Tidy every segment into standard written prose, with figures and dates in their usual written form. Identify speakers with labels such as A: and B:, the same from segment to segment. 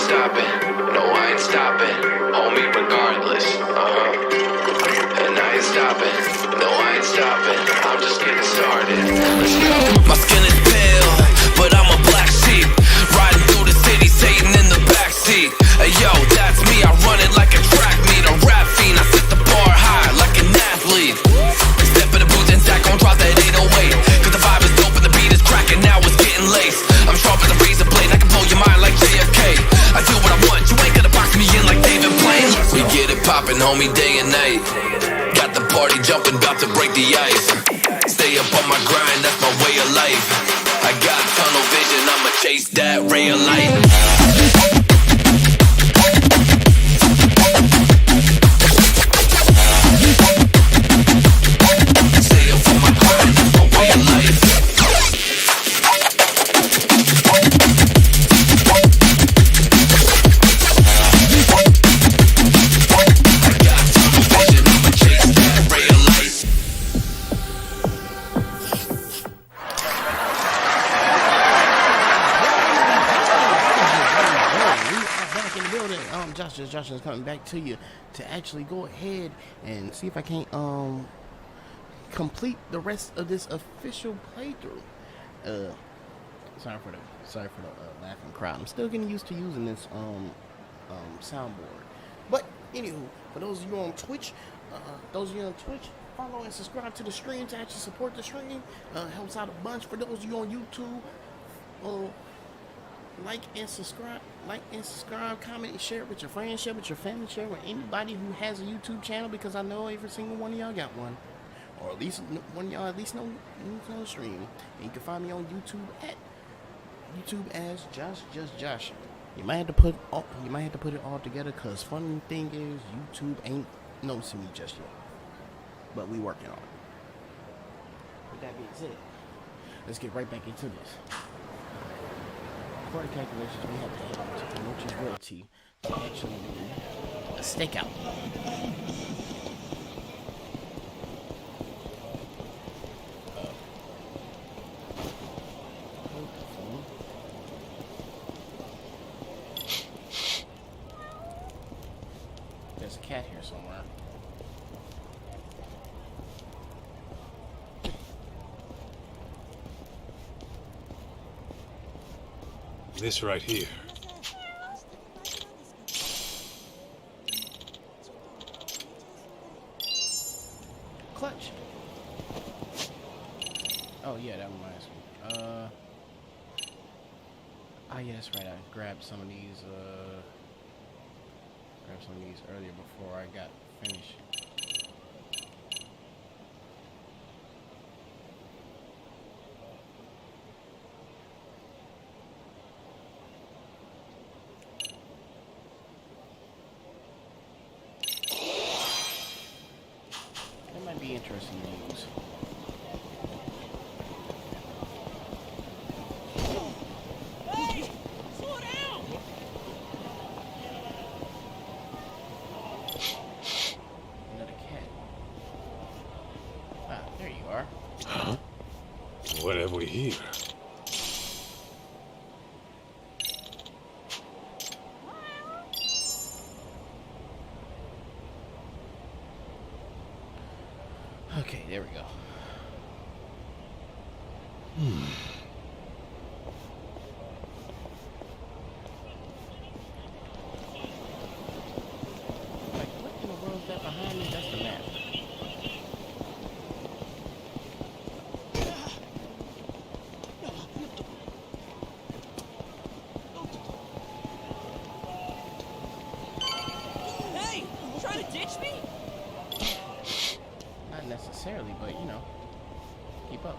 A: stopping. No, I ain't stopping. Homie, regardless. And I ain't stopping. No, I ain't stopping. I'm just getting started. Let's go. My skin is pale, but I'm a black sheep. Riding through the city, Satan in the backseat. Hey yo, that's me. I run it like a track meet. A rap fiend. I set the bar high like an athlete. Step in the booth and Zach gon' drop that 808. Cause the vibe is dope and the beat is cracking. Now it's getting laced. I'm sharp as a razor blade. I can blow your mind like JFK. I do what I want. You ain't gonna box me in like David Blaine. We get it poppin', homie, day and night. Got the party jumping, about to break the ice. Stay up on my grind, that's my way of life. I got tunnel vision, I'ma chase that ray of light.
B: Josh is coming back to you to actually go ahead and see if I can't complete the rest of this official playthrough. Sorry for the laughing crowd. I'm still getting used to using this soundboard. But anywho, for those of you on Twitch, follow and subscribe to the stream to actually support the stream. Helps out a bunch. For those of you on YouTube, like and subscribe, comment and share it with your friends, share it with your family, share it with anybody who has a YouTube channel, because I know every single one of y'all got one, or at least one of y'all at least know the stream. And you can find me on YouTube as Josh. You might have to put it all together, cause funny thing is YouTube ain't noticing me just yet, but we working on it. With that being said, let's get right back into this. For the calculations, we have to head over to Nochi's Realty to actually do a stakeout. There's a cat here somewhere.
C: This right here.
B: Clutch. Oh yeah, that reminds me. Yeah, that's right. I grabbed some of these earlier before I got finished. Be interesting news.
D: Slow down!
B: Another cat. Ah, there you are.
C: Huh? What have we here?
B: Okay, there we go. Like, what in the world is that behind me? That's the map.
D: Hey! You trying to ditch me?
B: Not necessarily, but you know, keep up.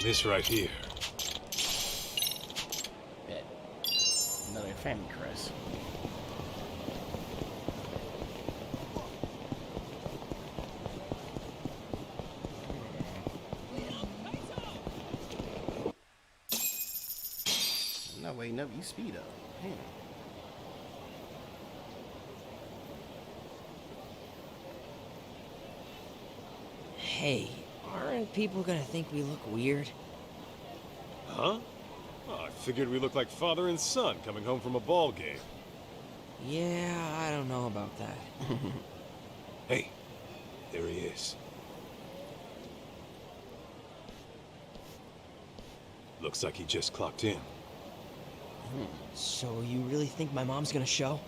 C: This right here.
B: Bet. Another family crest. I'm not waiting up, you speed up. Damn.
D: Hey, aren't people gonna think we look weird?
C: Huh? Oh, I figured we looked like father and son coming home from a ball game.
D: Yeah, I don't know about that.
C: Hey, there he is. Looks like he just clocked in.
D: So you really think my mom's gonna show?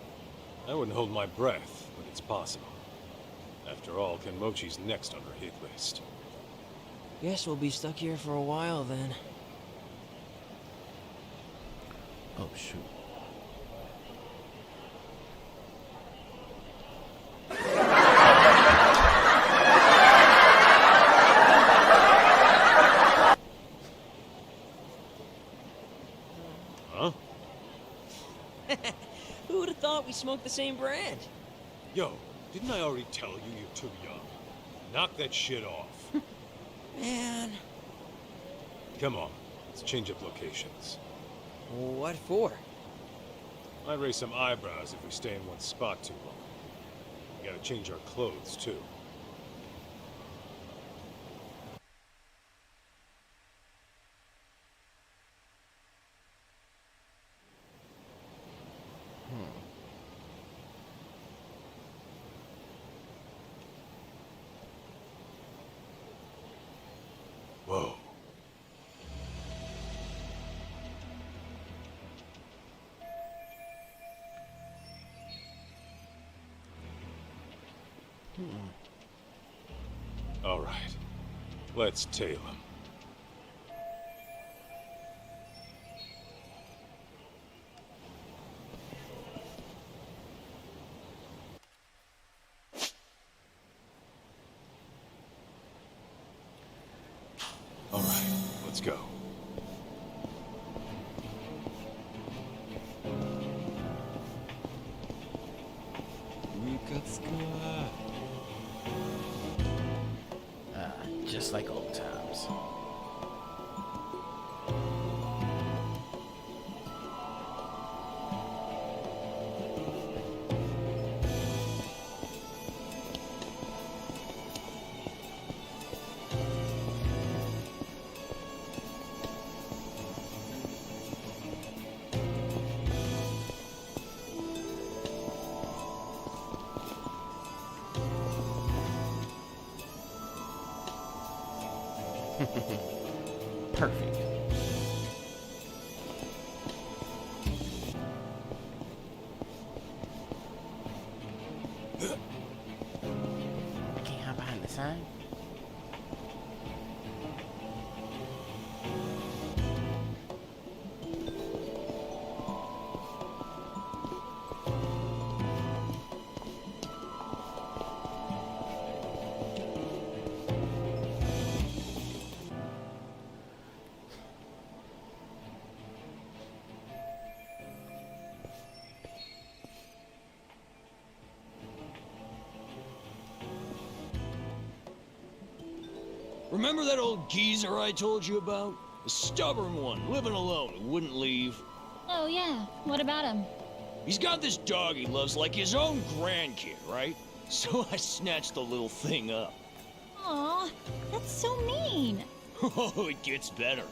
C: I wouldn't hold my breath, but it's possible. After all, Kenmochi's next on her hit list.
D: Guess we'll be stuck here for a while then.
B: Oh, shoot.
C: Huh?
D: Who would have thought we smoked the same brand?
C: Yo, didn't I already tell you you're too young? Knock that shit off.
D: Man.
C: Come on, let's change up locations.
D: What for?
C: Might raise some eyebrows if we stay in one spot too long. We gotta change our clothes, too. Whoa. All right, let's tail him. All right, let's go.
B: Just like old times. Perfect. I can't hide behind the sign.
E: Remember that old geezer I told you about? A stubborn one, living alone, who wouldn't leave.
F: Oh, yeah. What about him?
E: He's got this dog he loves like his own grandkid, right? So I snatched the little thing up.
F: Aw, that's so mean.
E: Oh, it gets better.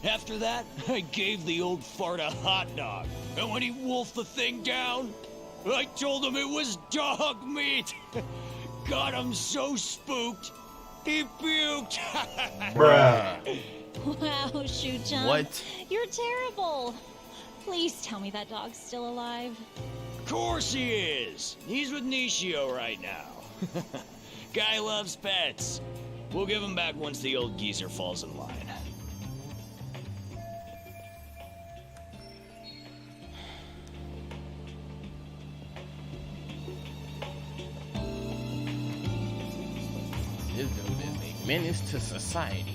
E: After that, I gave the old fart a hot dog. And when he wolfed the thing down, I told him it was dog meat. Got him so spooked, he puked.
B: Bruh.
F: Wow, Shu-chan.
B: What?
F: You're terrible. Please tell me that dog's still alive.
E: Of course he is. He's with Nishio right now. Guy loves pets. We'll give him back once the old geezer falls in line.
B: This dude is a menace to society.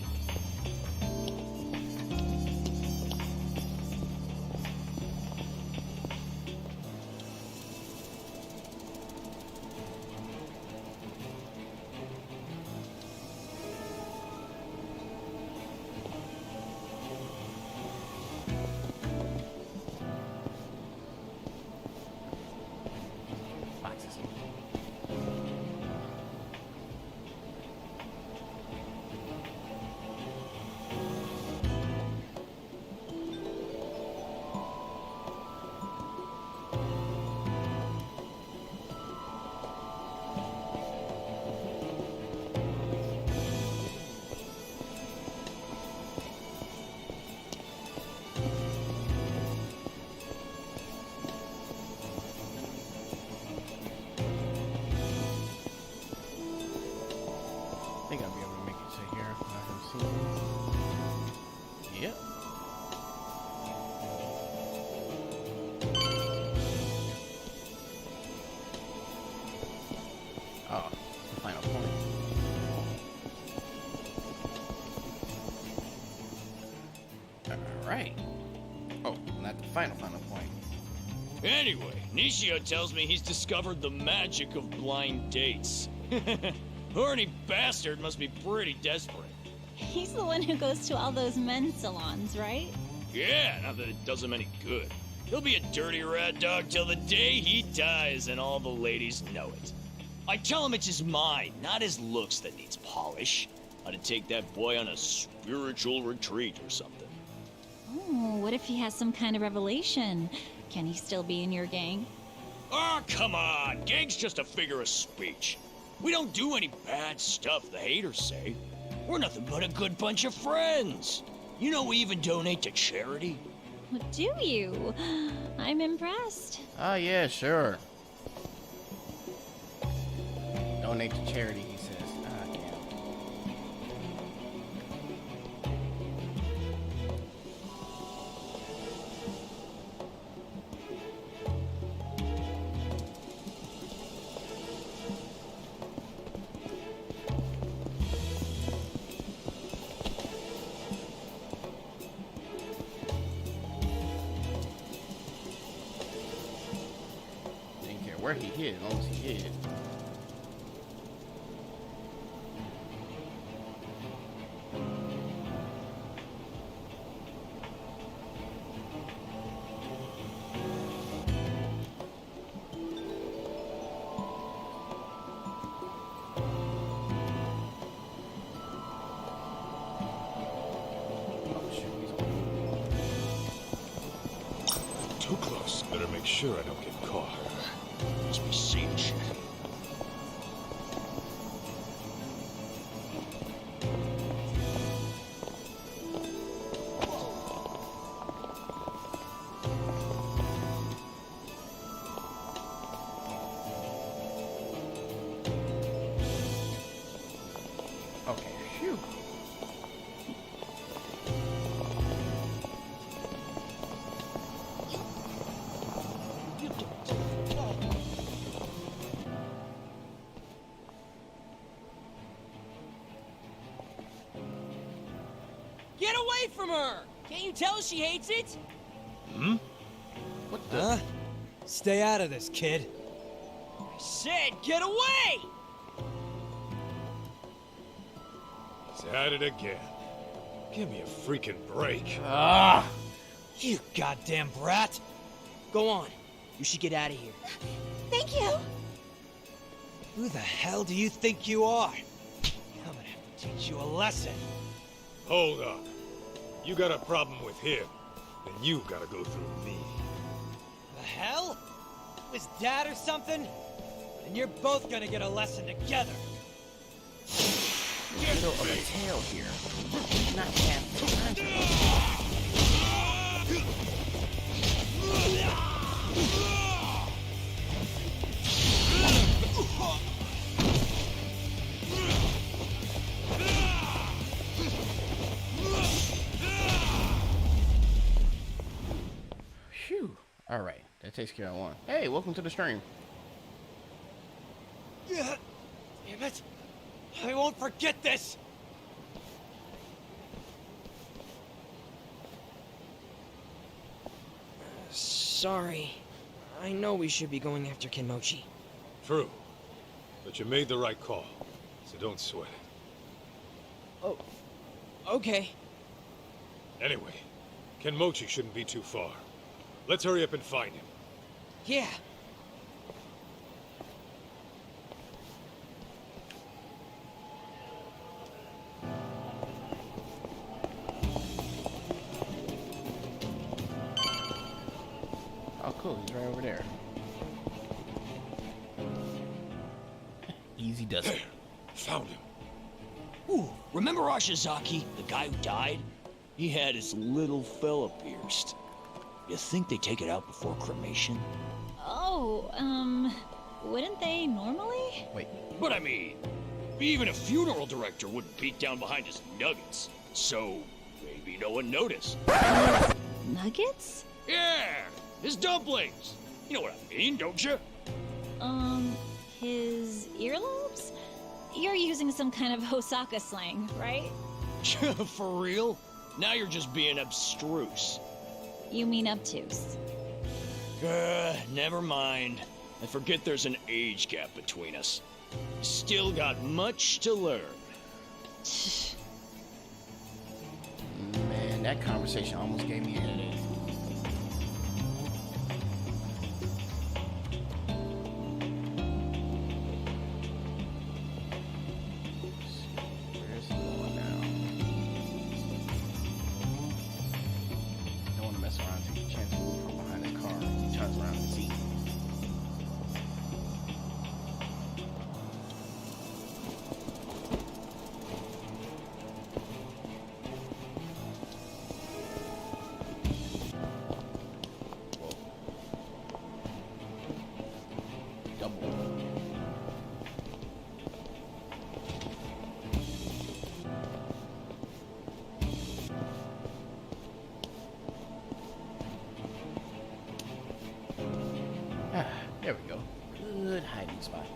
B: Boxes. think I'll be able to make it to here. I can see. Yep. Oh, the final point. Alright. Oh, not the final point.
E: Anyway, Nishio tells me he's discovered the magic of blind dates. Horny bastard must be pretty desperate.
F: He's the one who goes to all those men's salons, right?
E: Yeah, not that it does him any good. He'll be a dirty rat dog till the day he dies, and all the ladies know it. I tell him it's his mind, not his looks, that needs polish. Ought to take that boy on a spiritual retreat or something.
F: Oh, what if he has some kind of revelation? Can he still be in your gang?
E: Oh, come on! Gang's just a figure of speech. We don't do any bad stuff, the haters say. We're nothing but a good bunch of friends. You know, we even donate to charity.
F: What do you? I'm impressed.
B: Oh, yeah, sure. Donate to charity, he says. Ah, damn. Didn't care where he hid, as long as he hid. Oh, shit, he's on.
C: Too close. Better make sure I don't get caught.
E: Must be seeing shit.
B: Okay, phew.
D: Get away from her! Can't you tell she hates it?
B: What the?
G: Huh? Stay out of this, kid.
D: I said, get away!
C: He's at it again. Give me a freaking break.
B: Ah!
G: You goddamn brat!
D: Go on. You should get out of here.
F: Thank you.
G: Who the hell do you think you are? I'm gonna have to teach you a lesson.
C: Hold up. You got a problem with him, then you gotta go through me.
G: The hell? Was dad or something? And you're both gonna get a lesson together.
B: Middle of a tail here. Not half. Phew. Alright, that takes care of one. Hey, welcome to the stream.
G: Damn it! I won't forget this!
D: Sorry. I know we should be going after Kenmochi.
C: True. But you made the right call, so don't sweat it.
D: Oh, okay.
C: Anyway, Kenmochi shouldn't be too far. Let's hurry up and find him.
D: Yeah.
B: Oh, cool. He's right over there. Easy does it.
C: Found him.
E: Ooh, remember Ashizaki, the guy who died? He had his little fella pierced. You think they take it out before cremation?
F: Oh, wouldn't they normally?
B: Wait.
E: But I mean, Even a funeral director wouldn't beat down behind his nuggets. So, maybe no one noticed.
F: Nuggets?
E: Yeah, his dumplings. You know what I mean, don't you?
F: His earlobes? You're using some kind of Hosaka slang, right?
E: For real? Now you're just being abstruse.
F: You mean obtuse.
E: Never mind. I forget there's an age gap between us. Still got much to learn.
B: Man, that conversation almost gave me a headache. Where's he going now? Don't want to mess around and take a chance to move from behind his car. He turns around and sees. There we go. Good hiding spot.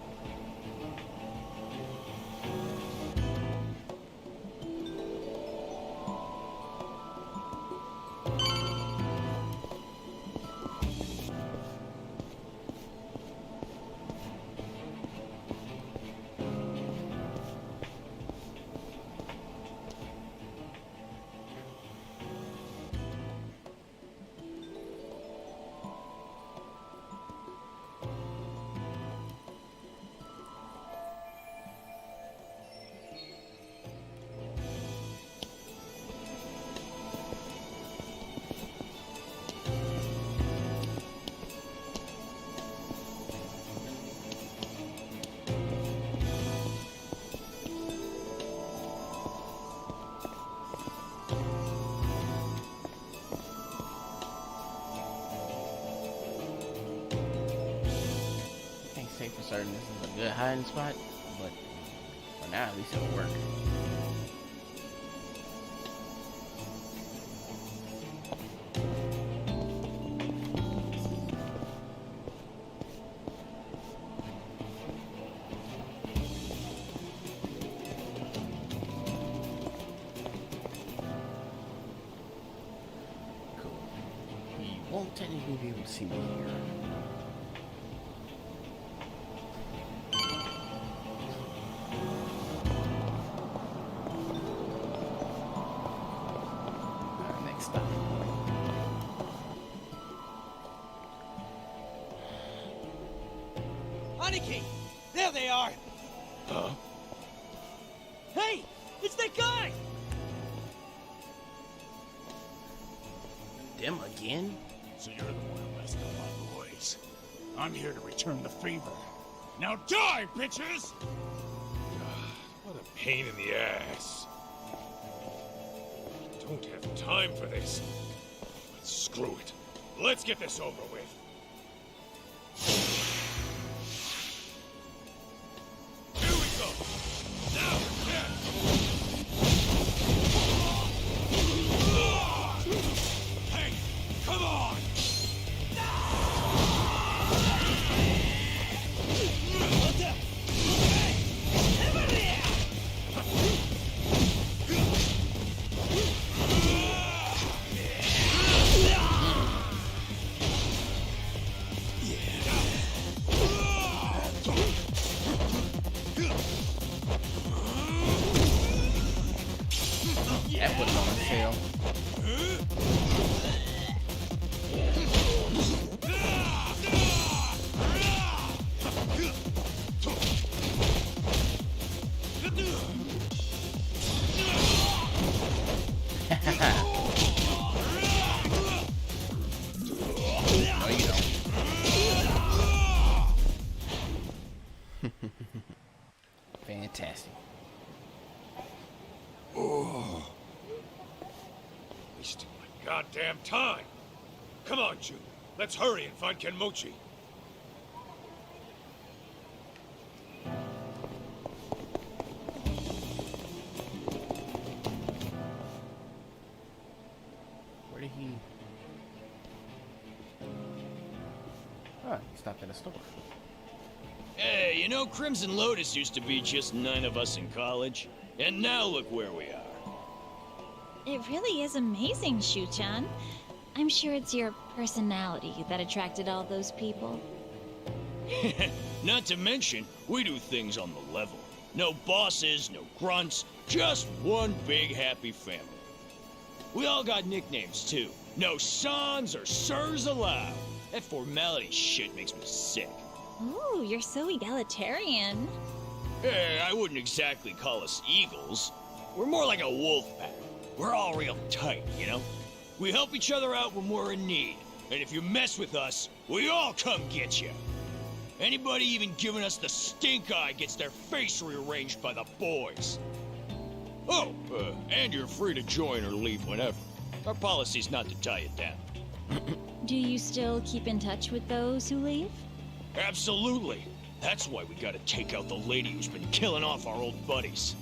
B: Say for certain this is a good hiding spot, but for now at least it'll work. Cool. He won't technically be able to see me here.
G: Aniki! There they are!
C: Huh?
G: Hey! It's that guy!
B: Them again?
H: So you're the one who messed up my boys. I'm here to return the favor. Now die, bitches!
C: What a pain in the ass. Don't have time for this. But screw it. Let's get this over with. Here we go. Now, yeah. Hey, come on.
B: That put it on sale. No, you don't. Fantastic.
C: Wasting my goddamn time. Come on, Jun. Let's hurry and find Kenmochi.
B: stopped at a store.
E: Hey, you know, Crimson Lotus used to be just 9 of us in college. And now look where we are.
F: It really is amazing, Shu-chan. I'm sure it's your personality that attracted all those people.
E: Not to mention, we do things on the level. No bosses, no grunts, just one big happy family. We all got nicknames, too. No sons or sirs allowed. That formality shit makes me sick.
F: Ooh, you're so egalitarian.
E: Hey, I wouldn't exactly call us eagles. We're more like a wolf pack. We're all real tight, you know? We help each other out when we're in need. And if you mess with us, we all come get you. Anybody even giving us the stink eye gets their face rearranged by the boys. Oh, and you're free to join or leave whenever. Our policy's not to tie you down.
F: Do you still keep in touch with those who leave?
E: Absolutely. That's why we gotta take out the lady who's been killing off our old buddies.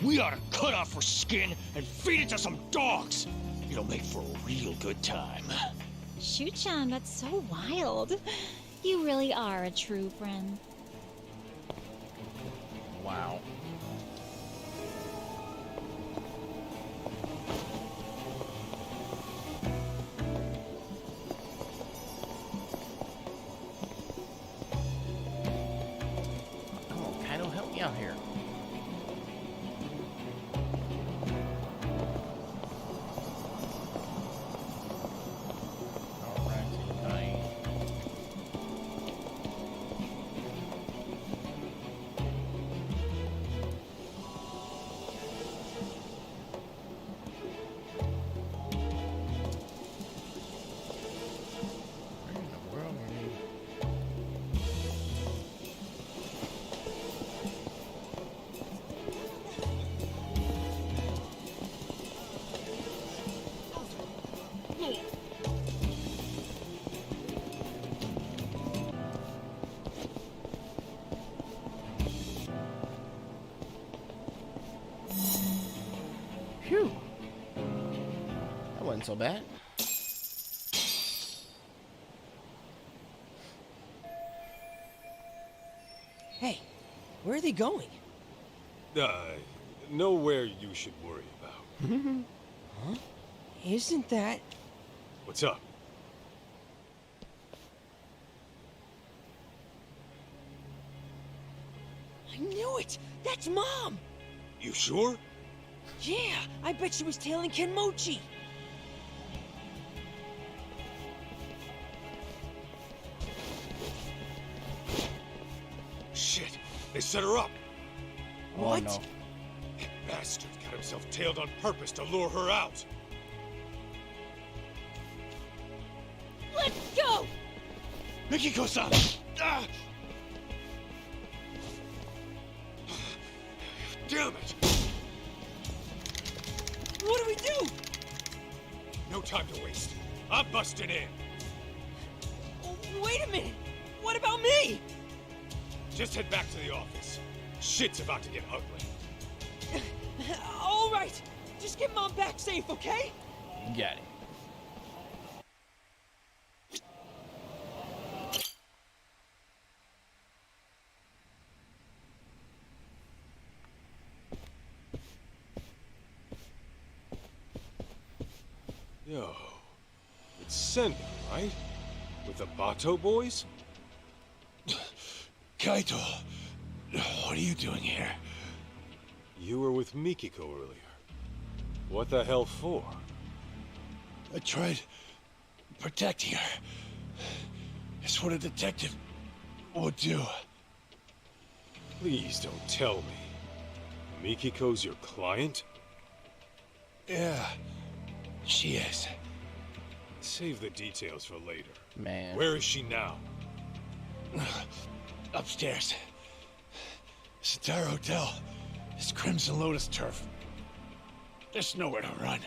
E: We ought to cut off her skin and feed it to some dogs. It'll make for a real good time.
F: Shu-chan, that's so wild. You really are a true friend.
B: Wow. Come on, Kaito, help me out here. Phew. That wasn't so bad.
D: Hey, where are they going?
C: Nowhere you should worry about.
D: Huh? Isn't that...
C: What's up?
D: I knew it! That's Mom!
C: You sure?
D: Yeah, I bet she was tailing Kenmochi.
C: Shit, they set her up.
D: What?
B: Oh, no.
C: That bastard got himself tailed on purpose to lure her out.
D: Let's go!
C: Mikiko-san! Ah! Damn it!
D: What do we do?
C: No time to waste. I'm busting in.
D: Oh, wait a minute! What about me?
C: Just head back to the office. Shit's about to get ugly.
D: All right, just get Mom back safe, okay?
B: Got it.
C: Yo, it's Senda, right? With the Bato boys?
H: Kaito, what are you doing here?
C: You were with Mikiko earlier. What the hell for?
H: I tried protecting her. It's what a detective would do.
C: Please don't tell me. Mikiko's your client?
H: Yeah, she is.
C: Save the details for later.
B: Man.
C: Where is she now?
H: Upstairs. This entire hotel is Crimson Lotus turf. There's nowhere to run.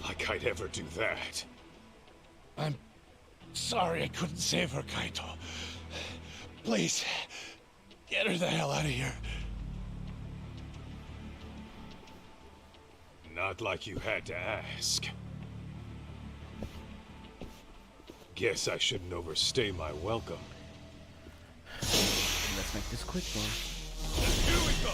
C: Like I'd ever do that.
H: I'm sorry I couldn't save her, Kaito. Please, get her the hell out of here.
C: Not like you had to ask. guess I shouldn't overstay my welcome.
B: Let's make this quick then.
C: Here we go!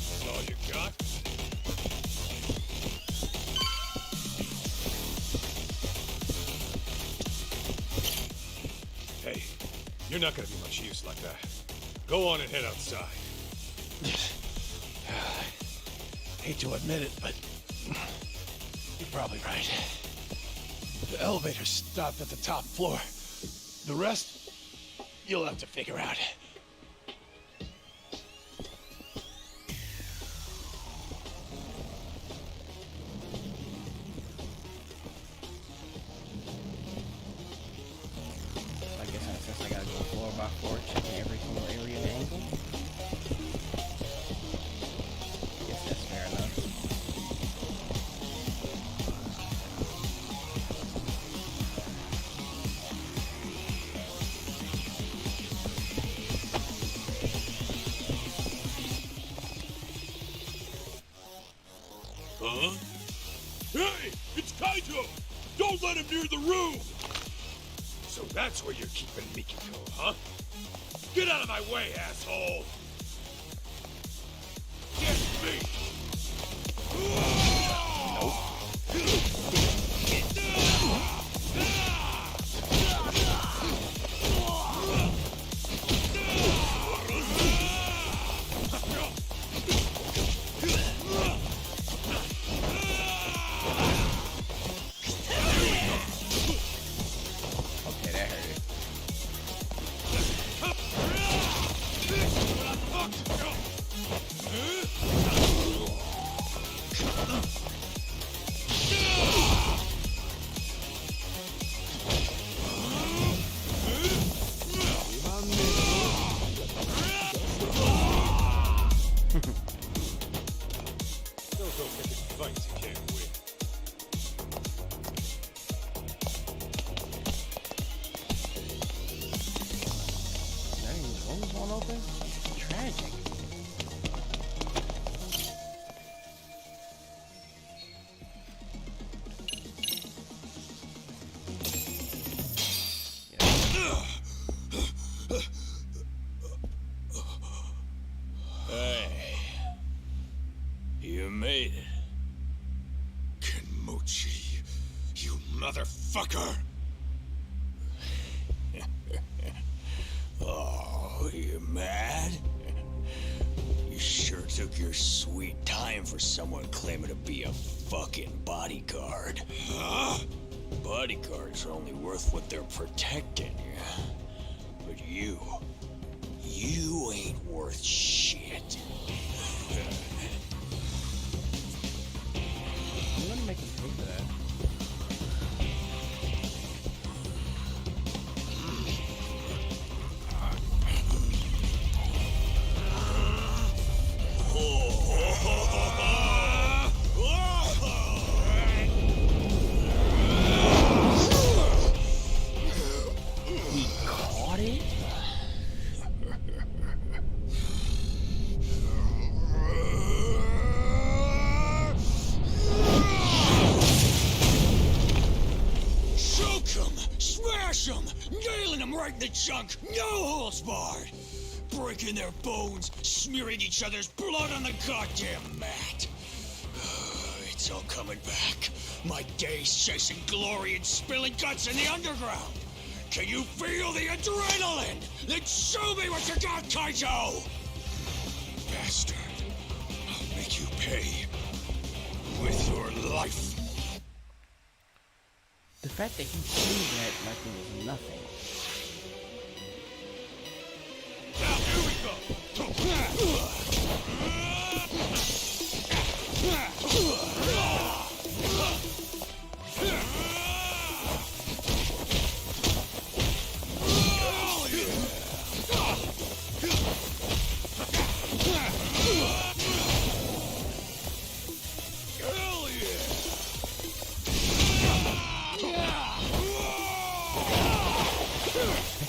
C: That's all you got? Hey, you're not gonna be much use like that. Go on and head outside.
H: Hate to admit it, but you're probably right. The elevator stopped at the top floor. The rest, you'll have to figure out.
B: I guess since I gotta go floor by floor, checking every single area and angle. Guess that's fair enough.
C: Huh? Hey! It's Kaito! Don't let him near the room! So that's where you're keeping Mikiko, huh? Get out of my way, asshole! Get me!
B: Okay, that hurt it.
C: Those don't make it fights you can't win.
B: That ain't rooms won't open? Tragic.
E: Hey. You made it.
H: Kenmochi, you motherfucker!
E: Oh, you mad? You sure took your sweet time for someone claiming to be a fucking bodyguard.
H: Huh?
E: Bodyguards are only worth what they're protecting, yeah? But you ain't worth shit.
B: I'm gonna make him pay for that. He caught it?
E: Choke him! Smash him! Nailing him right in the junk! No holds barred! Breaking their bones, smearing each other's blood on the goddamn mat! It's all coming back. My days chasing glory and spilling guts in the underground! Can you feel the adrenaline? Then show me what you got, Kaito!
H: Bastard. I'll make you pay. With your life.
B: The fact that he did that like it was nothing.
C: Now, here we go!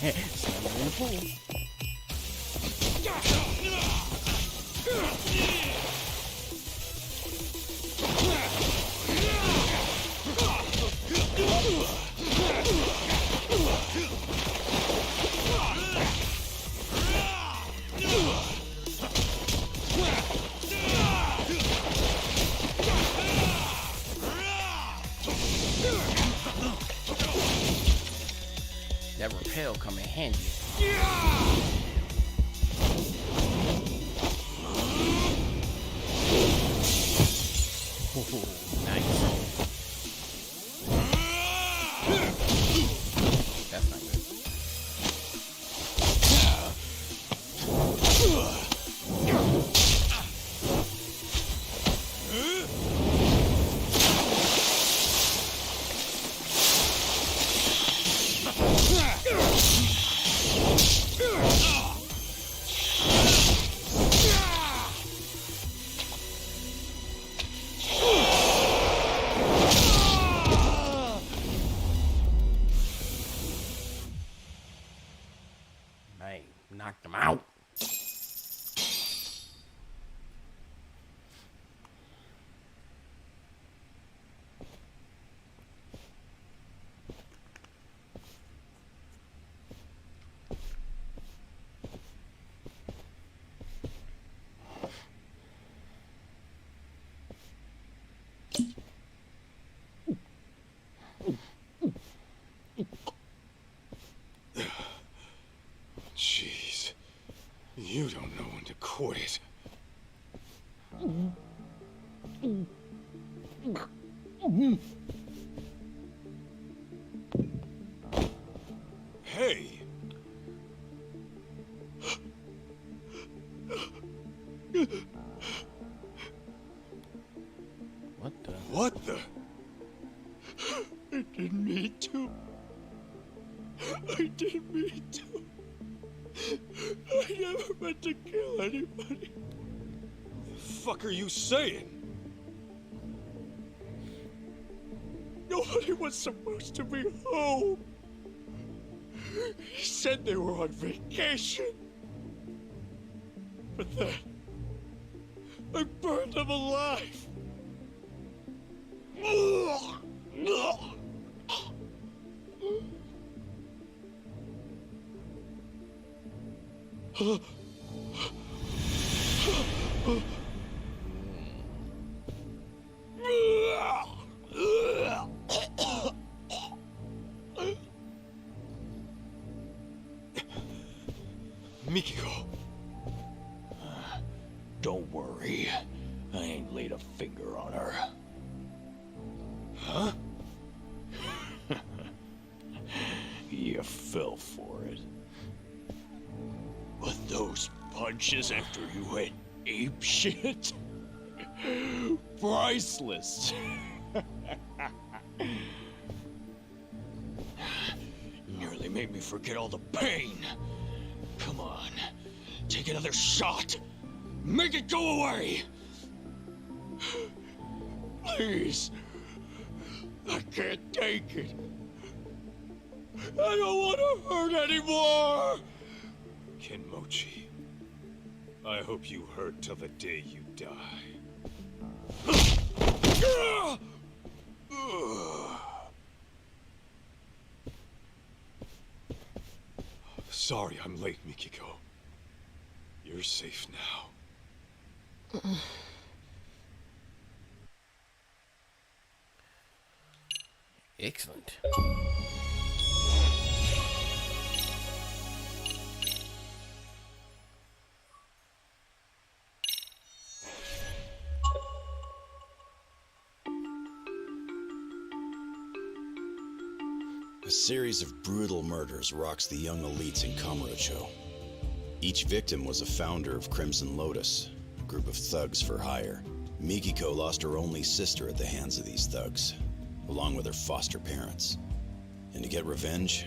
B: Slam her in the pool. That repel come in handy. Oh, nice. That's not good. Man, knocked him out.
C: Jeez. You don't know when to quit. Hey!
B: What the?
C: What the? I didn't mean to. I didn't mean to. I never meant to kill anybody. What the fuck are you saying? Nobody was supposed to be home. He said they were on vacation. But then, I burned them alive. Mikiko.
E: Don't worry. I ain't laid a finger on her.
C: Huh?
E: You fell for it. But those punches after you went ape shit? Priceless. Nearly made me forget all the pain. Come on, take another shot. Make it go away. Please. I can't take it. I don't want to hurt anymore.
C: Kenmochi, I hope you hurt till the day you die. Sorry I'm late, Mikiko. You're safe now.
B: Excellent.
I: A series of brutal murders rocks the young elites in Kamurocho. Each victim was a founder of Crimson Lotus, a group of thugs for hire. Mikiko lost her only sister at the hands of these thugs, along with her foster parents. And to get revenge,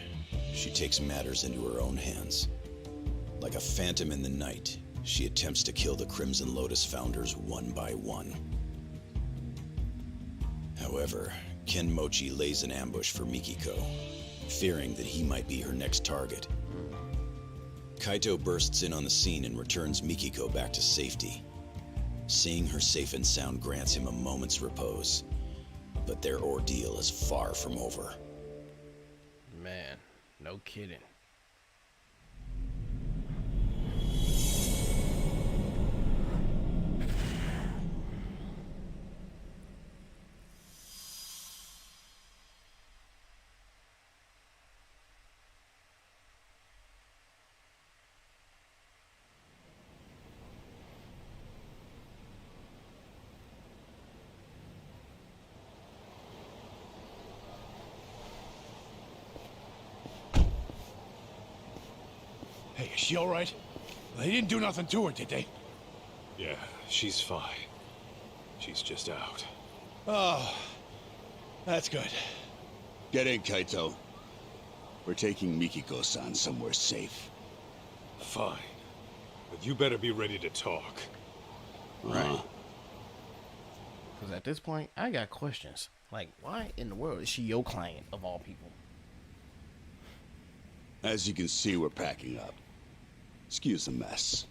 I: she takes matters into her own hands. Like a phantom in the night, she attempts to kill the Crimson Lotus founders one by one. However, Kenmochi lays an ambush for Mikiko, fearing that he might be her next target. Kaito bursts in on the scene and returns Mikiko back to safety. Seeing her safe and sound grants him a moment's repose, but their ordeal is far from over.
B: Man, no kidding.
H: Hey, is she all right? They didn't do nothing to her, did they?
C: Yeah, she's fine. She's just out.
H: Oh, that's good.
J: Get in, Kaito. We're taking Mikiko-san somewhere safe.
C: Fine. But you better be ready to talk.
B: Right. Because at this point, I got questions. Like, why in the world is she your client, of all people?
J: As you can see, we're packing up. Excuse the mess.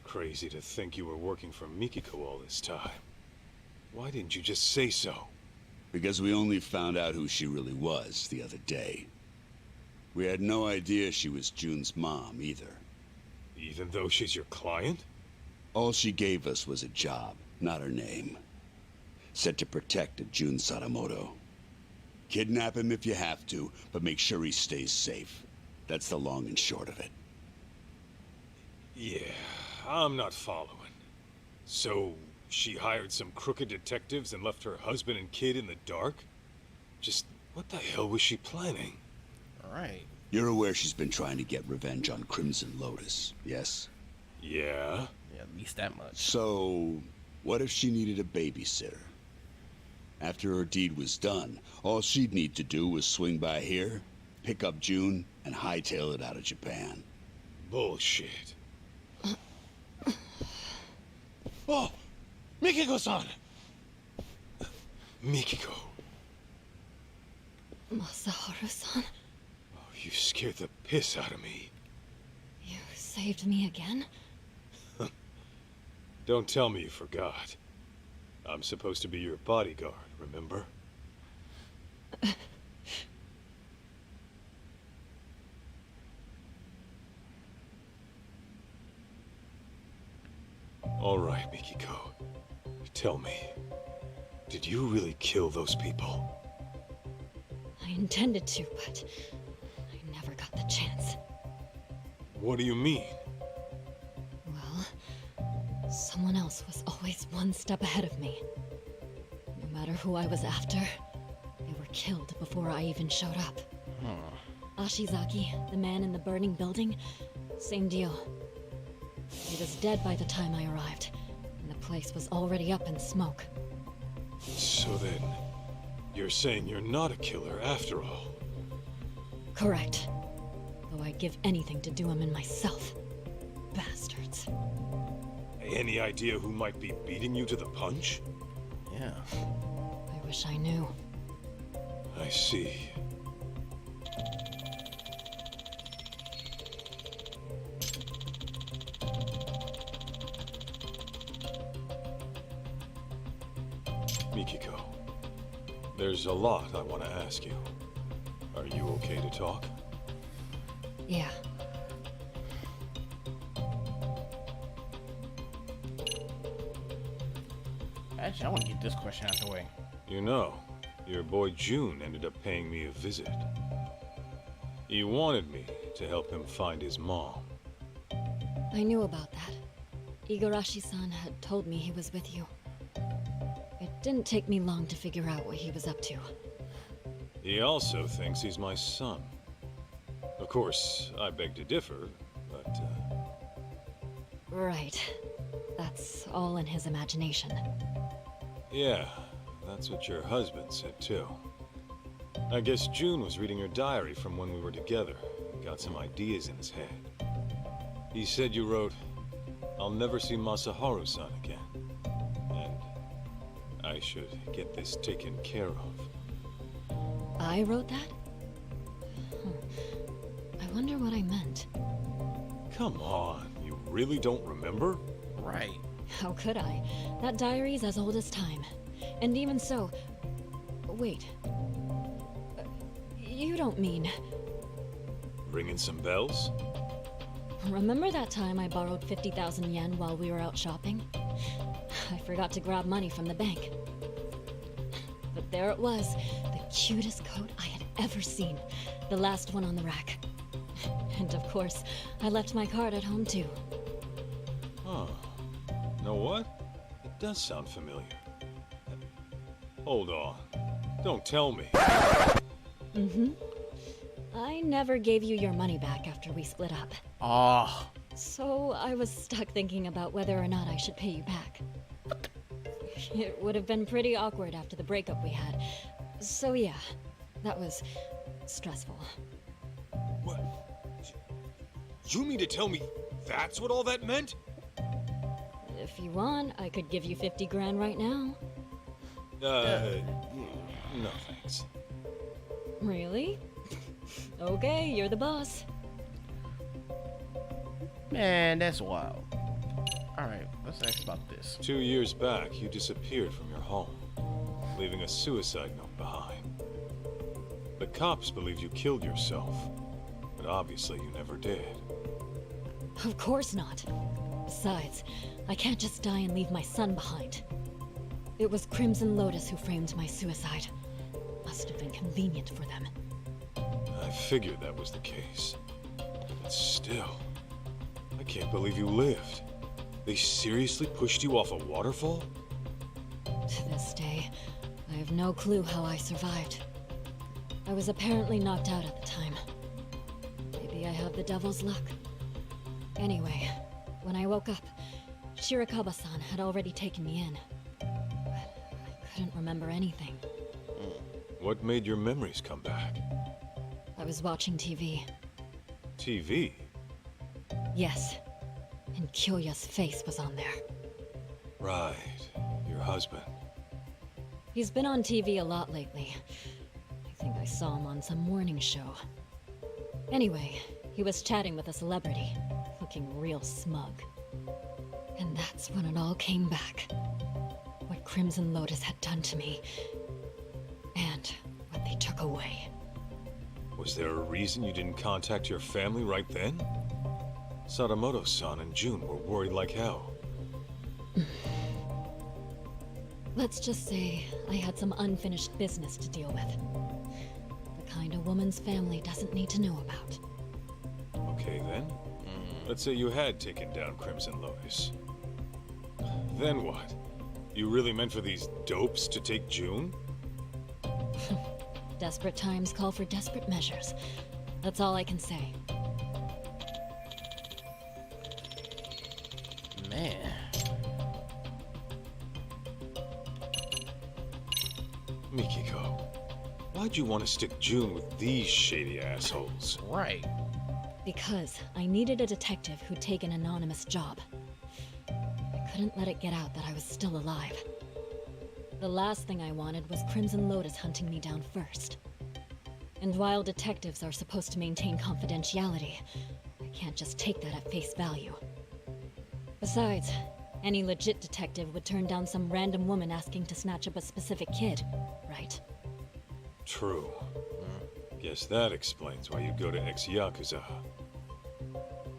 C: Crazy to think you were working for Mikiko all this time. Why didn't you just say so?
J: Because we only found out who she really was the other day. We had no idea she was June's mom, either.
C: Even though she's your client?
J: All she gave us was a job, not her name. Said to protect a Jun Sadamoto. Kidnap him if you have to, but make sure he stays safe. That's the long and short of it.
C: Yeah, I'm not following. So, she hired some crooked detectives and left her husband and kid in the dark? Just, what the hell was she planning?
B: Right.
J: You're aware she's been trying to get revenge on Crimson Lotus, yes?
C: Yeah?
B: Yeah, at least that much.
J: So, what if she needed a babysitter? After her deed was done, all she'd need to do was swing by here, pick up June, and hightail it out of Japan.
C: Bullshit.
H: Oh, Mikiko-san!
C: Mikiko.
K: Masaharu-san,
C: Oh, you scared the piss out of me.
K: you saved me again?
C: Don't tell me you forgot. I'm supposed to be your bodyguard, remember? All right, Mikiko. Tell me, did you really kill those people?
K: I intended to, but I never got the chance.
C: What do you mean?
K: Well, someone else was always one step ahead of me. No matter who I was after, they were killed before I even showed up. Ashizaki, the man in the burning building, same deal. He was dead by the time I arrived, and the place was already up in smoke.
C: So then, you're saying you're not a killer after all?
K: Correct. Though I'd give anything to do him in myself. Bastards.
C: Any idea who might be beating you to the punch?
B: Yeah.
K: I wish I knew.
C: I see. Mikiko, there's a lot I want to ask you. Are you okay to talk?
K: Yeah.
B: Actually, I want to get this question out the way.
C: You know, your boy June ended up paying me a visit. He wanted me to help him find his mom.
K: I knew about that. Igarashi-san had told me he was with you. It didn't take me long to figure out what he was up to.
C: He also thinks he's my son. Of course, I beg to differ, but,
K: Right. That's all in his imagination.
C: yeah, that's what your husband said too. I guess June was reading your diary from when we were together and got some ideas in his head. He said you wrote, "I'll never see Masaharu-san again," and I should get this taken care of.
K: I wrote that? I wonder what I meant.
C: Come on, you really don't remember?
B: Right.
K: How could I? That diary's as old as time. And even so... Wait. You don't mean...
C: Ringing some bells?
K: Remember that time I borrowed 50,000 yen while we were out shopping? I forgot to grab money from the bank. But there it was, the cutest coat I had ever seen. The last one on the rack. And of course, I left my card at home too.
C: Huh. Know what? It does sound familiar. Hold on. Don't tell me.
K: Mm-hmm. I never gave you your money back after we split up.
B: Oh.
K: So I was stuck thinking about whether or not I should pay you back. It would have been pretty awkward after the breakup we had. So yeah, that was stressful.
C: What? You mean to tell me that's what all that meant?
K: If you want, I could give you 50 grand right now.
C: No thanks.
K: Really? Okay, you're the boss.
B: Man, that's wild. Alright, let's ask about this.
C: 2 years back, you disappeared from your home, leaving a suicide note behind. The cops believe you killed yourself, but obviously you never did.
K: Of course not. Besides, I can't just die and leave my son behind. It was Crimson Lotus who framed my suicide. Must have been convenient for them.
C: I figured that was the case. But still, I can't believe you lived. They seriously pushed you off a waterfall?
K: To this day, I have no clue how I survived. I was apparently knocked out at the time. Maybe I have the devil's luck. Anyway, when I woke up, Shirakawa-san had already taken me in. But I couldn't remember anything.
C: What made your memories come back?
K: I was watching TV.
C: TV?
K: Yes. And Kyoya's face was on there.
C: Right. Your husband.
K: He's been on TV a lot lately. I think I saw him on some morning show. Anyway, he was chatting with a celebrity, looking real smug. And that's when it all came back. What Crimson Lotus had done to me, and what they took away.
C: Was there a reason you didn't contact your family right then? Sadamoto-san and June were worried like hell.
K: Let's just say I had some unfinished business to deal with. The kind a woman's family doesn't need to know about.
C: Okay then. Let's say you had taken down Crimson Lotus. Then what? You really meant for these dopes to take June?
K: Desperate times call for desperate measures. That's all I can say.
B: Man.
C: Mikiko, why'd you want to stick June with these shady assholes?
B: Right.
K: Because I needed a detective who'd take an anonymous job. I couldn't let it get out that I was still alive. The last thing I wanted was Crimson Lotus hunting me down first. And while detectives are supposed to maintain confidentiality, I can't just take that at face value. Besides, any legit detective would turn down some random woman asking to snatch up a specific kid, right?
C: True. Guess that explains why you go to ex-Yakuza.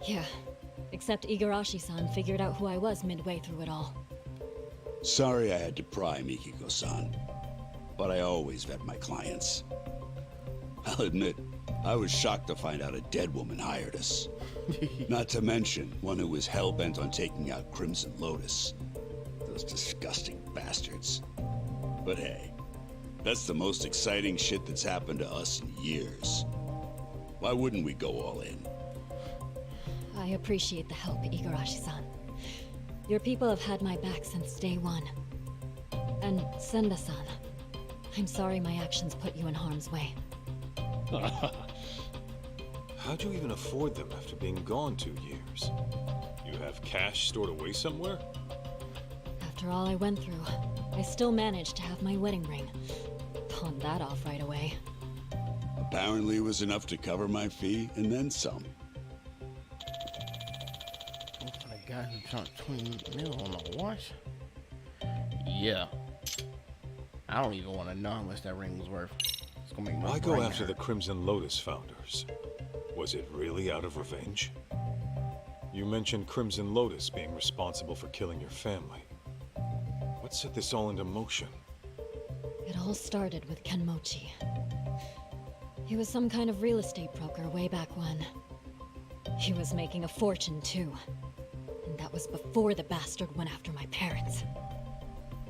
K: Yeah, except Igarashi-san figured out who I was midway through it all.
J: Sorry I had to pry, Mikiko-san. But I always vet my clients. I'll admit, I was shocked to find out a dead woman hired us. Not to mention, one who was hell-bent on taking out Crimson Lotus. Those disgusting bastards. But hey, that's the most exciting shit that's happened to us in years. Why wouldn't we go all in?
K: I appreciate the help, Igarashi-san. Your people have had my back since day one. And Senda-san, I'm sorry my actions put you in harm's way.
C: How'd you even afford them after being gone 2 years? You have cash stored away somewhere?
K: After all I went through, I still managed to have my wedding ring. Pawned that off right away.
J: Apparently it was enough to cover my fee and then some.
B: guy who dropped 20 mil on the watch? Yeah. I don't even want to know how much that ring was worth. It's gonna make my
C: Why go
B: brain
C: after
B: hurt.
C: the Crimson Lotus founders? Was it really out of revenge? You mentioned Crimson Lotus being responsible for killing your family. What set this all into motion?
K: It all started with Kenmochi. He was some kind of real estate broker way back when. He was making a fortune, too. And that was before the bastard went after my parents.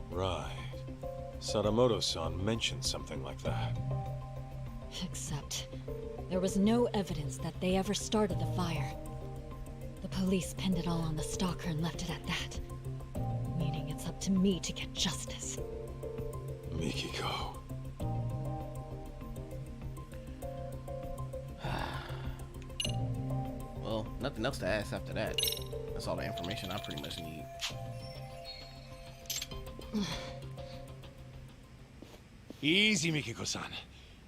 C: Right. Sadamoto-san mentioned something like that.
K: Except, there was no evidence that they ever started the fire. The police pinned it all on the stalker and left it at that. Meaning it's up to me to get justice.
C: Mikiko.
B: Well, nothing else to ask after that. That's all the information I pretty much need.
H: Easy, Mikiko-san.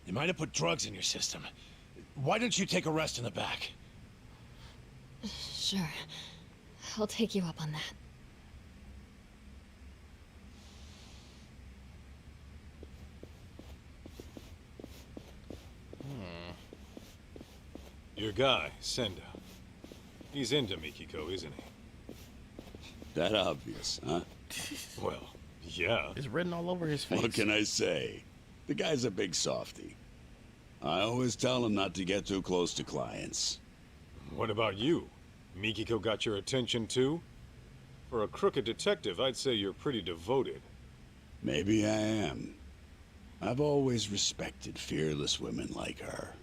H: They might have put drugs in your system. Why don't you take a rest in the back?
K: Sure. I'll take you up on that.
C: Your guy, Senda. He's into Mikiko, isn't he?
J: That obvious, huh?
C: Well, yeah.
B: It's written all over his face.
J: What can I say? The guy's a big softy. I always tell him not to get too close to clients.
C: What about you? Mikiko got your attention too? For a crooked detective, I'd say you're pretty devoted.
J: Maybe I am. I've always respected fearless women like her.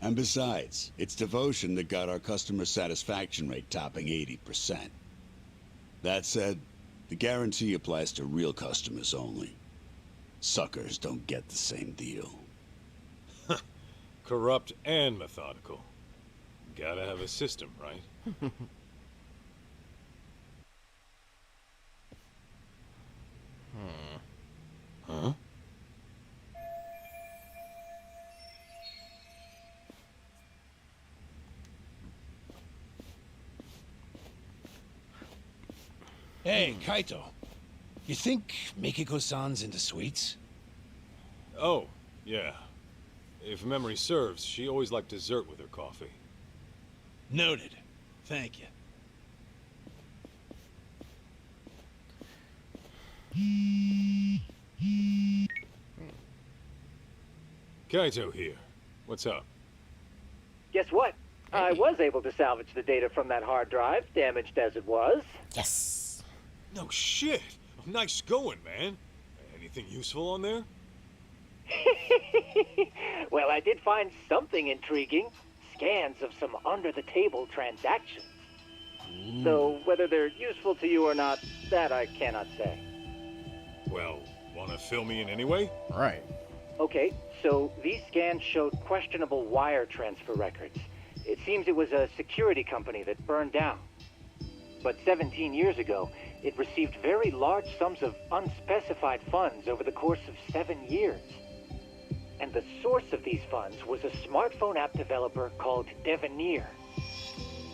J: And besides, it's devotion that got our customer satisfaction rate topping 80%. That said, the guarantee applies to real customers only. Suckers don't get the same deal.
C: Corrupt and methodical. Gotta have a system, right? Huh?
H: Hey, Kaito. You think Mikiko-san's into sweets?
C: Oh, yeah. If memory serves, she always liked dessert with her coffee.
H: Noted. Thank you.
C: Kaito here. What's up?
L: Guess what? I was able to salvage the data from that hard drive, damaged as it was.
B: Yes.
C: No shit. Nice going, man. Anything useful on there?
L: Well, I did find something intriguing. Scans of some under-the-table transactions. Though whether they're useful to you or not, that I cannot say.
C: Well, wanna fill me in anyway?
B: Right.
L: Okay, so these scans showed questionable wire transfer records. It seems it was a security company that burned down. But 17 years ago, it received very large sums of unspecified funds over the course of 7 years. And the source of these funds was a smartphone app developer called Devenir.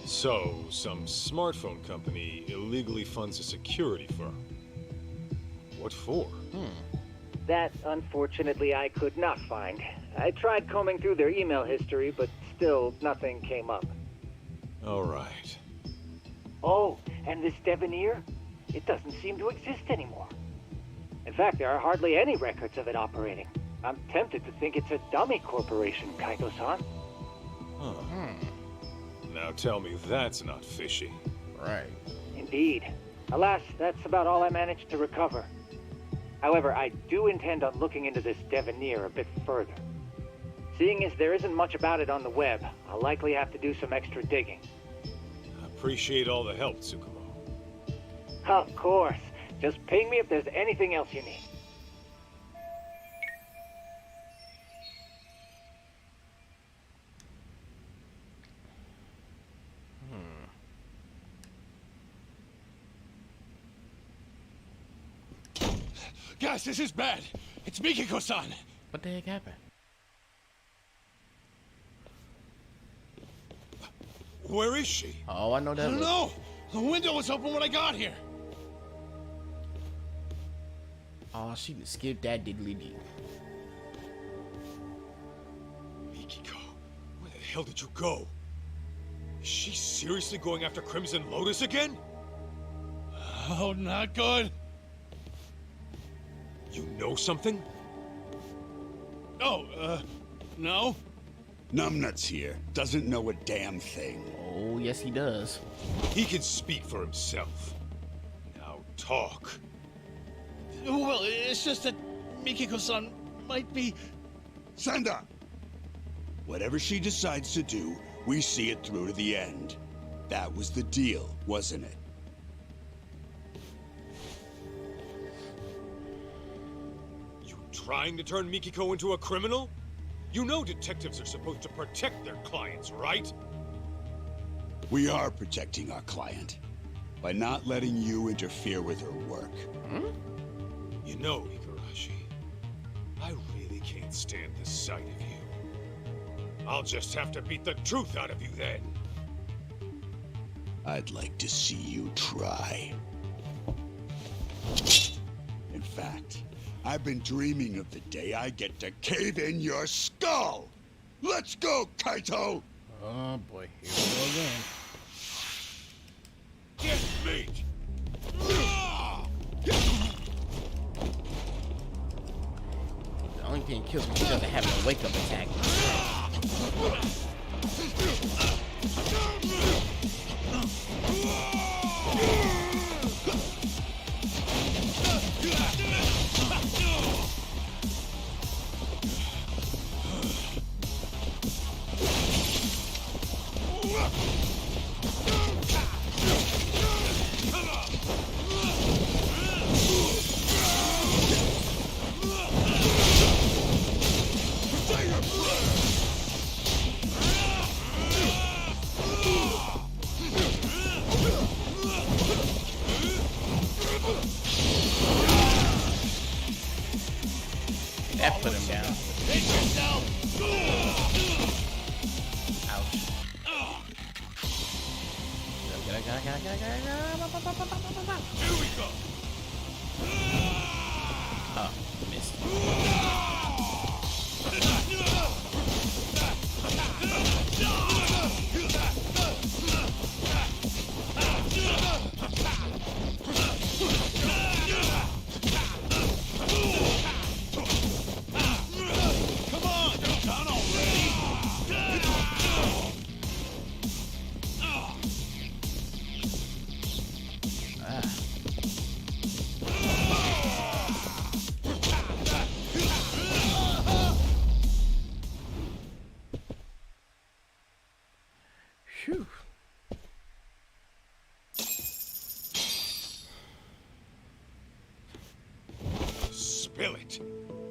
C: So, some smartphone company illegally funds a security firm. What for?
L: That, unfortunately, I could not find. I tried combing through their email history, but still nothing came up.
C: All right.
L: Oh, and this Devenir? It doesn't seem to exist anymore. In fact, there are hardly any records of it operating. I'm tempted to think it's a dummy corporation, Kaito-san.
C: Huh. Now tell me that's not fishy.
B: Right.
L: Indeed. Alas, that's about all I managed to recover. However, I do intend on looking into this Devenir a bit further. Seeing as there isn't much about it on the web, I'll likely have to do some extra digging.
C: Appreciate all the help, Tsukumo.
L: Of course. Just ping me if there's anything else you need.
H: Guys, this is bad. It's Mikiko-san.
B: What the heck happened?
C: Where is she?
B: Oh, I know
H: I
B: that.
H: don't
B: look.
H: know. The window was open when I got here.
B: Oh, she just skipped that diddly dee.
C: Mikiko, where the hell did you go? Is she seriously going after Crimson Lotus again?
H: Oh, not good.
C: You know something?
H: Oh, no.
J: Numbnuts here doesn't know a damn thing.
B: Oh, yes he does.
C: He can speak for himself. Now talk.
H: Well, it's just that Mikiko-san might be...
J: Sanda! Whatever she decides to do, we see it through to the end. That was the deal, wasn't it?
C: You trying to turn Mikiko into a criminal? You know detectives are supposed to protect their clients, right?
J: We are protecting our client by not letting you interfere with her work.
C: You know, Igarashi, I really can't stand the sight of you. I'll just have to beat the truth out of you then.
J: I'd like to see you try. In fact, I've been dreaming of the day I get to cave in your skull! Let's go, Kaito!
B: Oh boy, here we go again.
C: Get meat!
B: The only thing that kills me is she doesn't have a wake-up attack. That put him down. Ouch.
C: Here we go!
B: Oh, missed.
H: Come on! Done already?
B: Phew.
C: Spill it!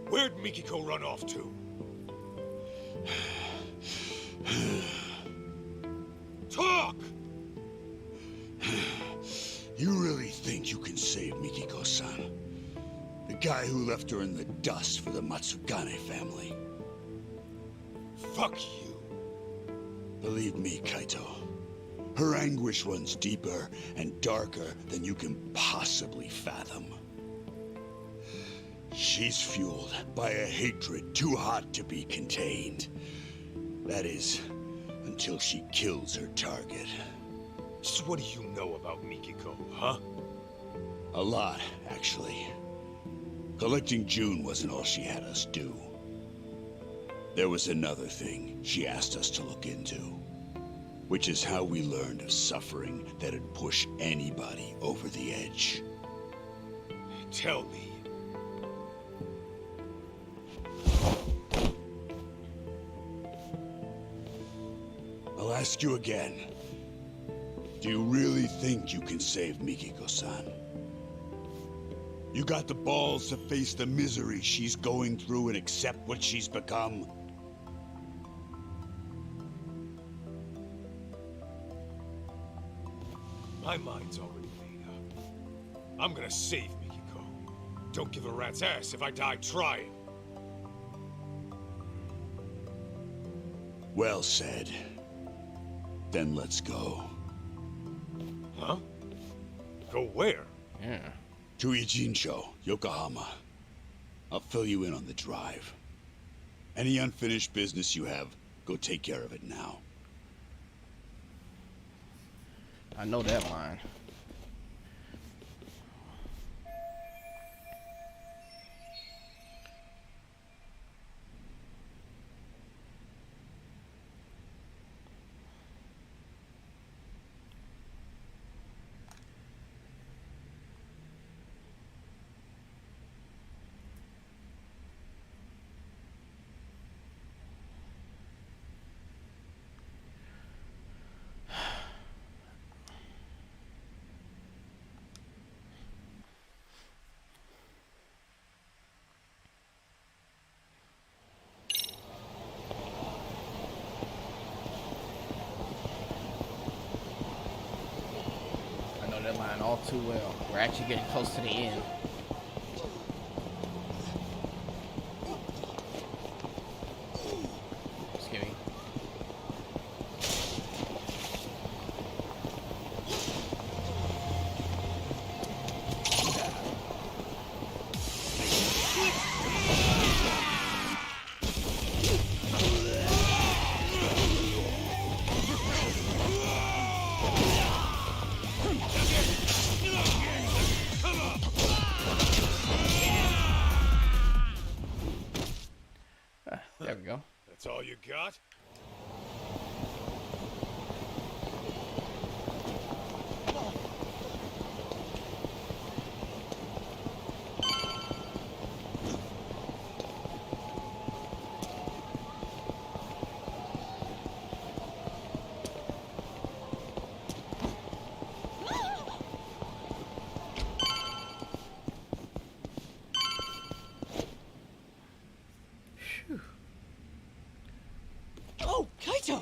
C: Where'd Mikiko run off to? Talk!
J: You really think you can save Mikiko-san? The guy who left her in the dust for the Matsugane family.
C: Fuck you.
J: Believe me, Kaito. Her anguish runs deeper and darker than you can possibly fathom. She's fueled by a hatred too hot to be contained. That is, until she kills her target.
C: So what do you know about Mikiko, huh?
J: A lot, actually. Collecting June wasn't all she had us do. There was another thing she asked us to look into, which is how we learned of suffering that'd push anybody over the edge.
C: Tell me.
J: I'll ask you again. Do you really think you can save Mikiko-san? You got the balls to face the misery she's going through and accept what she's become?
C: My mind's already made up. I'm gonna save Mikiko. Don't give a rat's ass if I die trying.
J: Well said. Then let's go.
C: Huh? Go where?
B: Yeah.
J: To Ijincho, Yokohama. I'll fill you in on the drive. Any unfinished business you have, go take care of it now.
B: I know that line. That line all too well. We're actually getting close to the end. Just kidding. There we go.
C: That's all you got?
D: Oh, Kaito!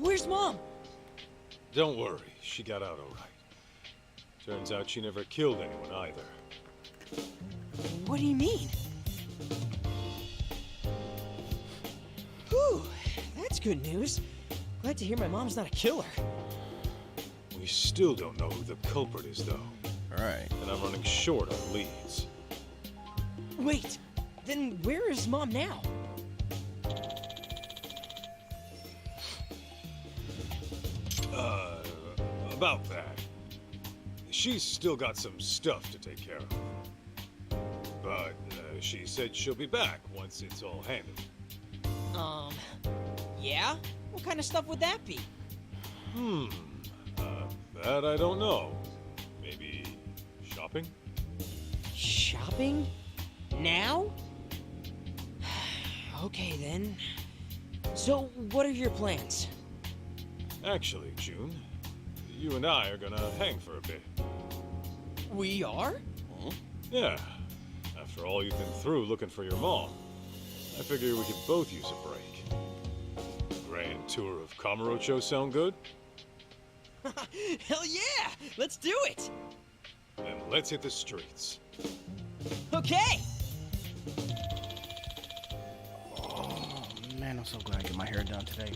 D: Where's Mom?
C: Don't worry, she got out all right. Turns out she never killed anyone either.
D: What do you mean? Whew, that's good news. Glad to hear my mom's not a killer.
C: We still don't know who the culprit is, though.
B: Alright.
C: And I'm running short on leads.
D: Wait, then where is Mom now?
C: About that. She's still got some stuff to take care of. But she said she'll be back once it's all handled.
D: Yeah? What kind of stuff would that be?
C: That I don't know. Maybe shopping?
D: Shopping? Now? Okay then. So, what are your plans?
C: Actually, June, you and I are gonna hang for a bit.
D: We are?
C: Yeah. After all you've been through looking for your mom, I figure we could both use a break. Grand tour of Kamurocho sound good?
D: Hell yeah! Let's do it!
C: Then let's hit the streets.
D: Okay!
B: Oh man, I'm so glad I get my hair done today.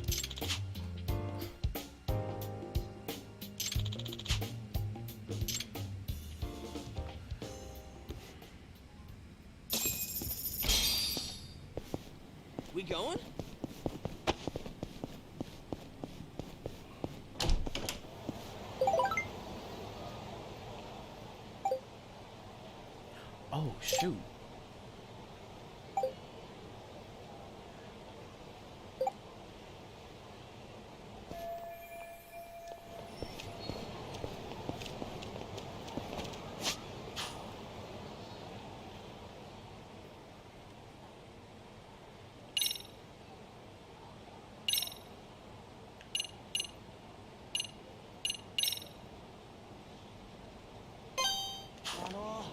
D: We going?
B: Oh shoot.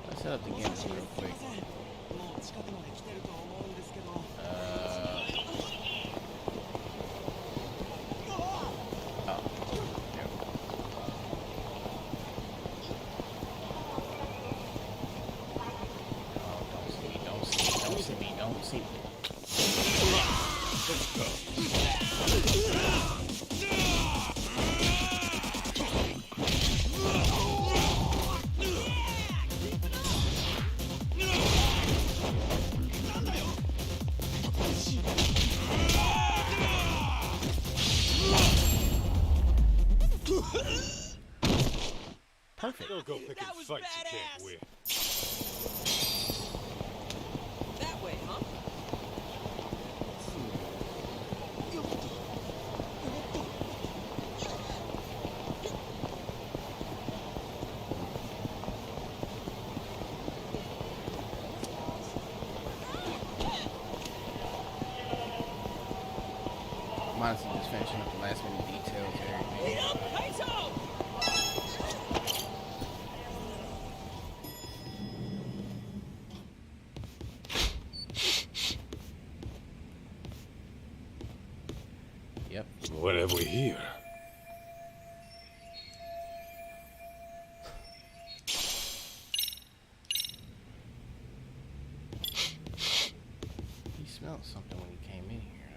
B: Let's set up the game real quick. Don't see me. perfect.
C: Don't go picking
D: That was
C: fights you can't
D: badass.
C: win.
D: That way, huh?
B: I'm honestly just finishing up the last minute details and everything.
D: Beat up, Kaito!
B: Yep.
C: What have we here?
B: He smelled something when he came in here,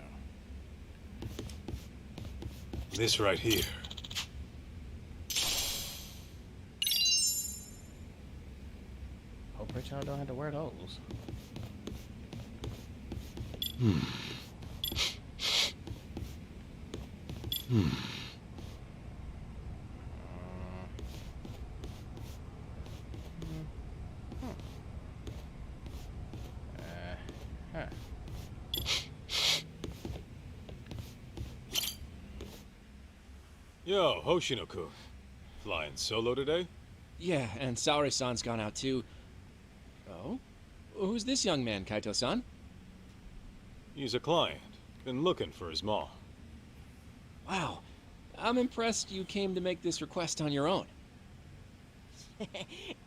B: though.
C: This right here.
B: Hope Rich y'all don't have to wear those. Huh.
C: Yo, Hoshino-kun. Flying solo today?
M: Yeah, and Saori-san's gone out too. Oh? Who's this young man, Kaito-san?
C: He's a client. Been looking for his mom.
M: Wow. I'm impressed you came to make this request on your own.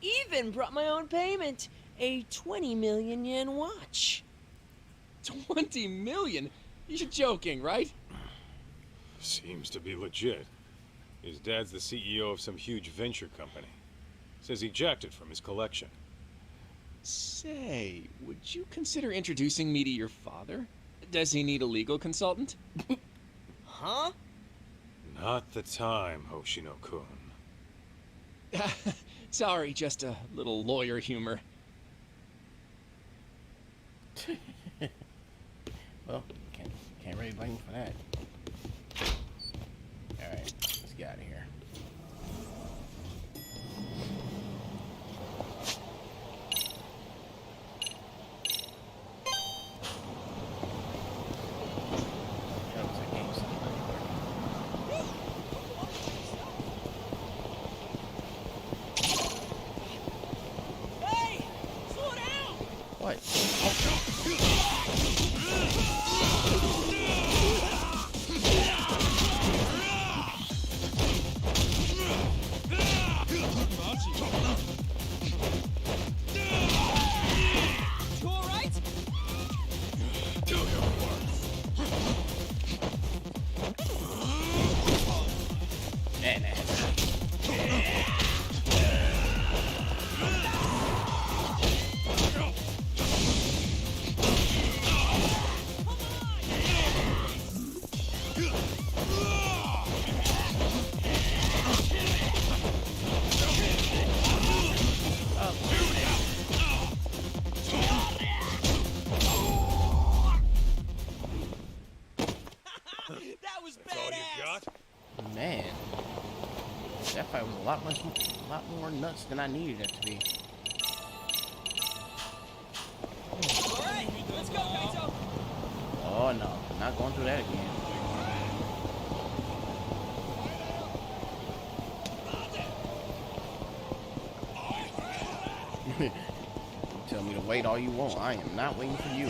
D: Even brought my own payment. A 20 million yen watch.
M: 20 million? You're joking, right?
C: Seems to be legit. His dad's the CEO of some huge venture company. Says he jacked it from his collection.
M: Say, would you consider introducing me to your father? Does he need a legal consultant?
D: Huh?
C: Not the time, Hoshino-kun.
M: Sorry, just a little lawyer humor.
B: Well, can't really blame him for that. Alright, let's get out of here. That was a game somewhere.
D: Hey! Slow down!
B: What?
D: You alright?
B: Man,
D: That was
C: That's all you
D: badass!
C: got?
B: man, that fight was a lot more nuts than I needed it to be.
D: Alright, let's go, Kaito!
B: Oh no, not going through that again. Tell me to wait all you want. I am not waiting for you.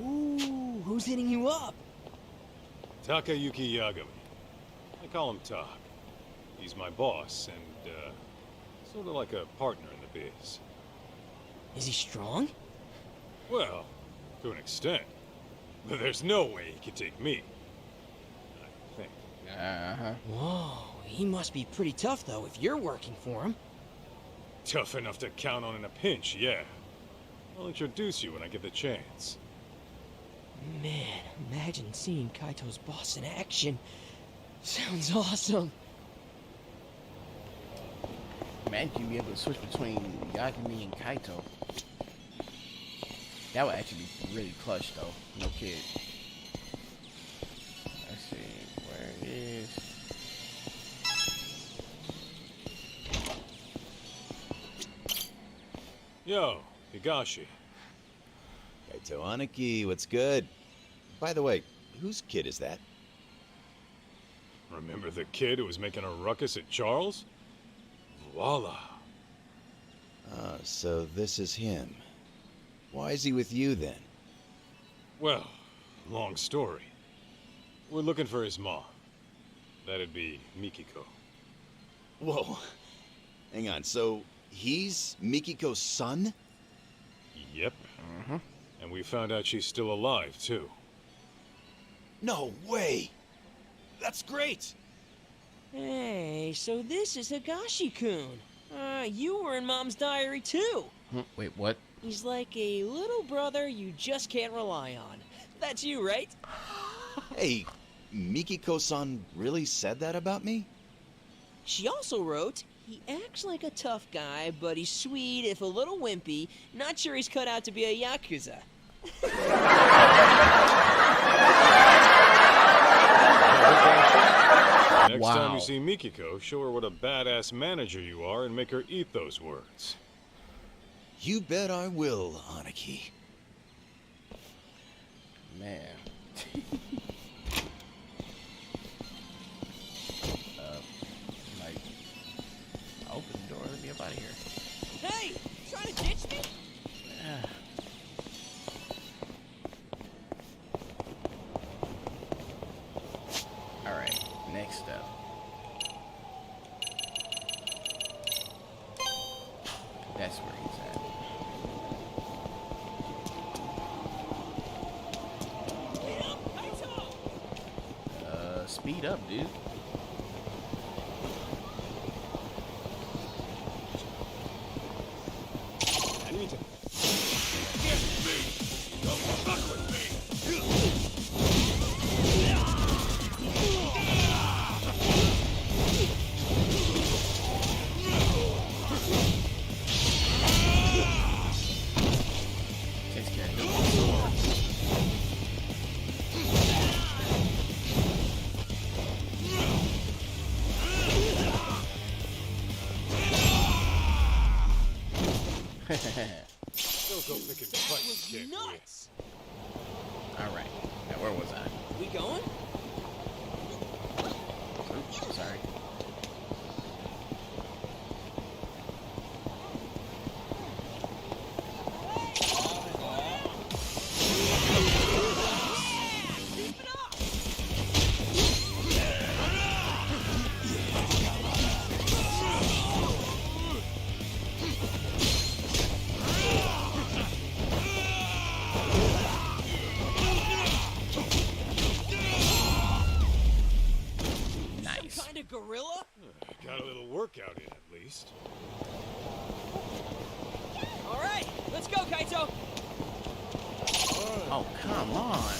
D: Ooh, who's hitting you up?
C: Takayuki Yagami. I call him Tak. He's my boss, and, Sort of like a partner in the biz.
D: Is he strong?
C: Well, to an extent. But there's no way he can take me. I think.
B: Uh-huh.
D: Whoa, he must be pretty tough, though, if you're working for him.
C: Tough enough to count on in a pinch, yeah. I'll introduce you when I get the chance.
D: Man, imagine seeing Kaito's boss in action. Sounds awesome.
B: Imagine you be able to switch between Yagami and Kaito. That would actually be really clutch, though. No kid. Let's see, where it is.
C: Yo, Higashi.
I: Kaito Aniki, what's good? By the way, whose kid is that?
C: Remember the kid who was making a ruckus at Charles? Voila.
I: Ah, so this is him. Why is he with you then?
C: Well, long story. We're looking for his mom. That'd be Mikiko.
I: Whoa. Hang on, so he's Mikiko's son?
C: Yep. And we found out she's still alive, too.
I: No way! That's great!
D: Hey, so this is Higashi-kun. You were in Mom's diary, too.
B: Wait, what?
D: He's like a little brother you just can't rely on. That's you, right?
I: Hey, Mikiko-san really said that about me?
D: She also wrote, he acts like a tough guy, but he's sweet if a little wimpy. Not sure he's cut out to be a Yakuza.
C: Next time you see Mikiko, show her what a badass manager you are and make her eat those words.
I: You bet I will, Aniki.
B: Man. Like, open the door, let me up out of here.
D: Hey, trying to ditch me?
B: Alright, next step. That's where he's at. Speed up, dude.
C: I need to...
B: Takes care of him.
C: Don't go picking fights, kid.
D: Nuts!
B: Alright, now where was I?
D: We going?
B: Oops, sorry.
D: Gorilla?
C: Got a little workout in, at least.
D: All right, let's go, Kaito.
B: Oh, come on.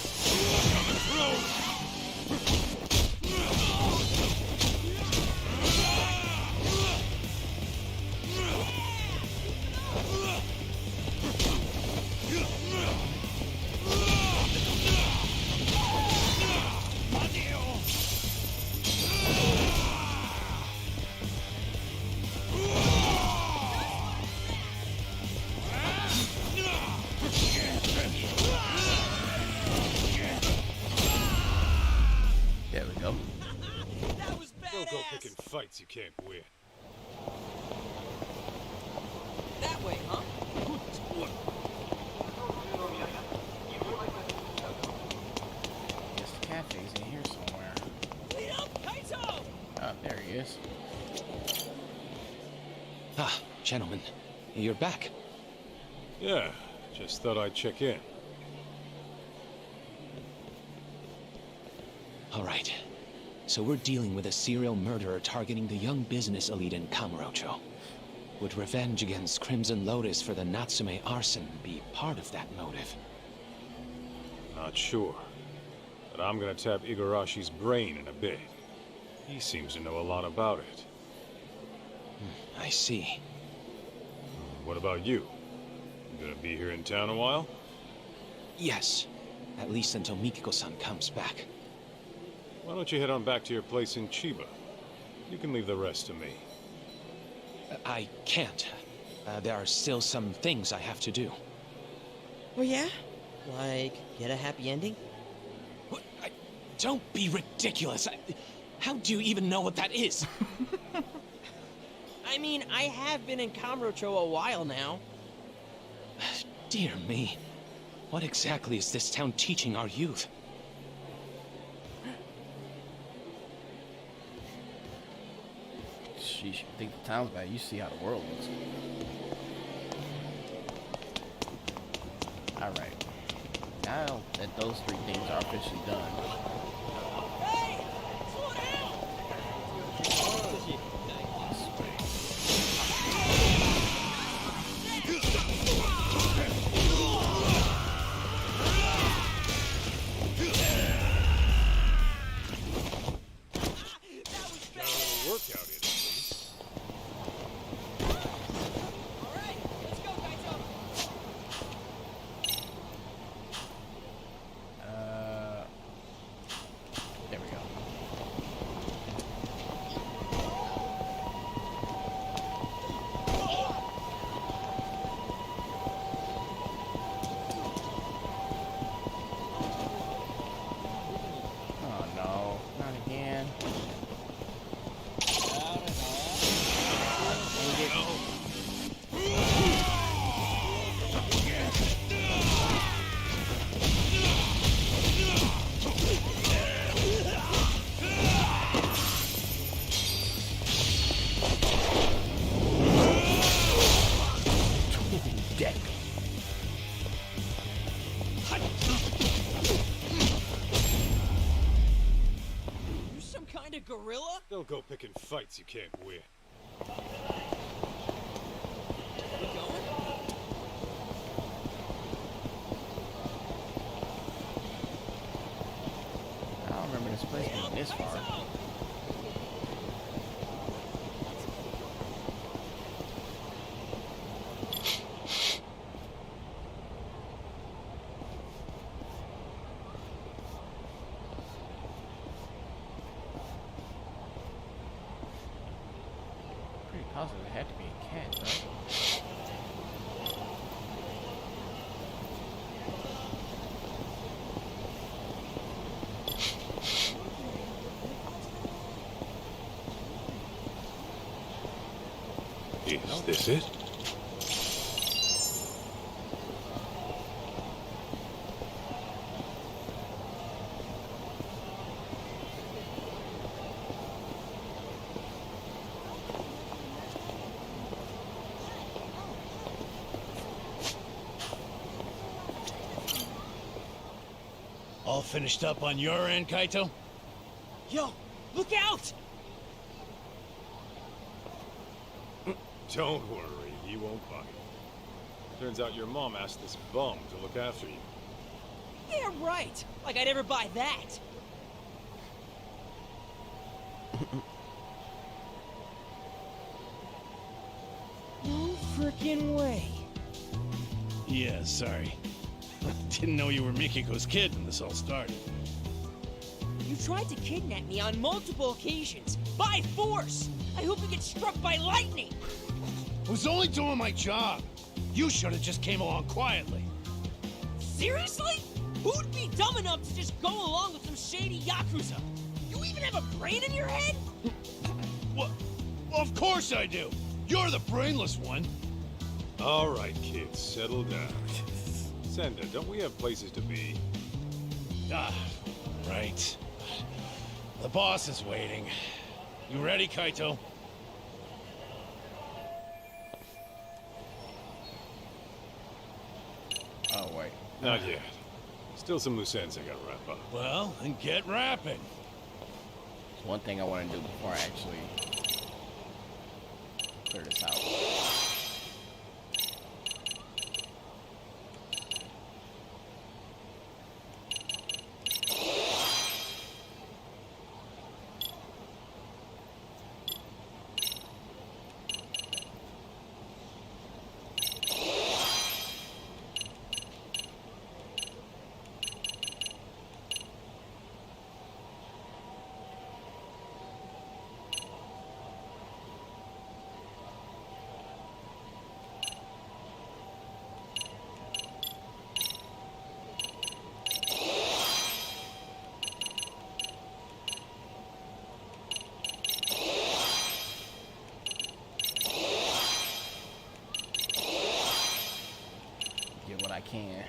B: There we go.
D: That was badass.
C: Don't go picking fights you can't win.
D: That way, huh?
B: Guess the cafe's in here somewhere.
D: Lead up, Kaito!
B: Oh, there he is.
M: Ah, gentlemen, you're back.
C: Yeah, just thought I'd check in.
M: All right. So we're dealing with a serial murderer targeting the young business elite in Kamurocho. Would revenge against Crimson Lotus for the Natsume arson be part of that motive?
C: Not sure. But I'm gonna tap Igarashi's brain in a bit. He seems to know a lot about it.
M: I see.
C: What about you? You gonna be here in town a while?
M: Yes. At least until Mikiko-san comes back.
C: Why don't you head on back to your place in Chiba? You can leave the rest to me.
M: I can't. There are still some things I have to do.
D: Oh yeah? Like, get a happy ending?
M: What? Don't be ridiculous. How do you even know what that is?
D: I mean, I have been in Kamurocho a while now.
M: Dear me. What exactly is this town teaching our youth?
B: Sheesh, you think the town's bad, you see how the world looks. Alright. Now that those three things are officially done.
C: Workout in, please.
B: There we go. Oh no, not again. Dead.
D: You some kind of gorilla?
C: Don't go picking fights you can't win.
D: We going?
B: I don't remember this place being this far. Pretty positive it had to be a cat, right?
C: Is this it?
H: All finished up on your end, Kaito?
D: Yo, look out!
C: Don't worry, he won't bite. Turns out your mom asked this bum to look after you.
D: Yeah, right. Like I'd ever buy that. No freaking way.
H: Yeah, sorry. Didn't know you were Mikiko's kid when this all started.
D: You tried to kidnap me on multiple occasions. By force! I hope you get struck by lightning!
H: I was only doing my job. You should have just came along quietly.
D: Seriously? Who'd be dumb enough to just go along with some shady Yakuza? You even have a brain in your head?
H: What? Well, of course I do. You're the brainless one.
C: All right, kids, settle down. Senda, don't we have places to be?
H: Ah, right. The boss is waiting. You ready, Kaito?
C: Not yet. Still some loose ends I gotta wrap up.
H: Well, then get rapping.
B: There's one thing I want to do before I actually clear this out. Get what I can.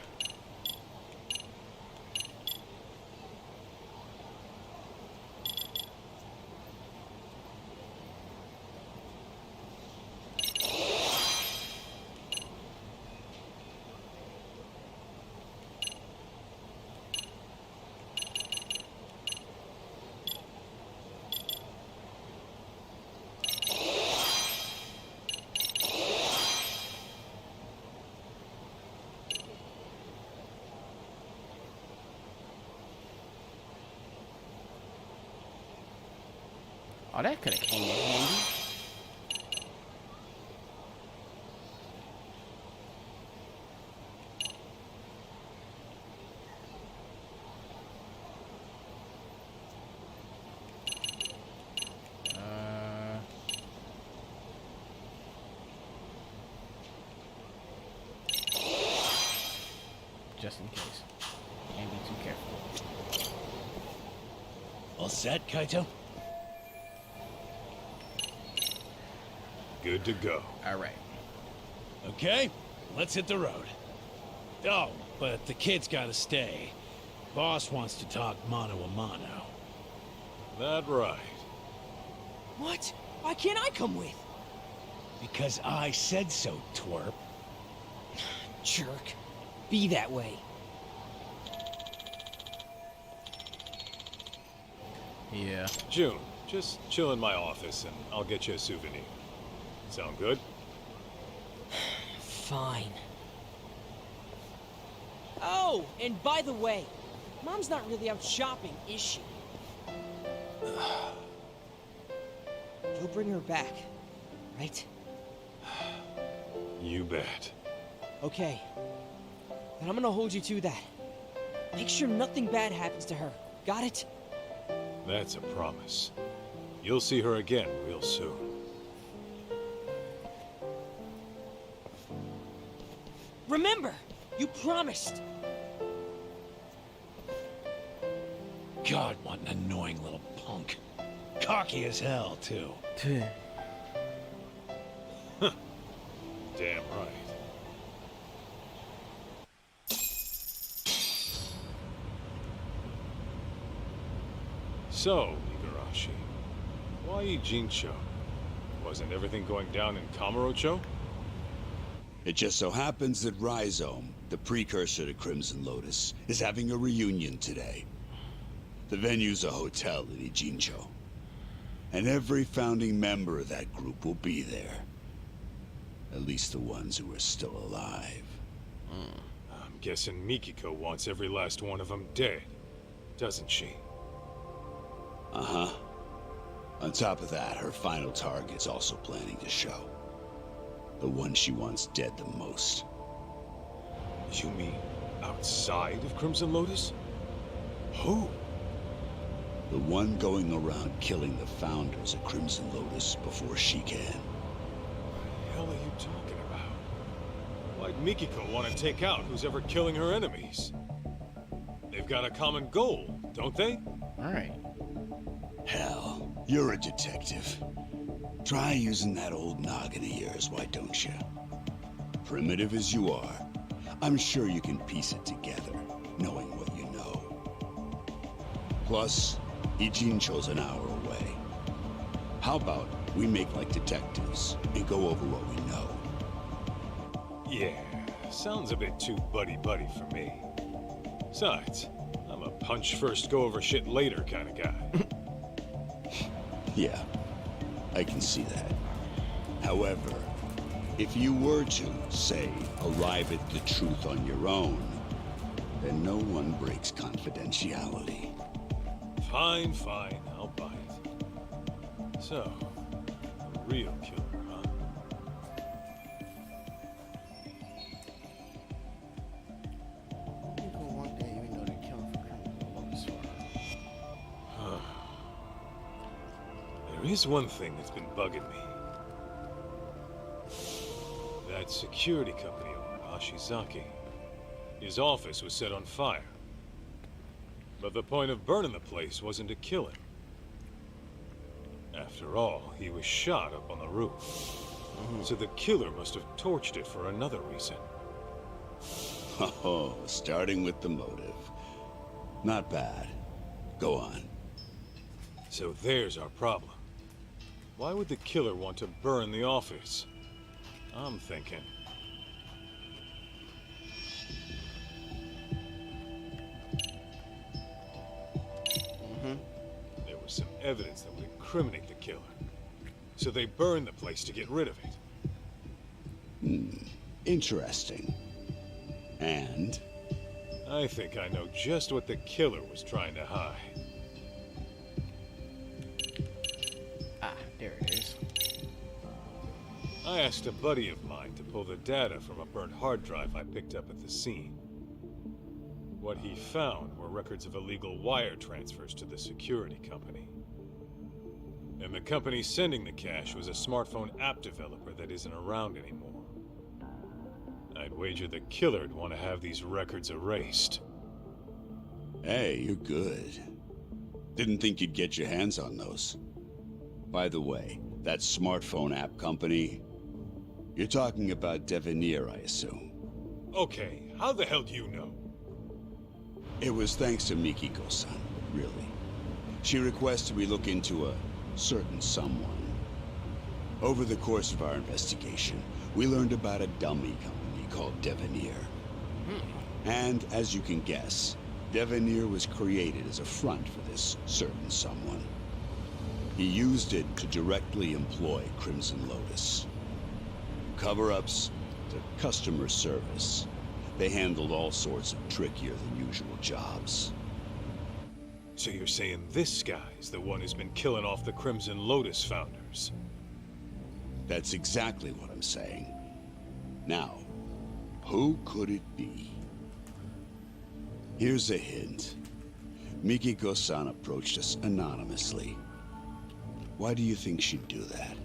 B: Oh, that could have came in handy. Just in case. Can't be too careful.
H: All set, Kaito?
C: Good to go.
B: All right.
H: Okay, let's hit the road. Oh, but the kid's gotta stay. Boss wants to talk mano a mano.
C: That right.
D: What? Why can't I come with?
H: Because I said so, twerp.
D: Jerk. Be that way.
B: Yeah.
C: June, just chill in my office and I'll get you a souvenir. Sound good?
D: Fine. Oh, and by the way, Mom's not really out shopping, is she? You'll bring her back, right?
C: You bet.
D: Okay. Then I'm gonna hold you to that. Make sure nothing bad happens to her. Got it?
C: That's a promise. You'll see her again real soon.
D: Remember, you promised.
H: God, what an annoying little punk. Cocky as hell, too.
C: Damn right. So, Igarashi, why Ijincho? Wasn't everything going down in Kamurocho?
J: It just so happens that Rhizome, the precursor to Crimson Lotus, is having a reunion today. The venue's a hotel in Ijincho. And every founding member of that group will be there. At least the ones who are still alive.
C: I'm guessing Mikiko wants every last one of them dead, doesn't she?
J: Uh-huh. On top of that, her final target's also planning to show. The one she wants dead the most.
C: You mean outside of Crimson Lotus? Who?
J: The one going around killing the founders of Crimson Lotus before she can.
C: What the hell are you talking about? Why'd Mikiko want to take out who's ever killing her enemies? They've got a common goal, don't they?
B: Alright.
J: Hell, you're a detective. Try using that old noggin of yours, why don't you? Primitive as you are, I'm sure you can piece it together, knowing what you know. Plus, Ijincho's an hour away. How about we make like detectives and go over what we know?
C: Yeah, Sounds a bit too buddy-buddy for me. Besides, I'm a punch first, go over shit later kind of guy.
J: Yeah, I can see that. However, if you were to, say, arrive at the truth on your own, then no one breaks confidentiality.
C: Fine, fine, I'll buy it. So, a real killer, huh?
B: You go one day, even though they're killing for criminal.
C: There is one thing that's been bugging me. That security company owner, Ashizaki. His office was set on fire. But the point of burning the place wasn't to kill him. After all, he was shot up on the roof. So the killer must have torched it for another reason.
J: Oh, starting with the motive. Not bad. Go on.
C: So there's our problem. Why would the killer want to burn the office? I'm thinking. There was some evidence that would incriminate the killer. So they burned the place to get rid of it.
J: Interesting. And?
C: I think I know just what the killer was trying to hide.
B: Ah, there it is.
C: I asked a buddy of mine to pull the data from a burnt hard drive I picked up at the scene. What he found were records of illegal wire transfers to the security company. And the company sending the cash was a smartphone app developer that isn't around anymore. I'd wager the killer'd want to have these records erased.
J: Hey, you're good. Didn't think you'd get your hands on those. By the way, that smartphone app company, you're talking about Devenir, I assume.
C: Okay, how the hell do you know?
J: It was thanks to Mikiko-san, really. She requested we look into a certain someone. Over the course of our investigation, we learned about a dummy company called Devenir. And as you can guess, Devenir was created as a front for this certain someone. He used it to directly employ Crimson Lotus. Cover-ups to customer service. They handled all sorts of trickier than usual jobs.
C: So you're saying this guy's the one who's been killing off the Crimson Lotus founders?
J: That's exactly what I'm saying. Now, who could it be? Here's a hint. Mikiko-san approached us anonymously. Why do you think she'd do that?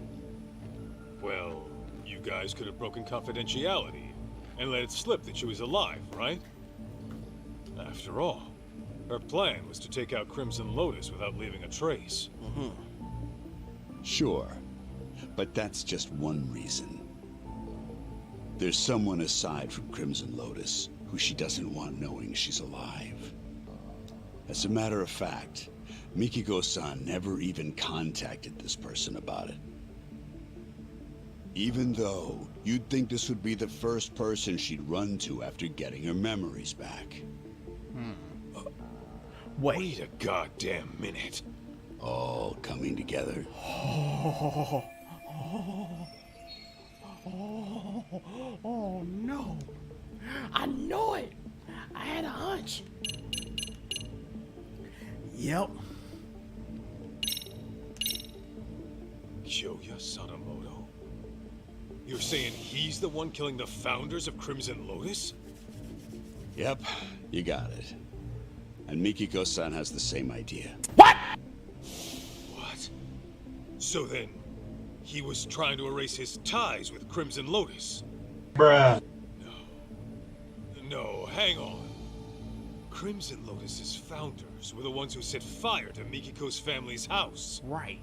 C: Well, you guys could have broken confidentiality and let it slip that she was alive, right? After all, her plan was to take out Crimson Lotus without leaving a trace.
J: Sure, but that's just one reason. There's someone aside from Crimson Lotus who she doesn't want knowing she's alive. As a matter of fact, Mikiko-san never even contacted this person about it. Even though you'd think this would be the first person she'd run to after getting her memories back.
C: Wait a goddamn minute.
J: All coming together.
B: Oh no. I know it. I had a hunch. Yep.
C: Kyoya Sadamoto? You're saying he's the one killing the founders of Crimson Lotus?
J: Yep, you got it. And Mikiko-san has the same idea.
C: What? So then, he was trying to erase his ties with Crimson Lotus?
H: Bruh.
C: No, hang on. Crimson Lotus's founders were the ones who set fire to Mikiko's family's house.
B: Right.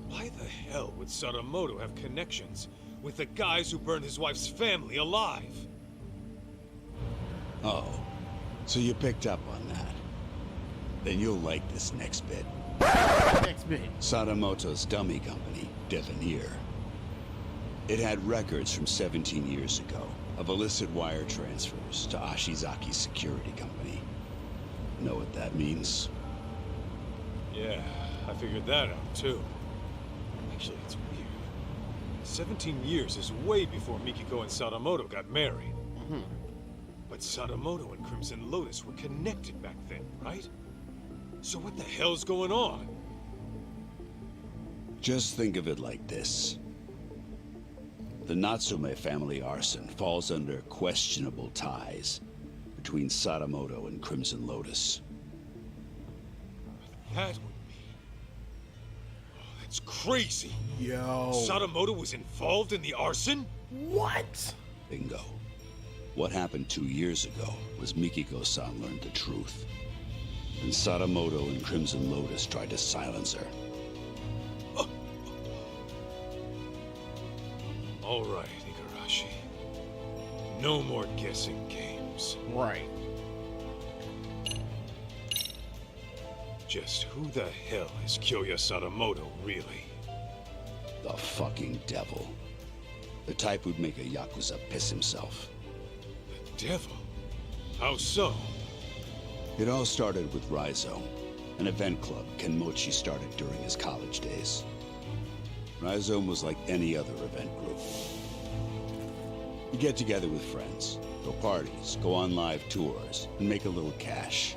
C: Why the hell would Sadamoto have connections with the guys who burned his wife's family alive?
J: Oh, so you picked up on that. Then you'll like this next bit.
B: Next bit.
J: Sadamoto's dummy company, Devenir. It had records from 17 years ago, of illicit wire transfers to Ashizaki's security company. Know what that means?
C: Yeah, I figured that out too. Actually, it's weird. 17 years is way before Mikiko and Sadamoto got married. But Sadamoto and Crimson Lotus were connected back then, right? So what the hell's going on?
J: Just think of it like this. The Natsume family arson falls under questionable ties between Sadamoto and Crimson Lotus.
C: That would be... Oh, that's crazy.
B: Yo.
C: Sadamoto was involved in the arson?
B: What?
J: Bingo. What happened 2 years ago was Mikiko-san learned the truth. And Sadamoto and Crimson Lotus tried to silence her.
C: All right, Igarashi. No more guessing games.
B: Right.
C: Just who the hell is Kyoya Sadamoto, really?
J: The fucking devil. The type who'd make a Yakuza piss himself.
C: The devil? How so?
J: It all started with Raizo, an event club Kenmochi started during his college days. Rhizome was like any other event group. You get together with friends, throw parties, go on live tours, and make a little cash.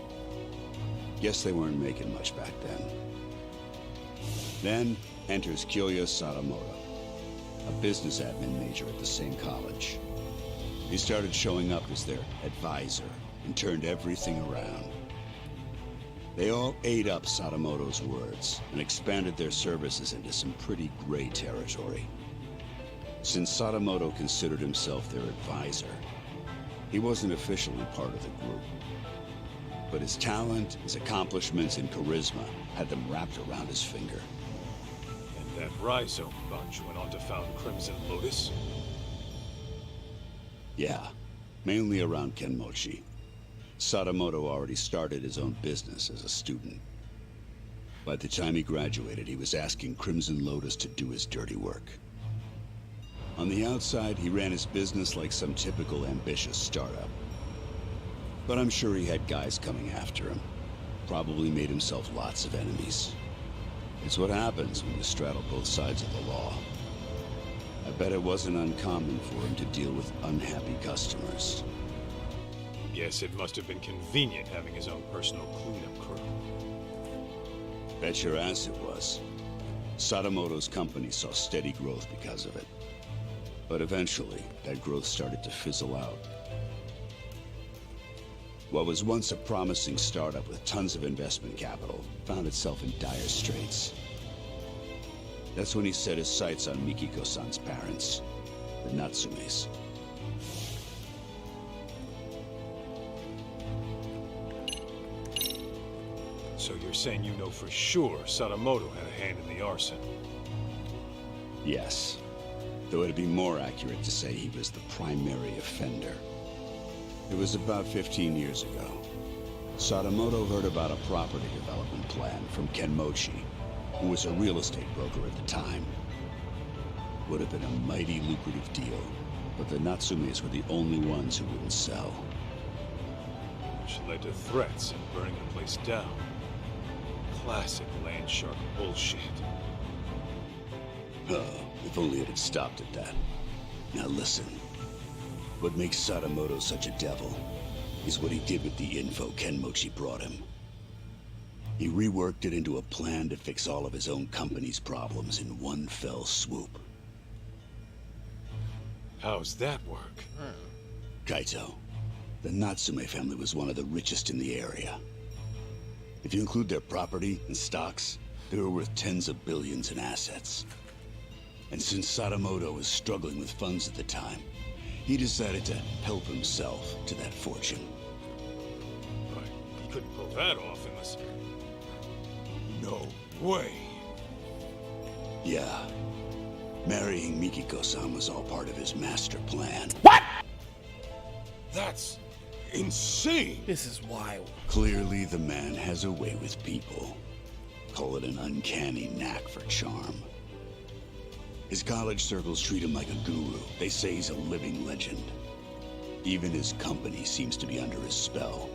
J: Guess they weren't making much back then. Then enters Kyoya Sadamoto, a business admin major at the same college. He started showing up as their advisor and turned everything around. They all ate up Sadamoto's words and expanded their services into some pretty gray territory. Since Sadamoto considered himself their advisor, he wasn't officially part of the group. But his talent, his accomplishments, and charisma had them wrapped around his finger.
C: And that Rhizome bunch went on to found Crimson Lotus?
J: Yeah, mainly around Kenmochi. Sadamoto already started his own business as a student. By the time he graduated, he was asking Crimson Lotus to do his dirty work. On the outside, he ran his business like some typical ambitious startup. But I'm sure he had guys coming after him. Probably made himself lots of enemies. It's what happens when you straddle both sides of the law. I bet it wasn't uncommon for him to deal with unhappy customers.
C: Guess it must have been convenient having his own personal cleanup crew.
J: Bet your ass it was. Sadamoto's company saw steady growth because of it. But eventually, that growth started to fizzle out. What was once a promising startup with tons of investment capital found itself in dire straits. That's when he set his sights on Mikiko-san's parents, the Natsumes.
C: So you're saying you know for sure Sadamoto had a hand in the arson?
J: Yes. Though it'd be more accurate to say he was the primary offender. It was about 15 years ago. Sadamoto heard about a property development plan from Kenmochi, who was a real estate broker at the time. Would have been a mighty lucrative deal, but the Natsumes were the only ones who wouldn't sell.
C: Which led to threats and burning the place down. Classic land shark bullshit.
J: If only it had stopped at that. Now listen. What makes Sadamoto such a devil is what he did with the info Kenmochi brought him. He reworked it into a plan to fix all of his own company's problems in one fell swoop.
C: How's that work?
J: Kaito, the Natsume family was one of the richest in the area. If you include their property and stocks, they were worth tens of billions in assets. And since Sadamoto was struggling with funds at the time, he decided to help himself to that fortune.
C: But he couldn't pull that off unless... No way.
J: Yeah. Marrying Mikiko-san was all part of his master plan.
B: What?
C: That's insane.
B: This is wild.
J: Clearly, the man has a way with people. Call it an uncanny knack for charm. His college circles treat him like a guru. They say he's a living legend. Even his company seems to be under his spell.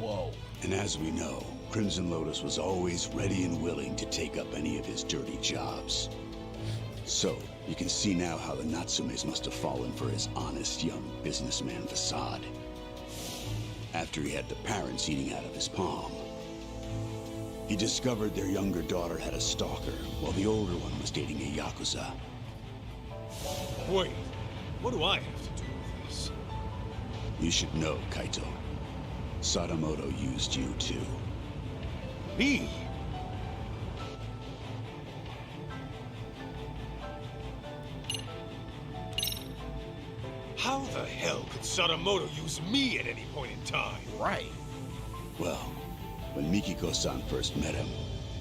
B: Whoa.
J: And as we know, Crimson Lotus was always ready and willing to take up any of his dirty jobs. So, you can see now how the Natsumes must have fallen for his honest young businessman facade. After he had the parents eating out of his palm, he discovered their younger daughter had a stalker, while the older one was dating a Yakuza.
C: Wait, what do I have to do with this?
J: You should know, Kaito. Sadamoto used you too.
C: Me? How the hell could Sadamoto use me at any point in time?
B: Right.
J: Well, when Mikiko-san first met him,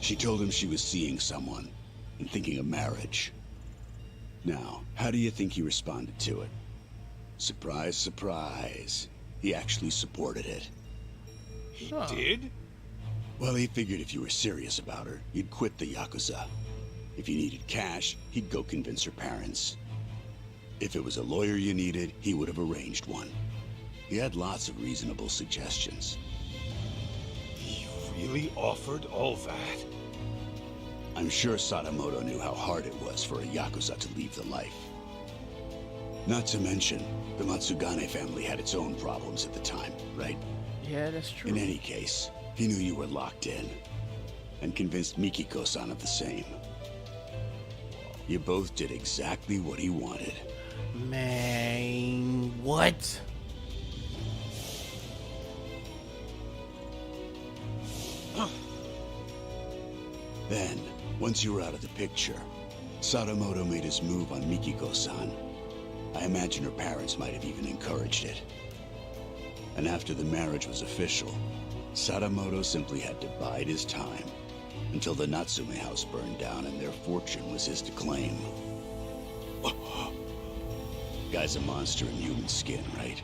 J: she told him she was seeing someone and thinking of marriage. Now, how do you think he responded to it? Surprise, surprise. He actually supported it.
C: He did?
J: Well, he figured if you were serious about her, you'd quit the Yakuza. If you needed cash, he'd go convince her parents. If it was a lawyer you needed, he would have arranged one. He had lots of reasonable suggestions.
C: He really offered all that?
J: I'm sure Sadamoto knew how hard it was for a Yakuza to leave the life. Not to mention, the Matsugane family had its own problems at the time, right?
B: Yeah, that's true.
J: In any case, he knew you were locked in, and convinced Mikiko-san of the same. You both did exactly what he wanted.
B: Man, what?
J: Then, once you were out of the picture, Sadamoto made his move on Mikiko-san. I imagine her parents might have even encouraged it. And after the marriage was official, Sadamoto simply had to bide his time until the Natsume house burned down and their fortune was his to claim. Guy's a monster in human skin, right?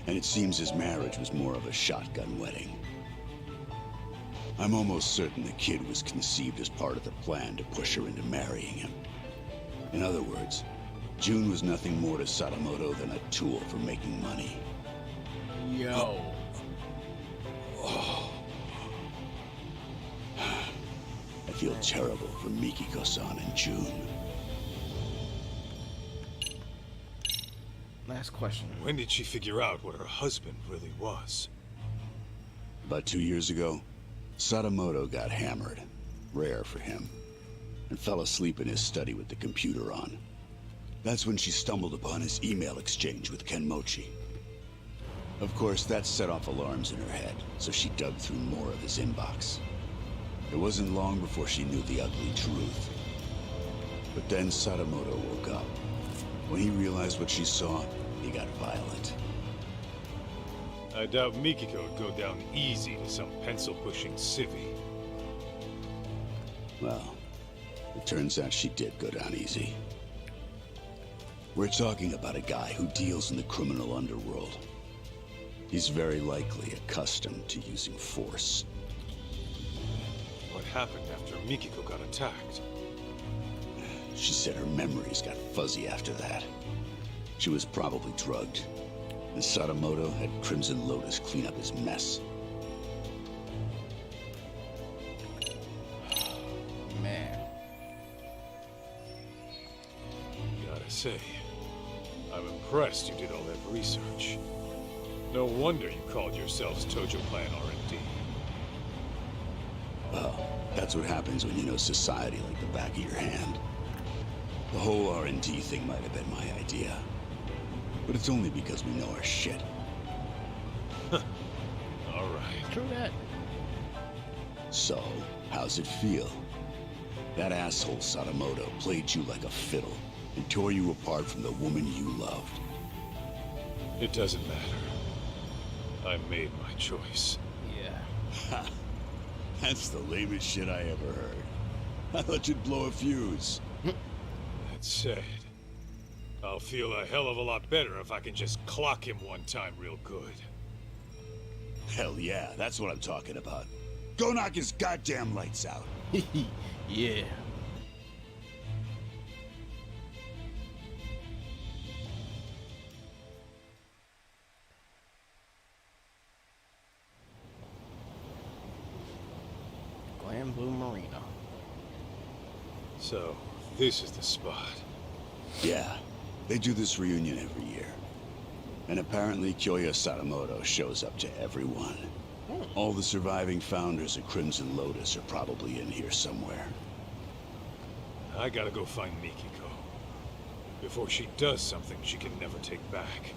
J: And it seems his marriage was more of a shotgun wedding. I'm almost certain the kid was conceived as part of the plan to push her into marrying him. In other words, June was nothing more to Sadamoto than a tool for making money.
B: Yo.
J: I feel terrible for Mikiko-san and June.
B: Last question.
C: When did she figure out what her husband really was?
J: About 2 years ago, Sadamoto got hammered, rare for him, and fell asleep in his study with the computer on. That's when she stumbled upon his email exchange with Kenmochi. Of course, that set off alarms in her head, so she dug through more of his inbox. It wasn't long before she knew the ugly truth. But then Sadamoto woke up. When he realized what she saw, he got violent.
C: I doubt Mikiko would go down easy to some pencil-pushing civvy.
J: Well, it turns out she did go down easy. We're talking about a guy who deals in the criminal underworld. He's very likely accustomed to using force.
C: What happened after Mikiko got attacked?
J: She said her memories got fuzzy after that. She was probably drugged, and Sadamoto had Crimson Lotus clean up his mess.
B: Man.
C: Gotta say, I'm impressed you did all that research. No wonder you called yourselves Tojo Plan R&D.
J: Well, that's what happens when you know society like the back of your hand. The whole R&D thing might have been my idea. But it's only because we know our shit.
C: All right.
B: True that.
J: So, how's it feel? That asshole Sadamoto played you like a fiddle and tore you apart from the woman you loved.
C: It doesn't matter. I made my choice.
B: Yeah.
J: That's the lamest shit I ever heard. I thought you'd blow a fuse.
C: That said, I'll feel a hell of a lot better if I can just clock him one time real good.
J: Hell yeah, that's what I'm talking about. Go knock his goddamn lights out.
B: Yeah. Grand Blue Marina.
C: So, this is the spot.
J: Yeah, they do this reunion every year. And apparently Kyoya Sadamoto shows up to everyone. All the surviving founders of Crimson Lotus are probably in here somewhere.
C: I gotta go find Mikiko. Before she does something she can never take back.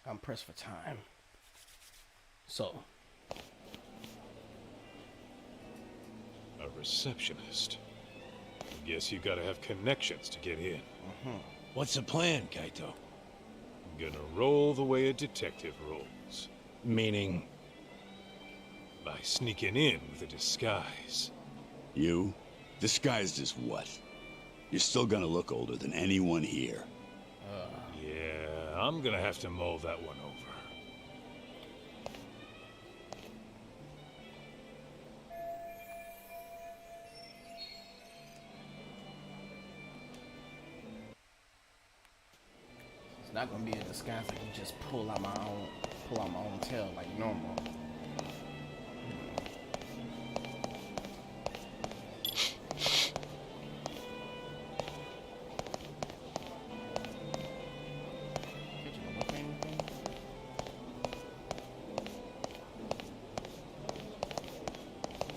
B: I'm pressed for time. So,
C: A receptionist. Guess you gotta have connections to get in.
H: What's the plan, Kaito?
C: Gonna roll the way a detective rolls.
H: Meaning?
C: By sneaking in with a disguise.
J: You? Disguised as what? You're still gonna look older than anyone here.
C: Yeah, I'm gonna have to mull that one over.
B: it's not gonna be a disguise I can just pull out my own tail like normal.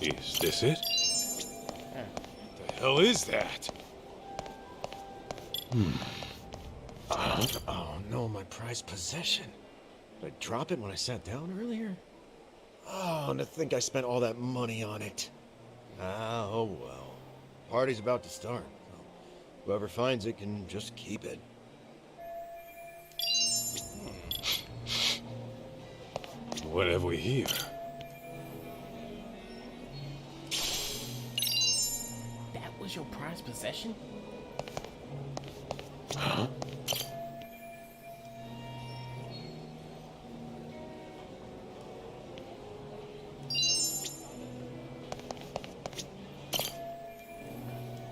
C: Is this it? The hell is that?
N: Oh no, my prized possession. Did I drop it when I sat down earlier? Oh, and to think I spent all that money on it. Ah, oh well. Party's about to start. So whoever finds it can just keep it.
C: What have we here?
B: That was your prized possession?
C: Huh?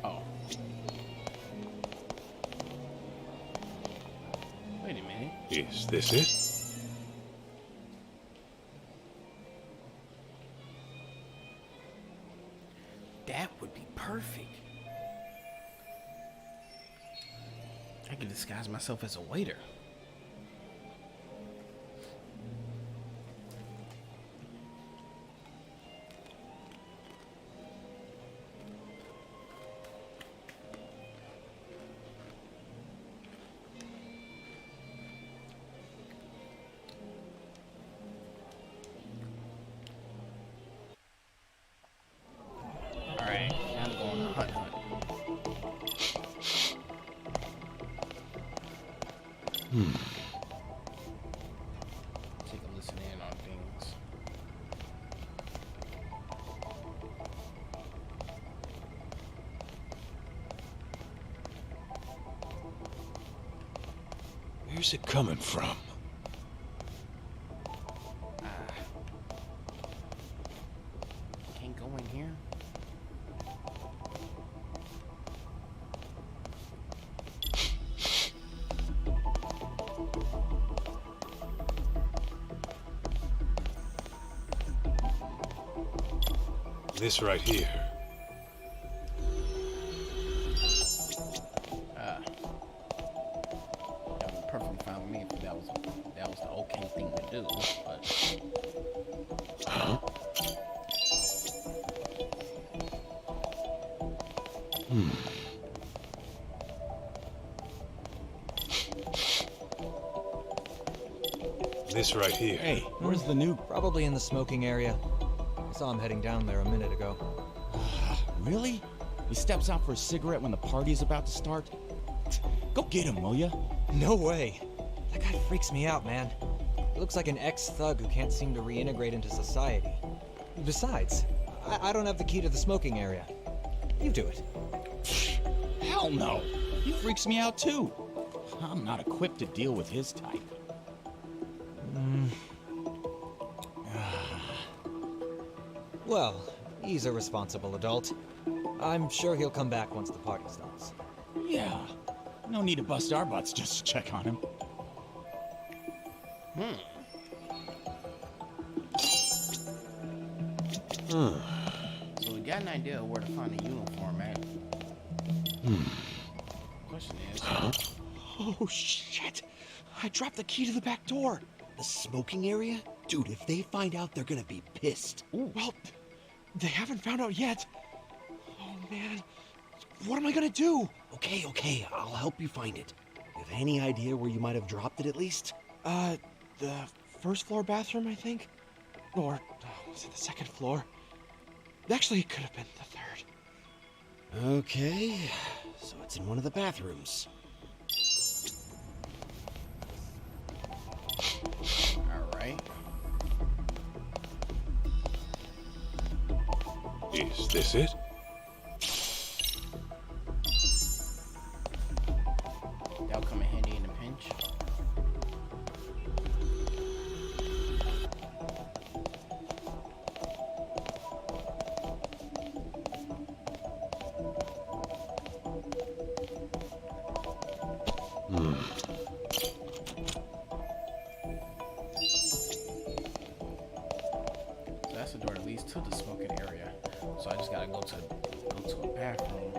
B: Oh. Wait a minute.
C: Is this it?
B: That would be perfect. I could disguise myself as a waiter. Alright, now I'm going hunt. Take a listen in on things.
C: Where's it coming from?
B: Can't go in here.
C: This right here.
B: That would perfectly fine with me if that was the okay thing to do, but
C: Huh? This right here.
G: Hey, where's the new? Probably in the smoking area. I saw him heading down there a minute ago.
O: Really? He steps out for a cigarette when the party's about to start? Go get him, will ya?
G: No way. That guy freaks me out, man. He looks like an ex-thug who can't seem to reintegrate into society. Besides, I don't have the key to the smoking area. You do it.
O: Hell no! He freaks me out too. I'm not equipped to deal with his type.
G: Well, he's a responsible adult. I'm sure he'll come back once the party stops.
O: Yeah. No need to bust our butts just to check on him.
B: So we got an idea of where to find a uniform at. Question is,
N: Oh, shit. I dropped the key to the back door. The smoking area? Dude, if they find out, they're gonna be pissed.
G: Ooh. Well, they haven't found out yet. Oh, man. What am I gonna do?
N: Okay, I'll help you find it. You have any idea where you might have dropped it at least?
G: The first floor bathroom, I think? Or was it the second floor? Actually, it could have been the third.
N: Okay, so it's in one of the bathrooms.
B: alright.
C: Is this it?
B: That'll come in handy in a pinch. So that's the door that leads to the smoking area. So I just gotta go to a bathroom.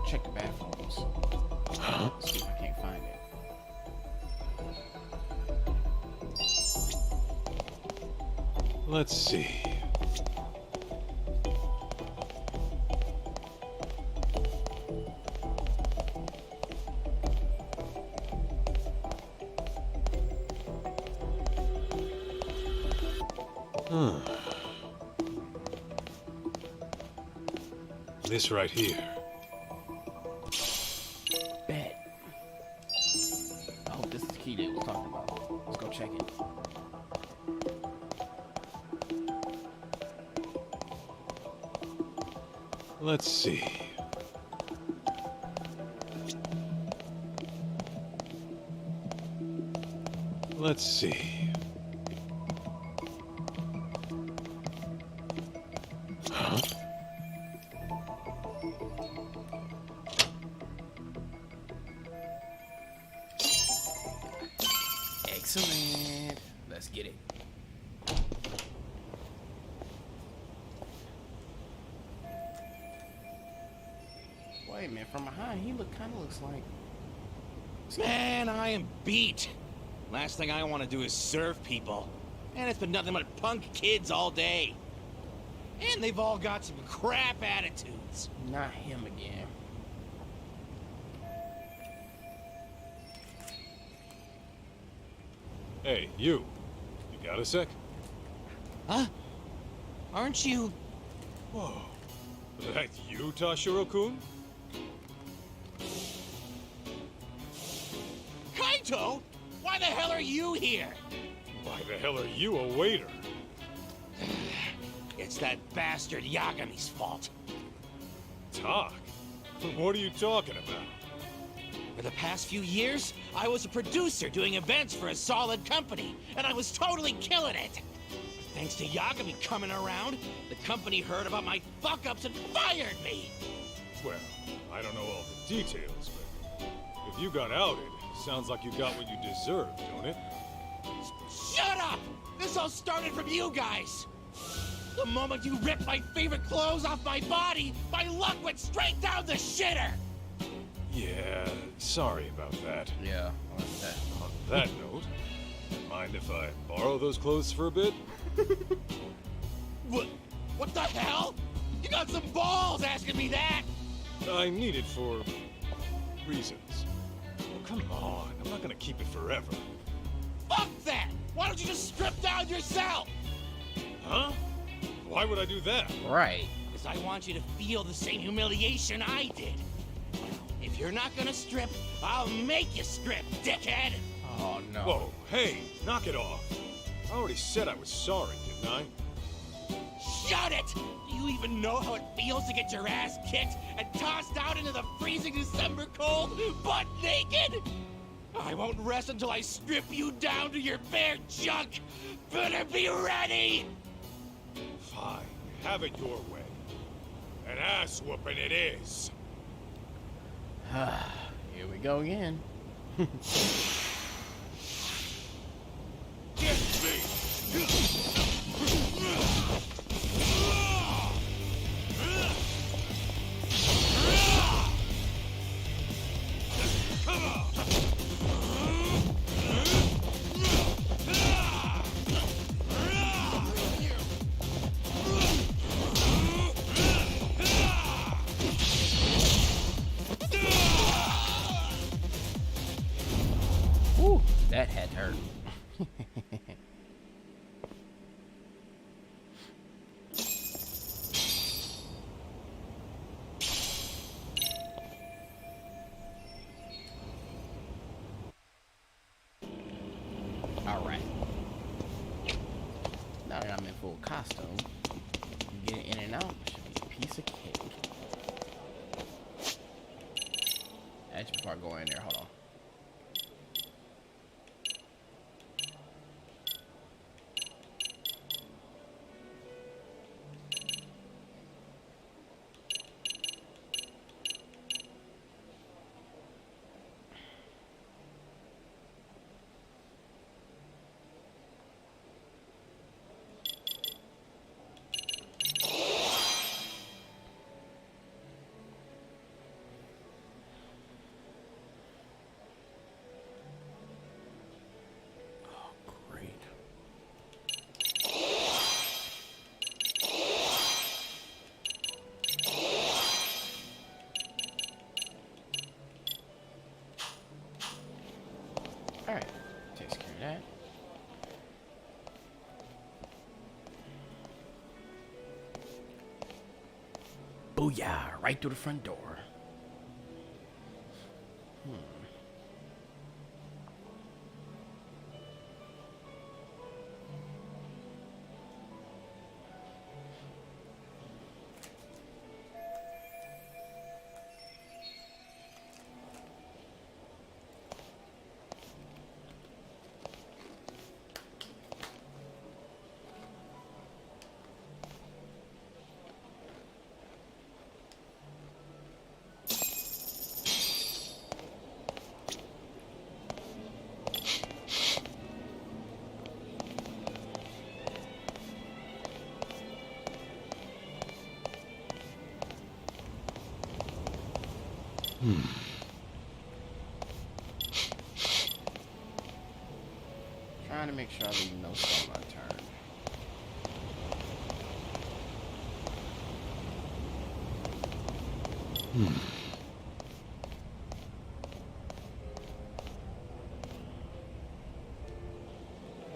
B: Check the bathrooms. See if I can't find it.
C: Let's see. This right here.
B: Bet. I hope this is the key they was talking about. Let's go check it.
C: Let's see. Let's see. Huh?
B: Excellent. Let's get it. Wait a minute, from behind, he kind of looks like.
M: Man, I am beat. Last thing I want to do is serve people. And it's been nothing but punk kids all day. And they've all got some crap attitudes.
B: Not him again.
C: Hey, you. You got a sec?
M: Huh? Aren't you...
C: Whoa. That you, Tashiro-kun?
M: Kaito? Why the hell are you here?
C: Why the hell are you a waiter?
M: It's that bastard Yagami's fault.
C: Talk? What are you talking about?
M: For the past few years, I was a producer doing events for a solid company, and I was totally killing it. Thanks to Yagami coming around, the company heard about my fuck-ups and fired me.
C: Well, I don't know all the details, but if you got outed, sounds like you got what you deserved, don't it?
M: Shut up! This all started from you guys! The moment you ripped my favorite clothes off my body, my luck went straight down the shitter!
C: Yeah, sorry about that.
B: Yeah, like that.
C: On that note, mind if I borrow those clothes for a bit?
M: What the hell? You got some balls asking me that!
C: I need it for reasons. Oh, come on, I'm not gonna keep it forever.
M: Fuck that! Why don't you just strip down yourself?
C: Huh? Why would I do that?
B: Right.
M: Because I want you to feel the same humiliation I did. If you're not gonna strip, I'll make you strip, dickhead!
B: Oh, no.
C: Whoa, hey, knock it off. I already said I was sorry, didn't I?
M: Shut it! Do you even know how it feels to get your ass kicked and tossed out into the freezing December cold, butt naked? I won't rest until I strip you down to your bare junk! Better be ready!
C: Fine, have it your way. An ass whooping it is.
B: Here we go again. pet her. Alright. Now that I'm in full costume, getting in and out should be a piece of cake. Actually, before I go in there, hold on. Alright, takes care of that. Booyah! Right through the front door. Trying to make sure I leave no stone unturned.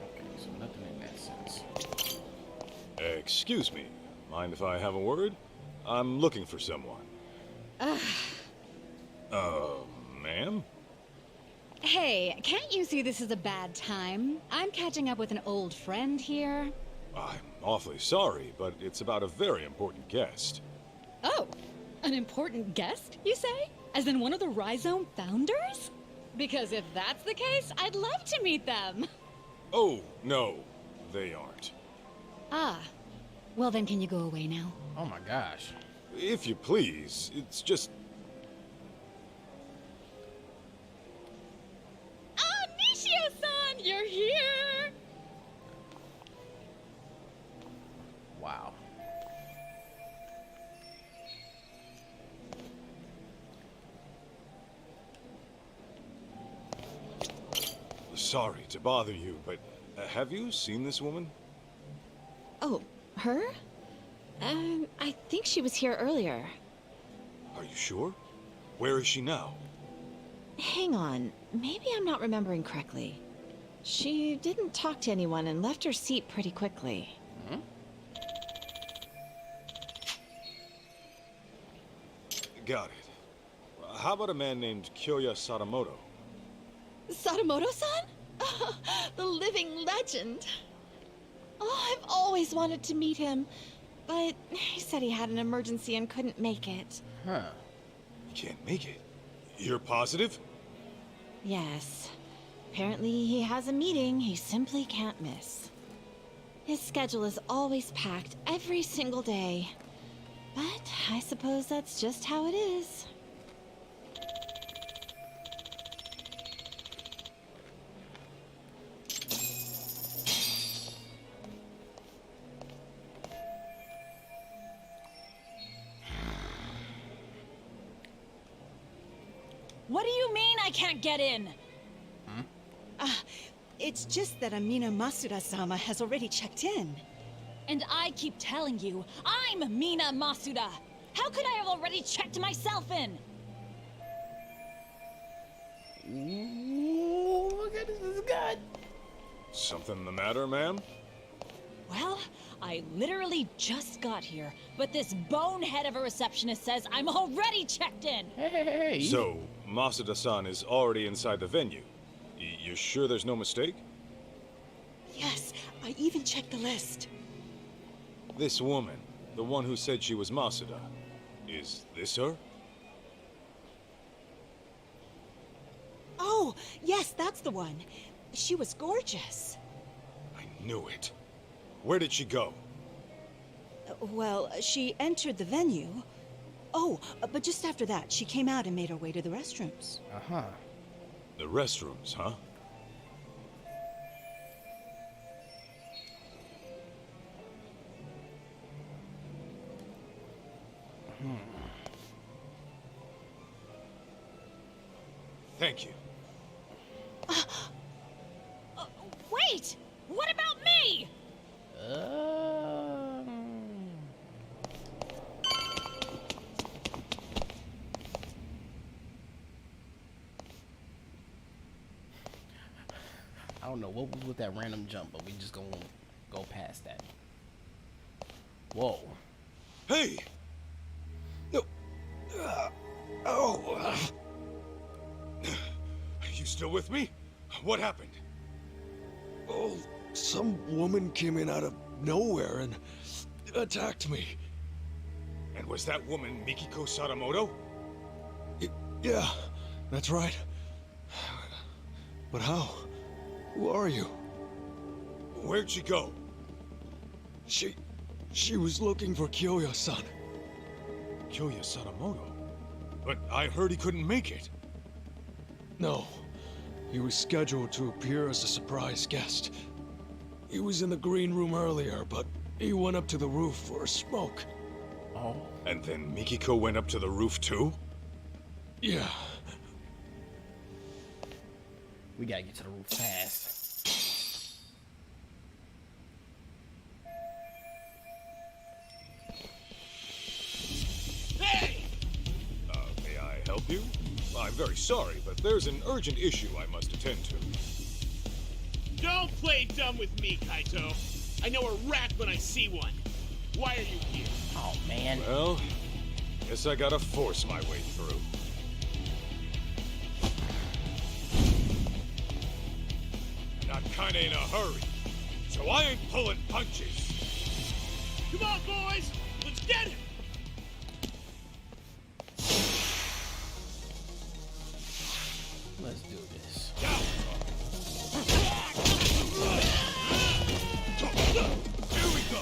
B: Okay, so nothing in that sense.
C: Excuse me. Mind if I have a word? I'm looking for someone. Ma'am?
K: Hey, can't you see this is a bad time? I'm catching up with an old friend here.
C: I'm awfully sorry, but it's about a very important guest.
K: Oh, an important guest, you say? As in one of the Rhizome founders? Because if that's the case, I'd love to meet them.
C: Oh, no, they aren't.
K: Ah, well then can you go away now?
B: Oh my gosh.
C: If you please, it's just...
K: Oh, Nishio-san, you're here!
B: Wow.
C: Sorry to bother you, but have you seen this woman?
P: Oh, her? I think she was here earlier.
C: Are you sure? Where is she now?
P: Hang on, maybe I'm not remembering correctly. She didn't talk to anyone and left her seat pretty quickly.
C: Got it. How about a man named Kyoya Sadamoto?
P: Sadamoto-san? The living legend. Oh, I've always wanted to meet him, but he said he had an emergency and couldn't make it.
B: Huh.
C: You can't make it. You're positive?
P: Yes. Apparently he has a meeting he simply can't miss. His schedule is always packed every single day. But I suppose that's just how it is.
K: What do you mean I can't get in?
Q: It's just that Amina Masuda-sama has already checked in.
K: And I keep telling you, I'm Mina Masuda! How could I have already checked myself in?
B: Ooh, goodness, this is good.
C: Something the matter, ma'am?
K: Well, I literally just got here, but this bonehead of a receptionist says I'm already checked in.
B: Hey.
C: So, Masuda-san is already inside the venue. You sure there's no mistake?
Q: Yes, I even checked the list.
C: This woman, the one who said she was Masuda, is this her?
Q: Oh, yes, that's the one. She was gorgeous.
C: I knew it. Where did she go?
Q: Well, she entered the venue. Oh, but just after that, she came out and made her way to the restrooms.
B: Uh-huh.
C: The restrooms, huh? Thank you.
K: Wait! What about me?
B: I don't know what was with that random jump, but we just gonna go past that. Whoa.
C: Hey! No. Oh. You still with me? What happened?
N: Oh, some woman came in out of nowhere and attacked me.
C: And was that woman Mikiko Sadamoto?
N: Yeah, that's right. But how? Who are you?
C: Where'd she go?
N: She was looking for Kyoya-san.
C: Kyoya Sadamoto? But I heard he couldn't make it.
N: No. He was scheduled to appear as a surprise guest. He was in the green room earlier, but he went up to the roof for a smoke.
B: Oh.
C: And then Mikiko went up to the roof too?
N: Yeah.
B: We gotta get to the roof fast.
C: May I help you? I'm very sorry, but there's an urgent issue I must attend to.
M: Don't play dumb with me, Kaito. I know a rat when I see one. Why are you here?
B: Oh, man.
C: Well, guess I gotta force my way through. And I'm kinda in a hurry, so I ain't pulling punches.
M: Come on, boys! Let's get it!
B: Let's do this.
C: Here we go!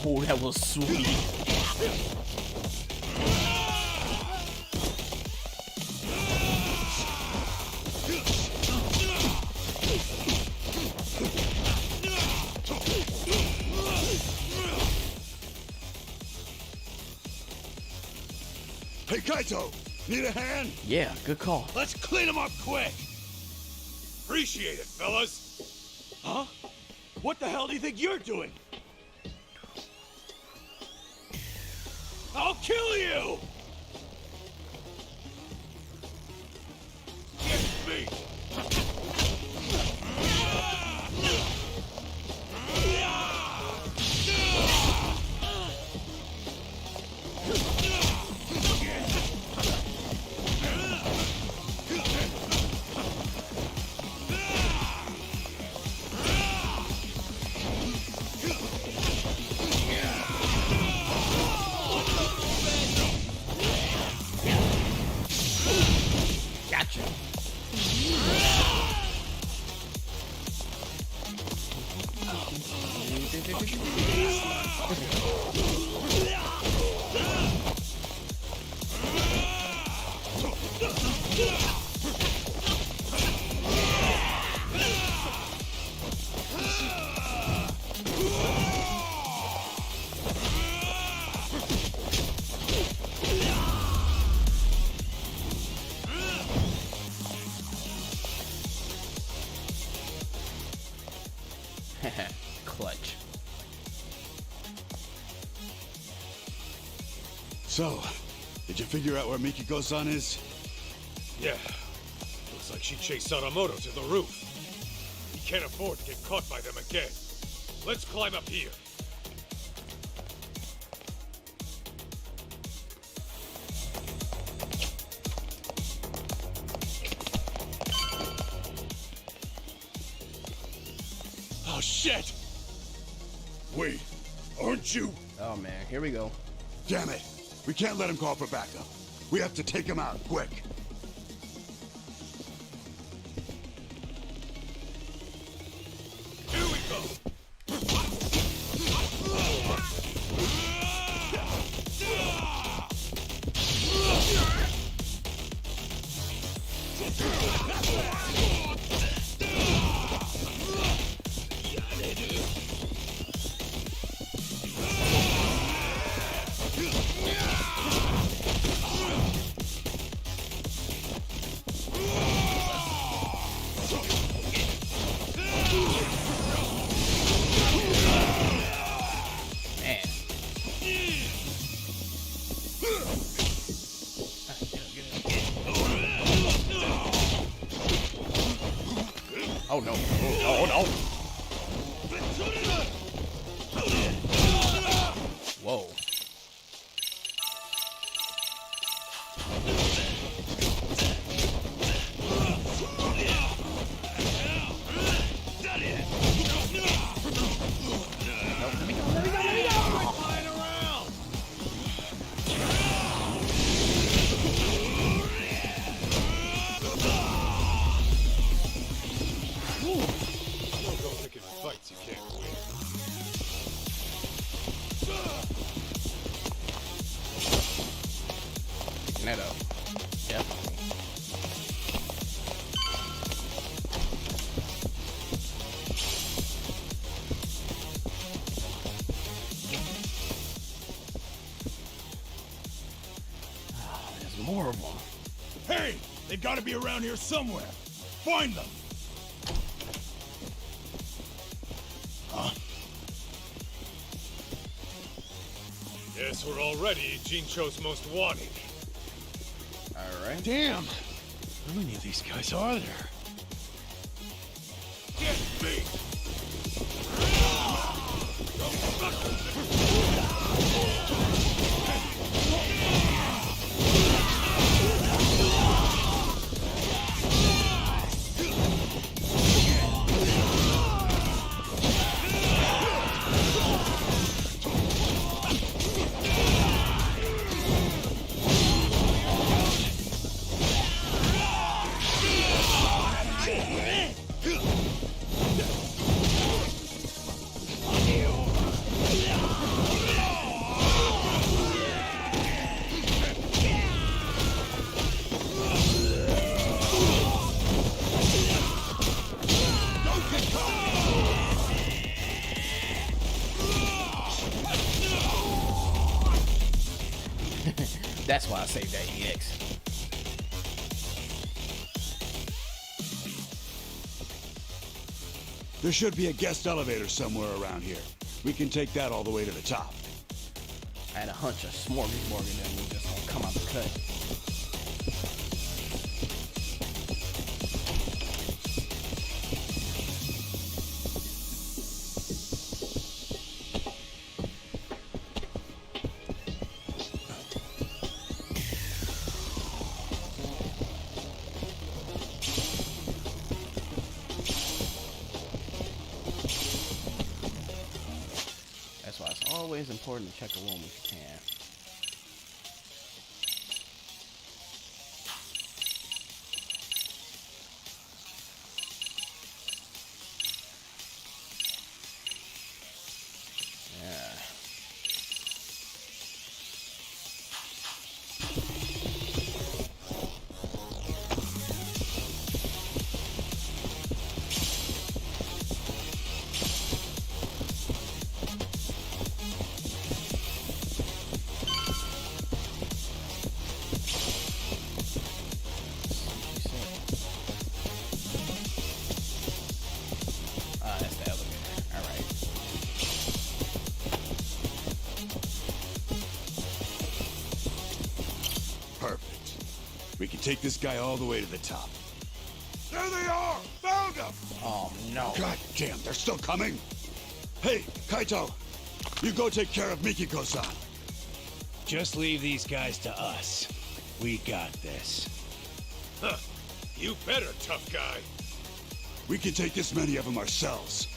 B: Oh, that was sweet.
J: Hey, Kaito! Need a hand?
B: Yeah, good call.
M: Let's clean them up quick!
C: Appreciate it, fellas.
M: Huh? What the hell do you think you're doing? I'll kill you!
C: Get me!
B: Gotcha. Clutch.
J: So, did you figure out where Mikiko-san is?
C: Yeah. Looks like she chased Sadamoto to the roof. We can't afford to get caught by them again. Let's climb up here.
H: Oh, shit! Wait, aren't you?
B: Oh man, here we go.
J: Damn it! We can't let him call for backup. We have to take him out, quick.
C: Here we go.
B: Oh no. Oh no. Whoa.
C: Don't think in fights you can't win.
B: Picking that up. Yep. There's more of them.
H: Hey! They've got to be around here somewhere. Find them! Huh?
C: Guess we're already Jincho's most wanted.
B: Alright.
H: Damn! How many of these guys are there?
C: Get me!
B: That's why I saved that EX.
J: There should be a guest elevator somewhere around here. We can take that all the way to the top.
B: I had a hunch a smorgasbord in there was just gonna come out the cut. That's why it's always important to check a room if you can. Yeah.
J: take this guy all the way to the top.
H: There they are! Found them!
B: Oh, no.
J: God damn, they're still coming! Hey, Kaito! You go take care of Mikiko-san.
E: Just leave these guys to us. We got this.
H: Huh. You better, tough guy.
J: We can take this many of them ourselves.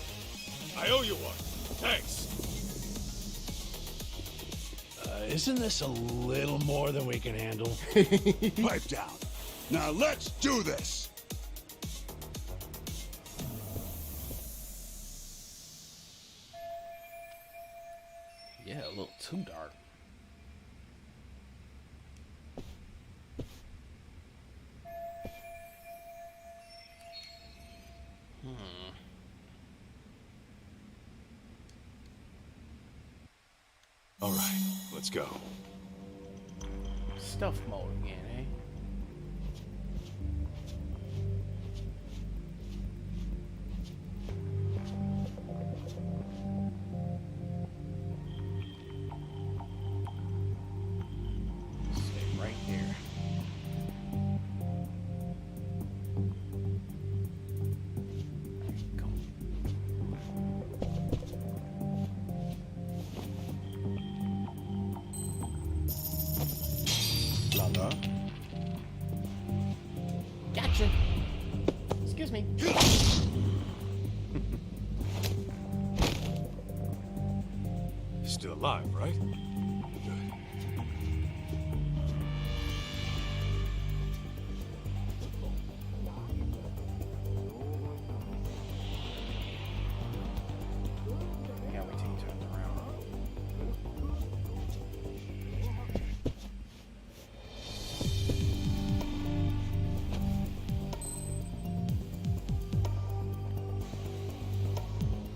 H: I owe you one. Thanks.
E: Isn't this a little more than we can handle?
J: Pipe down. Now let's do this!
B: Yeah, a little too dark.
C: All right, let's go.
B: Stealth mode again, eh? Stay right here. Go. Lala. Gotcha. Excuse me.
C: Still alive, right? Good.
B: Yeah, wait till he turns around.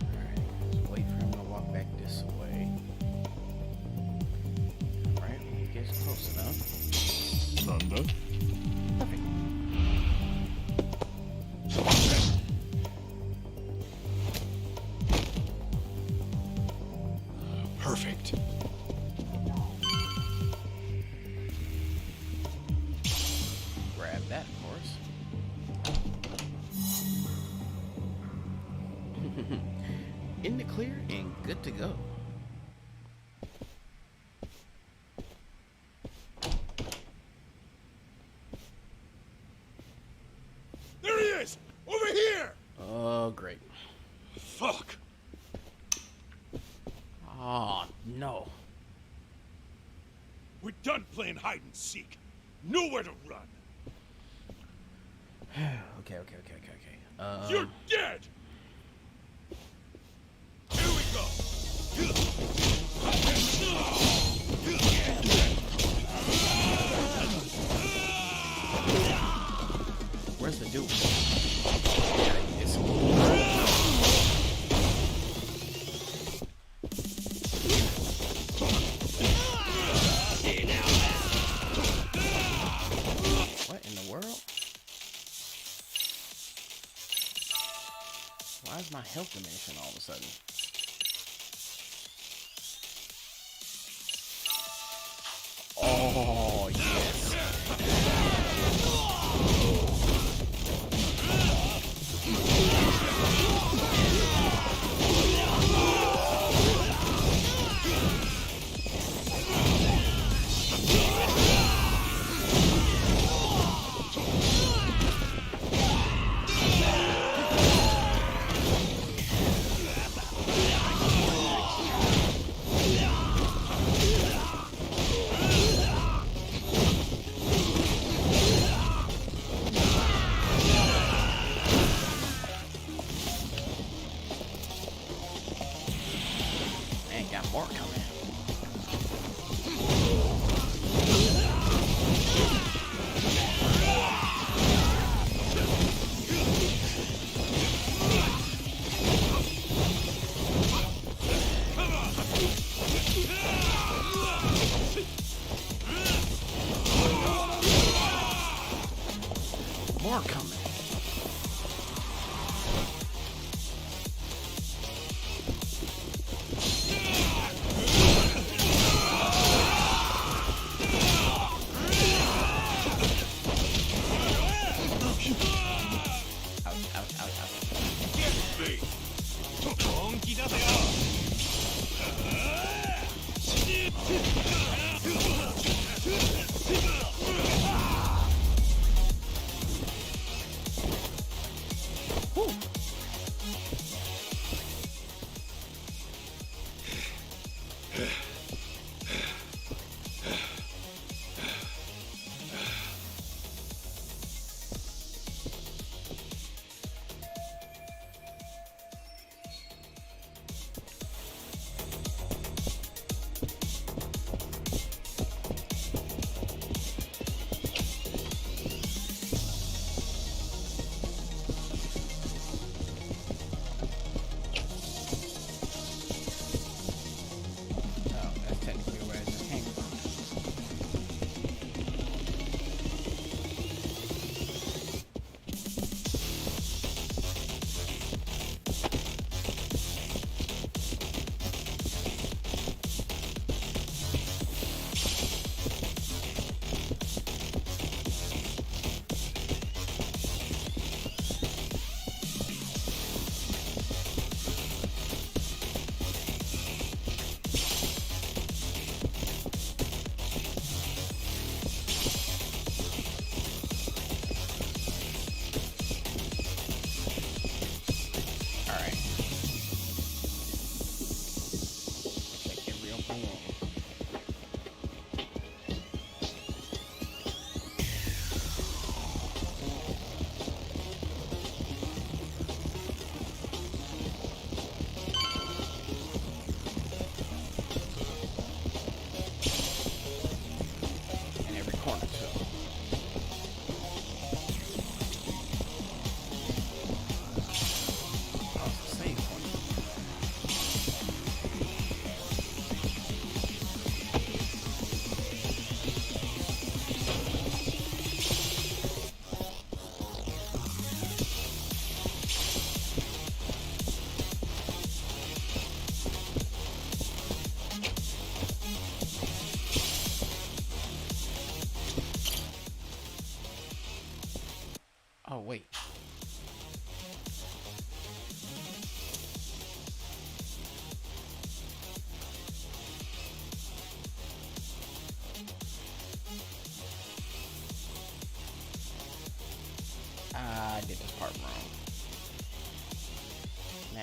B: Alright, let's wait for him to walk back this way. Alright, when he gets close enough.
H: Thunder.
B: Perfect.
C: Perfect.
B: Grab that, of course. In the clear and good to go.
H: There he is! Over here!
B: Oh, great.
H: Fuck!
B: Oh, no.
H: We're done playing hide and seek. Nowhere to run.
B: Okay.
H: You're dead! Here we go!
B: Where's the dude? Yeah, it's what in the world? Why is my health diminishing all of a sudden? Oh, yes.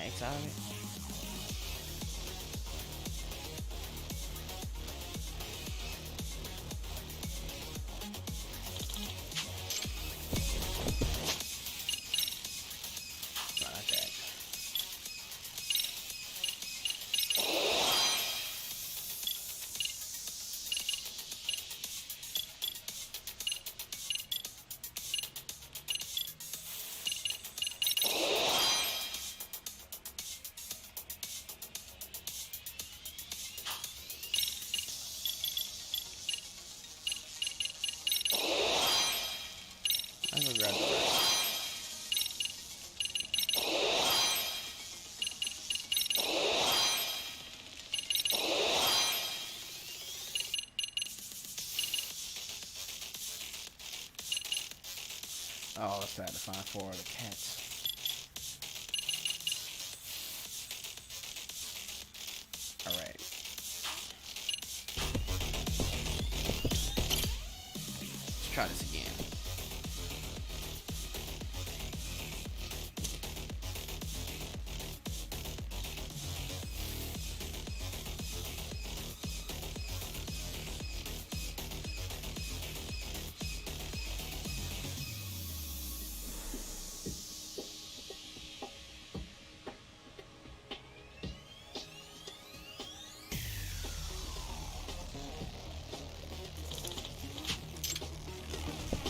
B: X out of it. Not like that. I'm gonna grab the rest. Oh, let's try to find 4 of the cats. Alright. Let's try this again.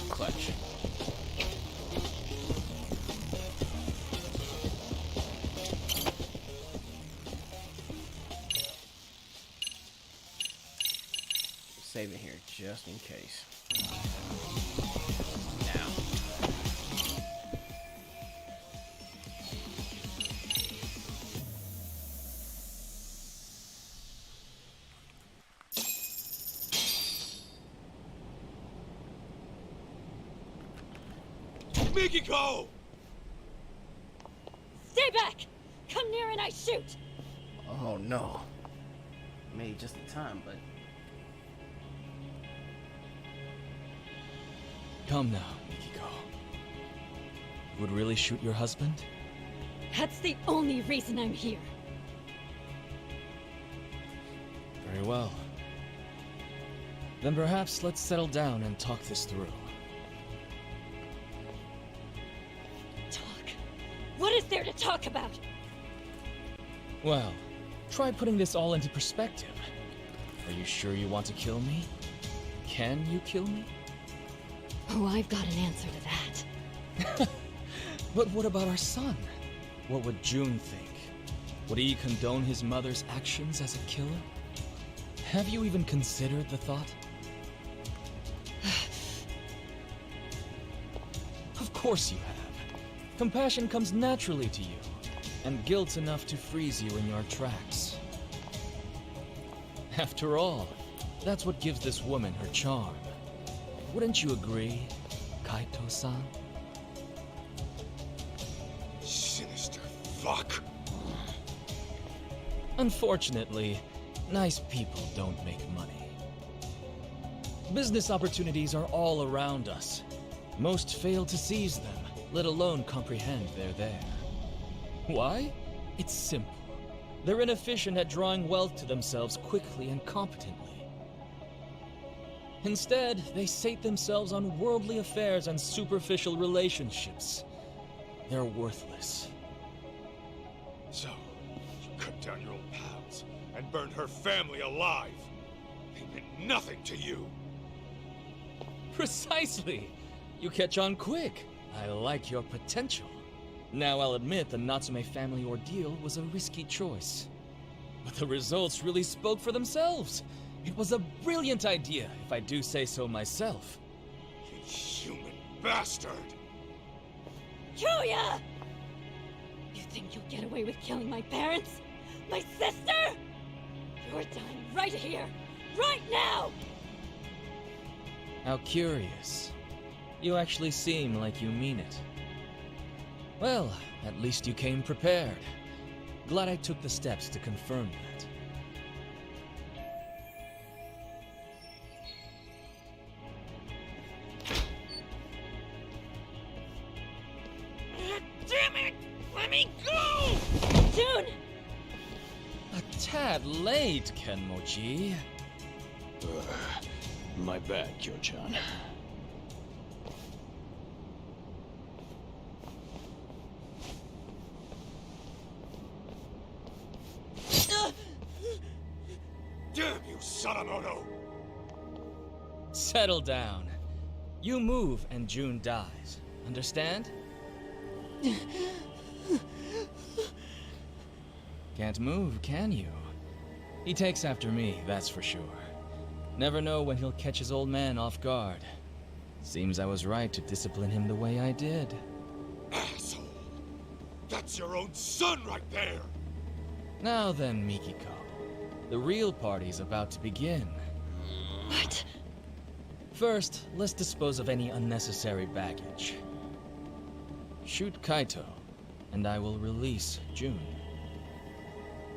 B: Clutch. Save it here just in case. Now.
H: Mikiko!
K: Stay back! Come near and I shoot!
B: Oh no. Made just in time, but
R: Come now, Mikiko. You would really shoot your husband?
K: That's the only reason I'm here.
R: Very well. Then perhaps let's settle down and talk this through.
K: Talk? What is there to talk about?
R: Well, try putting this all into perspective. Are you sure you want to kill me? Can you kill me?
K: Oh, I've got an answer to that.
R: But what about our son? What would June think? Would he condone his mother's actions as a killer? Have you even considered the thought? Of course you have. Compassion comes naturally to you, and guilt's enough to freeze you in your tracks. After all, that's what gives this woman her charm. Wouldn't you agree, Kaito-san?
H: Sinister fuck.
R: Unfortunately, nice people don't make money. Business opportunities are all around us. Most fail to seize them, let alone comprehend they're there. Why? It's simple. They're inefficient at drawing wealth to themselves quickly and competently. Instead, they sate themselves on worldly affairs and superficial relationships. They're worthless.
H: So, you cut down your old pals and burned her family alive. They meant nothing to you.
R: Precisely! You catch on quick. I like your potential. Now I'll admit the Natsume family ordeal was a risky choice. But the results really spoke for themselves. It was a brilliant idea, if I do say so myself.
H: You human bastard!
K: Yuya! You think you'll get away with killing my parents? My sister? You're dying right here, right now!
R: How curious. You actually seem like you mean it. Well, at least you came prepared. Glad I took the steps to confirm that.
M: Damn it! Let me go!
F: June!
R: A tad late, Kenmochi.
E: My bad, Kyo-chan.
H: Damn you, Sadamoto!
R: Settle down. You move and June dies. Understand? Can't move, can you? He takes after me, that's for sure. Never know when he'll catch his old man off guard. Seems I was right to discipline him the way I did.
H: Asshole! That's your own son right there!
R: Now then, Mikiko. The real party's about to begin.
F: What?
R: First, let's dispose of any unnecessary baggage. Shoot Kaito, and I will release June.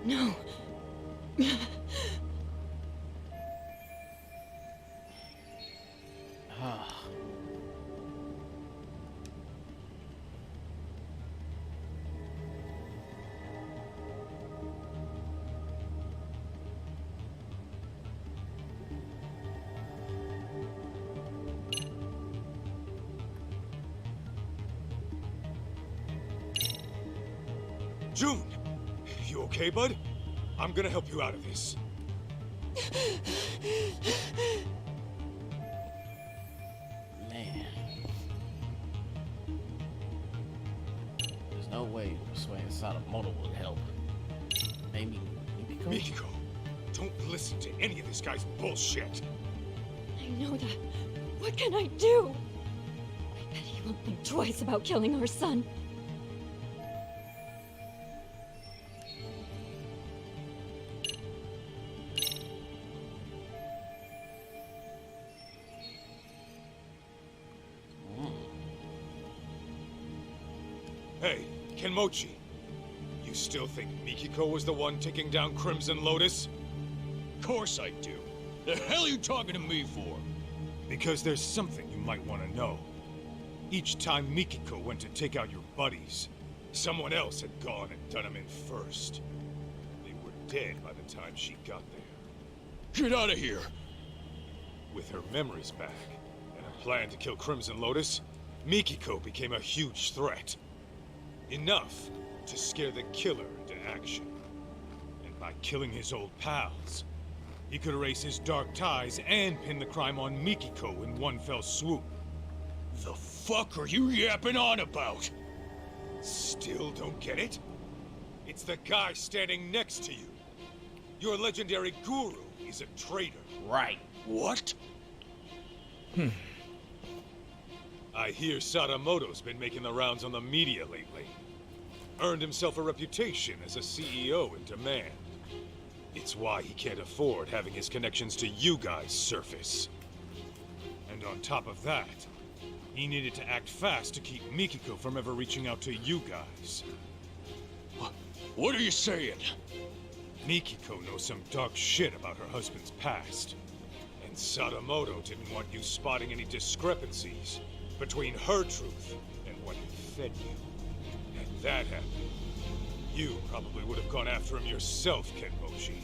F: No.
H: June! You okay, bud? I'm gonna help you out of this.
B: Man. There's no way persuading Sadamoto would help. Maybe Mikiko?
H: Mikiko, don't listen to any of this guy's bullshit.
F: I know that. What can I do? I bet he won't think twice about killing our son.
H: Hey, Kenmochi. You still think Mikiko was the one taking down Crimson Lotus?
E: Of course I do. The hell are you talking to me for?
H: Because there's something you might want to know. Each time Mikiko went to take out your buddies, someone else had gone and done them in first. They were dead by the time she got there.
E: Get out of here!
H: With her memories back, and a plan to kill Crimson Lotus, Mikiko became a huge threat. Enough to scare the killer into action. And by killing his old pals, he could erase his dark ties and pin the crime on Mikiko in one fell swoop.
E: The fuck are you yapping on about?
H: Still don't get it? It's the guy standing next to you. Your legendary guru is a traitor.
B: Right.
E: What?
H: I hear Sadamoto's been making the rounds on the media lately. Earned himself a reputation as a CEO in demand. It's why he can't afford having his connections to you guys surface. And on top of that, he needed to act fast to keep Mikiko from ever reaching out to you guys.
E: What are you saying?
H: Mikiko knows some dark shit about her husband's past. And Sadamoto didn't want you spotting any discrepancies between her truth and what he fed you. Had that happened, you probably would have gone after him yourself, Kenmochi.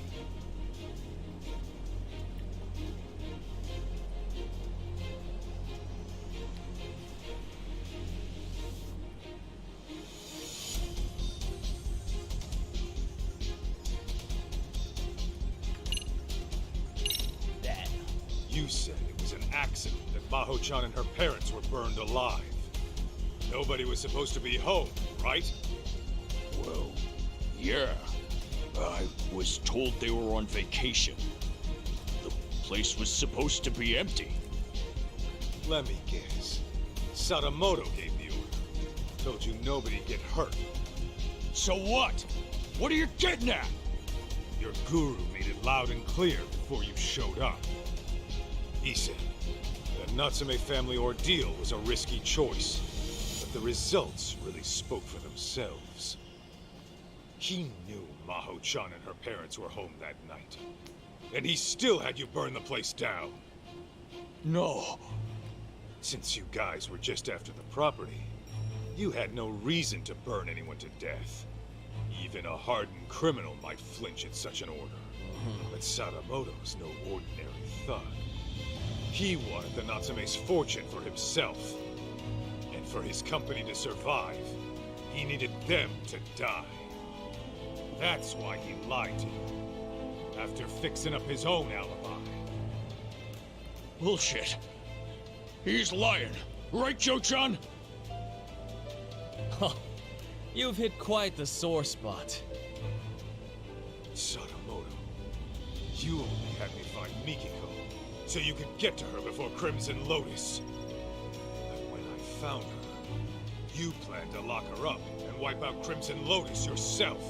H: You said it was an accident that Maho-chan and her parents were burned alive. Nobody was supposed to be home, right?
E: Well, yeah. I was told they were on vacation. The place was supposed to be empty.
H: Let me guess. Sadamoto gave the order. Told you nobody'd get hurt.
E: So what? What are you getting at?
H: Your guru made it loud and clear before you showed up. He said the Natsume family ordeal was a risky choice, but the results really spoke for themselves. He knew Maho-chan and her parents were home that night, and he still had you burn the place down.
E: No.
H: Since you guys were just after the property, you had no reason to burn anyone to death.
C: Even a hardened criminal might flinch at such an order. But Sadamoto's no ordinary thug. He wanted the Natsume's fortune for himself. And for his company to survive, he needed them to die. That's why he lied to you, after fixing up his own alibi.
E: Bullshit. He's lying. Right, Joe-chan?
R: Huh. You've hit quite the sore spot.
C: Sadamoto, you only had me find Mikiko, so you could get to her before Crimson Lotus. But when I found her, you planned to lock her up and wipe out Crimson Lotus yourself.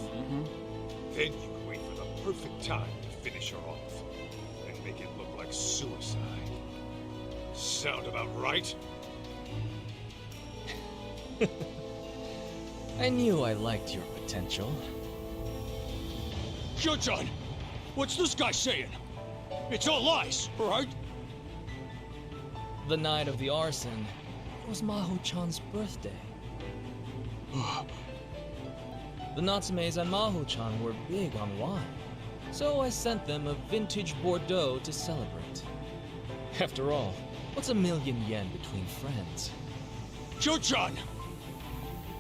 C: Then you would wait for the perfect time to finish her off, and make it look like suicide. Sound about right?
R: I knew I liked your potential.
E: Joe-chan, what's this guy saying? It's all lies, right?
R: The night of the arson was Maho-chan's birthday. The Natsumes and Maho-chan were big on wine, so I sent them a vintage Bordeaux to celebrate. After all, what's $1,000,000 between friends?
E: Joe-chan!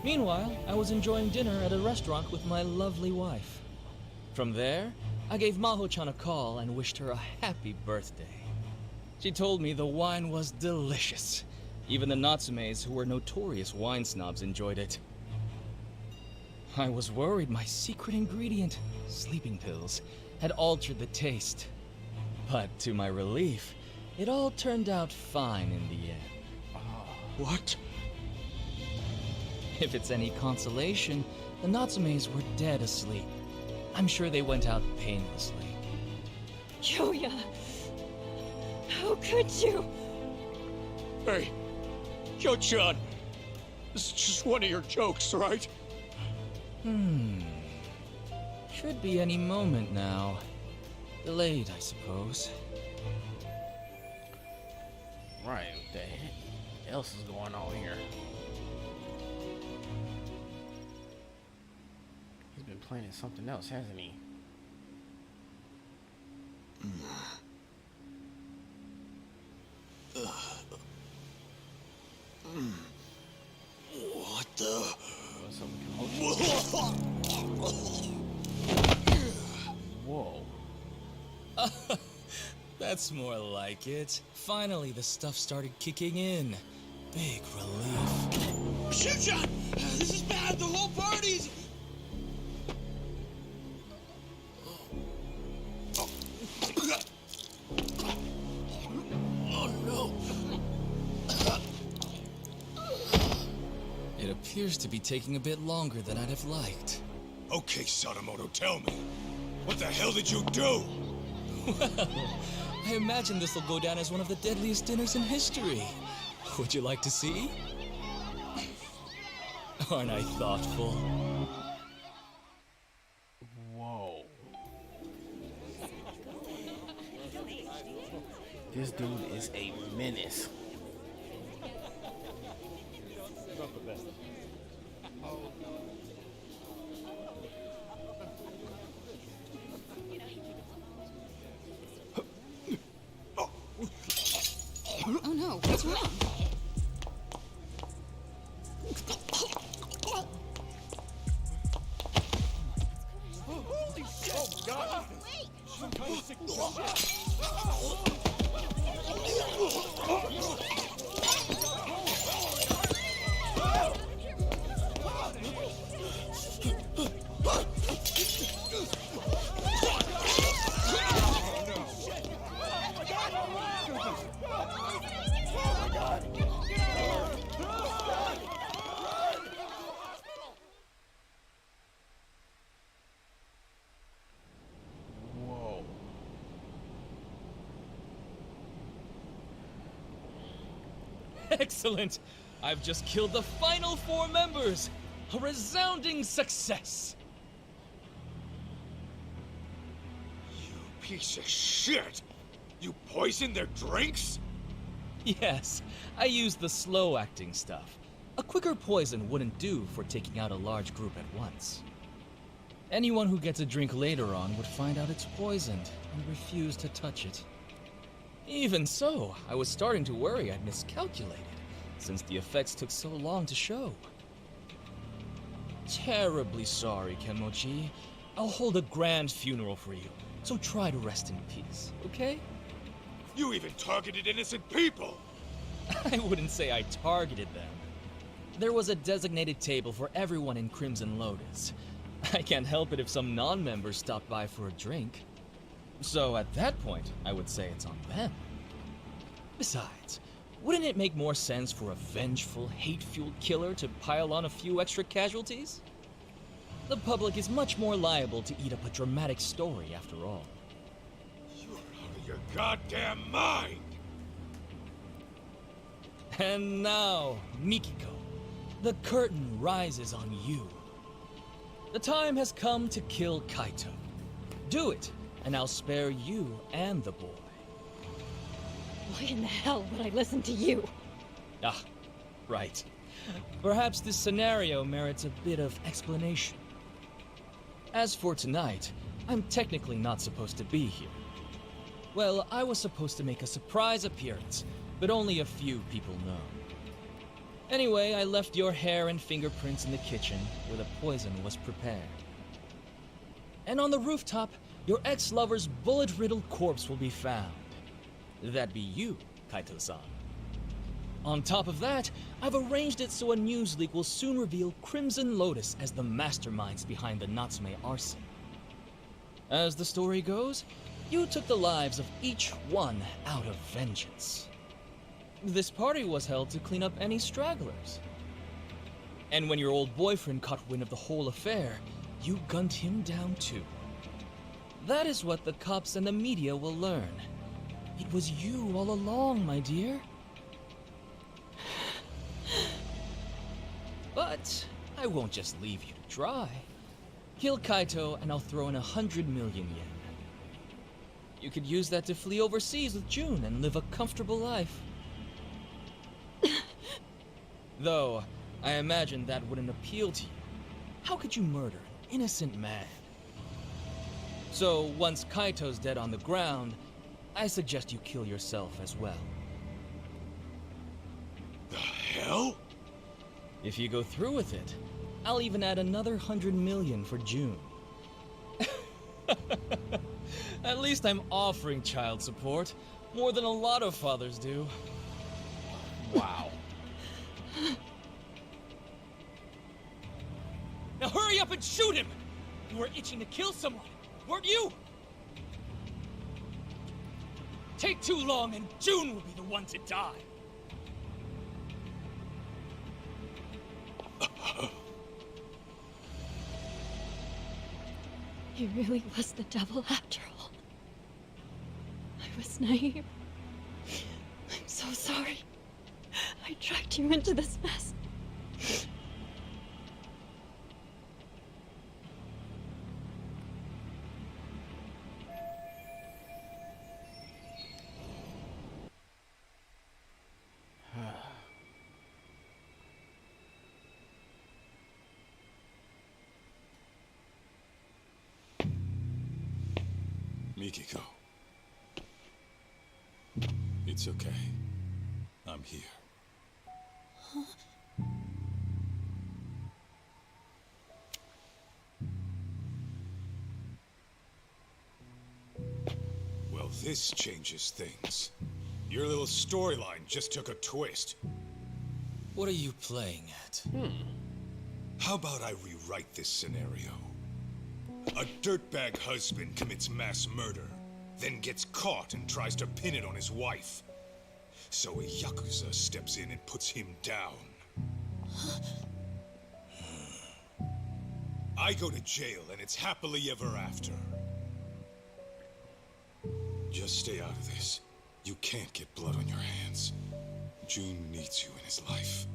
R: Meanwhile, I was enjoying dinner at a restaurant with my lovely wife. From there, I gave Maho-chan a call and wished her a happy birthday. She told me the wine was delicious. Even the Natsumes, who were notorious wine snobs, enjoyed it. I was worried my secret ingredient, sleeping pills, had altered the taste. But to my relief, it all turned out fine in the end.
E: What?
R: If it's any consolation, the Natsumes were dead asleep. I'm sure they went out painlessly.
K: Kyoya! How could you?
E: Hey, Joe-chan, this is just one of your jokes, right?
R: Should be any moment now. Delayed, I suppose.
B: Right, what the heck else is going on here? He's been planning something else, hasn't he?
H: What the?
B: Whoa.
R: That's more like it. Finally, the stuff started kicking in. Big relief.
M: Shoot-shot! This is bad! The whole party's...
E: Oh, no.
R: It appears to be taking a bit longer than I'd have liked.
C: Okay, Sadamoto, tell me. What the hell did you do?
R: Well, I imagine this will go down as one of the deadliest dinners in history. Would you like to see? Aren't I thoughtful?
B: Whoa. This dude is a menace.
S: Oh no, what's wrong?
M: Holy shit! Oh, God! Wait! Some kind of sick
B: Whoa.
R: Excellent! I've just killed the final 4 members! A resounding success!
C: Piece of shit! You poisoned their drinks?
R: Yes, I used the slow-acting stuff. A quicker poison wouldn't do for taking out a large group at once. Anyone who gets a drink later on would find out it's poisoned and refuse to touch it. Even so, I was starting to worry I'd miscalculated, since the effects took so long to show. Terribly sorry, Kenmochi. I'll hold a grand funeral for you, so try to rest in peace, okay?
H: You even targeted innocent people!
R: I wouldn't say I targeted them. There was a designated table for everyone in Crimson Lotus. I can't help it if some non-members stopped by for a drink. So at that point, I would say it's on them. Besides, wouldn't it make more sense for a vengeful, hate-fueled killer to pile on a few extra casualties? The public is much more liable to eat up a dramatic story after all.
H: You're out of your goddamn mind!
R: And now, Mikiko, the curtain rises on you. The time has come to kill Kaito. Do it, and I'll spare you and the boy.
K: Why in the hell would I listen to you?
R: Ah, right. Perhaps this scenario merits a bit of explanation. As for tonight, I'm technically not supposed to be here. Well, I was supposed to make a surprise appearance, but only a few people know. Anyway, I left your hair and fingerprints in the kitchen, where the poison was prepared. And on the rooftop, your ex-lover's bullet-riddled corpse will be found. That'd be you, Kaito-san. On top of that, I've arranged it so a news leak will soon reveal Crimson Lotus as the masterminds behind the Natsume arson. As the story goes, you took the lives of each one out of vengeance. This party was held to clean up any stragglers. And when your old boyfriend caught wind of the whole affair, you gunned him down too. That is what the cops and the media will learn. It was you all along, my dear. But I won't just leave you to dry. Kill Kaito and I'll throw in 100 million yen. You could use that to flee overseas with June and live a comfortable life. Though, I imagine that wouldn't appeal to you. How could you murder an innocent man? So, once Kaito's dead on the ground, I suggest you kill yourself as well.
H: The hell?
R: If you go through with it, I'll even add another 100 million for June. At least I'm offering child support, more than a lot of fathers do.
H: Wow.
R: Now hurry up and shoot him! You were itching to kill someone, weren't you? Take too long and June will be the one to die.
K: He really was the devil after all. I was naive. I'm so sorry. I dragged you into this mess.
C: Mikiko. It's okay. I'm here. Well, this changes things. Your little storyline just took a twist.
R: What are you playing at?
C: How about I rewrite this scenario? A dirtbag husband commits mass murder, then gets caught and tries to pin it on his wife. So a Yakuza steps in and puts him down. I go to jail and it's happily ever after. Just stay out of this. You can't get blood on your hands. June needs you in his life.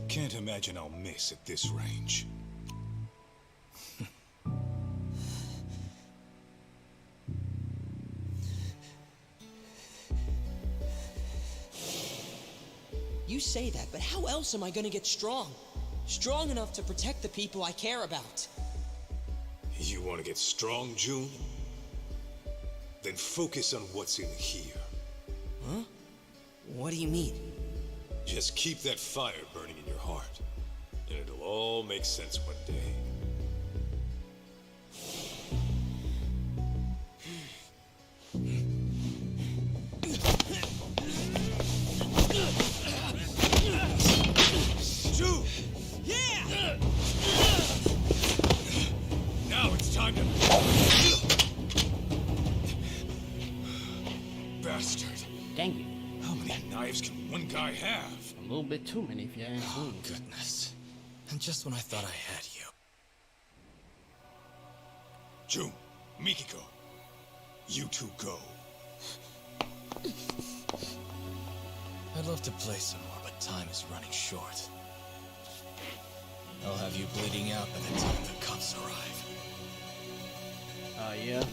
C: Can't imagine I'll miss at this range.
D: You say that, but how else am I gonna get strong? Strong enough to protect the people I care about.
C: You want to get strong, June? Then focus on what's in here.
D: Huh? What do you mean?
C: Just keep that fire burning in your heart, and it'll all make sense one day.
E: June! Yeah! Now it's time to... Bastard.
B: Dang it.
E: How many knives can one guy have?
B: A little bit too many if you ask me.
G: Goodness. And just when I thought I had you.
E: June, Mikiko, you two go.
G: I'd love to play some more, but time is running short. I'll have you bleeding out by the time the cops arrive.
B: Yeah.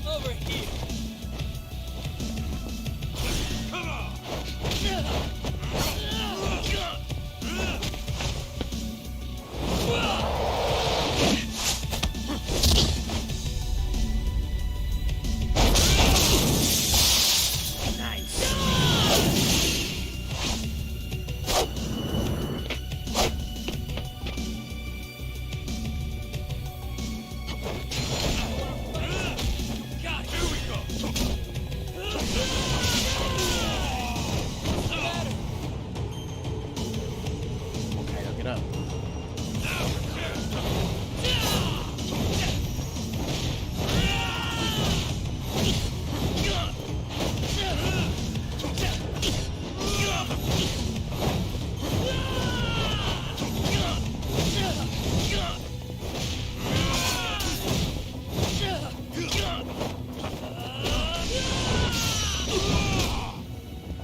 D: Over here.
B: Okay, get up.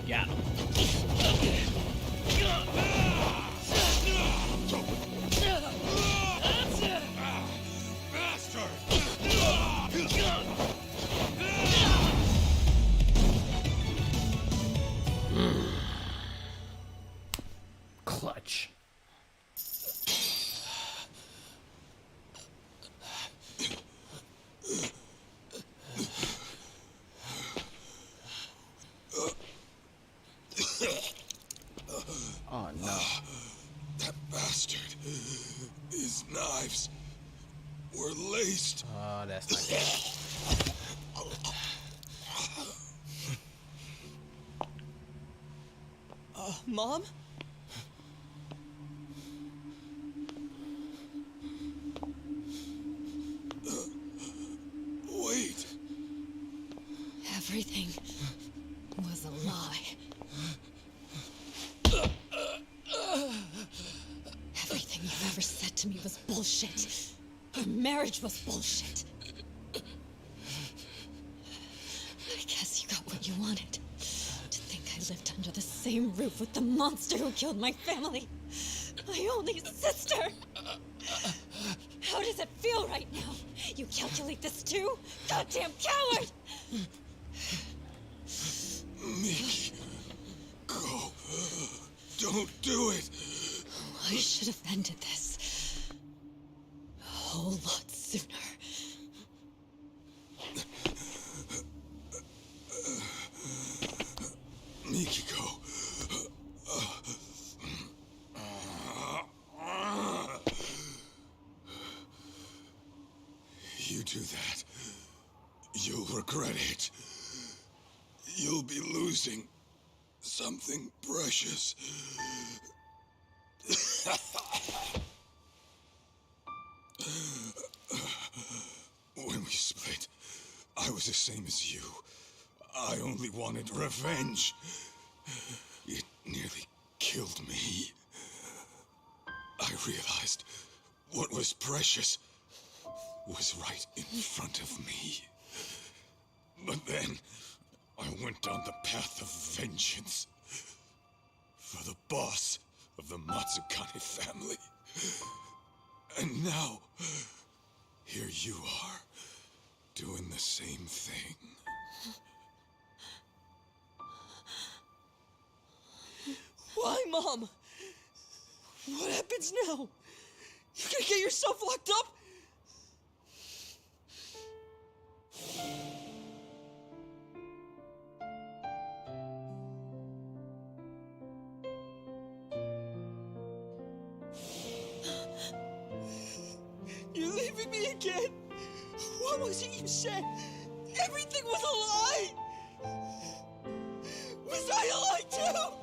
B: Got him. Clutch. Oh no.
E: That bastard. His knives were laced.
B: Oh, that's not good.
D: Mom?
E: Wait.
K: Everything was a lie. Everything you've ever said to me was bullshit. Our marriage was bullshit. I guess you got what you wanted. To think I lived under the same roof with the monster who killed my family. My only sister. How does it feel right now? You calculate this too? Goddamn coward!
E: Miki, go. Don't do it.
K: I should have ended this a whole lot sooner.
E: Mikiko. You do that, you'll regret it. You'll be losing something precious.
C: I was the same as you. I only wanted revenge. It nearly killed me. I realized what was precious was right in front of me. But then, I went down the path of vengeance for the boss of the Matsukane family. And now, here you are, doing the same thing.
D: Why, Mom? What happens now? You gonna get yourself locked up? You're leaving me again? What was it you said? Everything was a lie! Was I a lie too?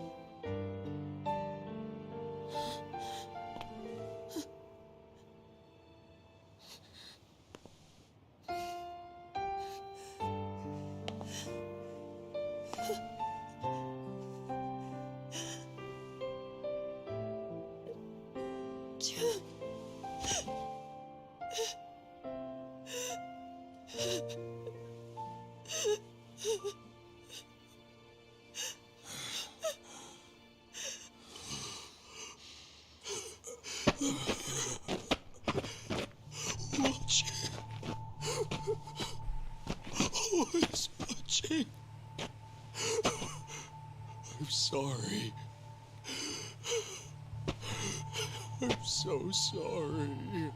C: Always watching. I'm sorry. I'm so sorry.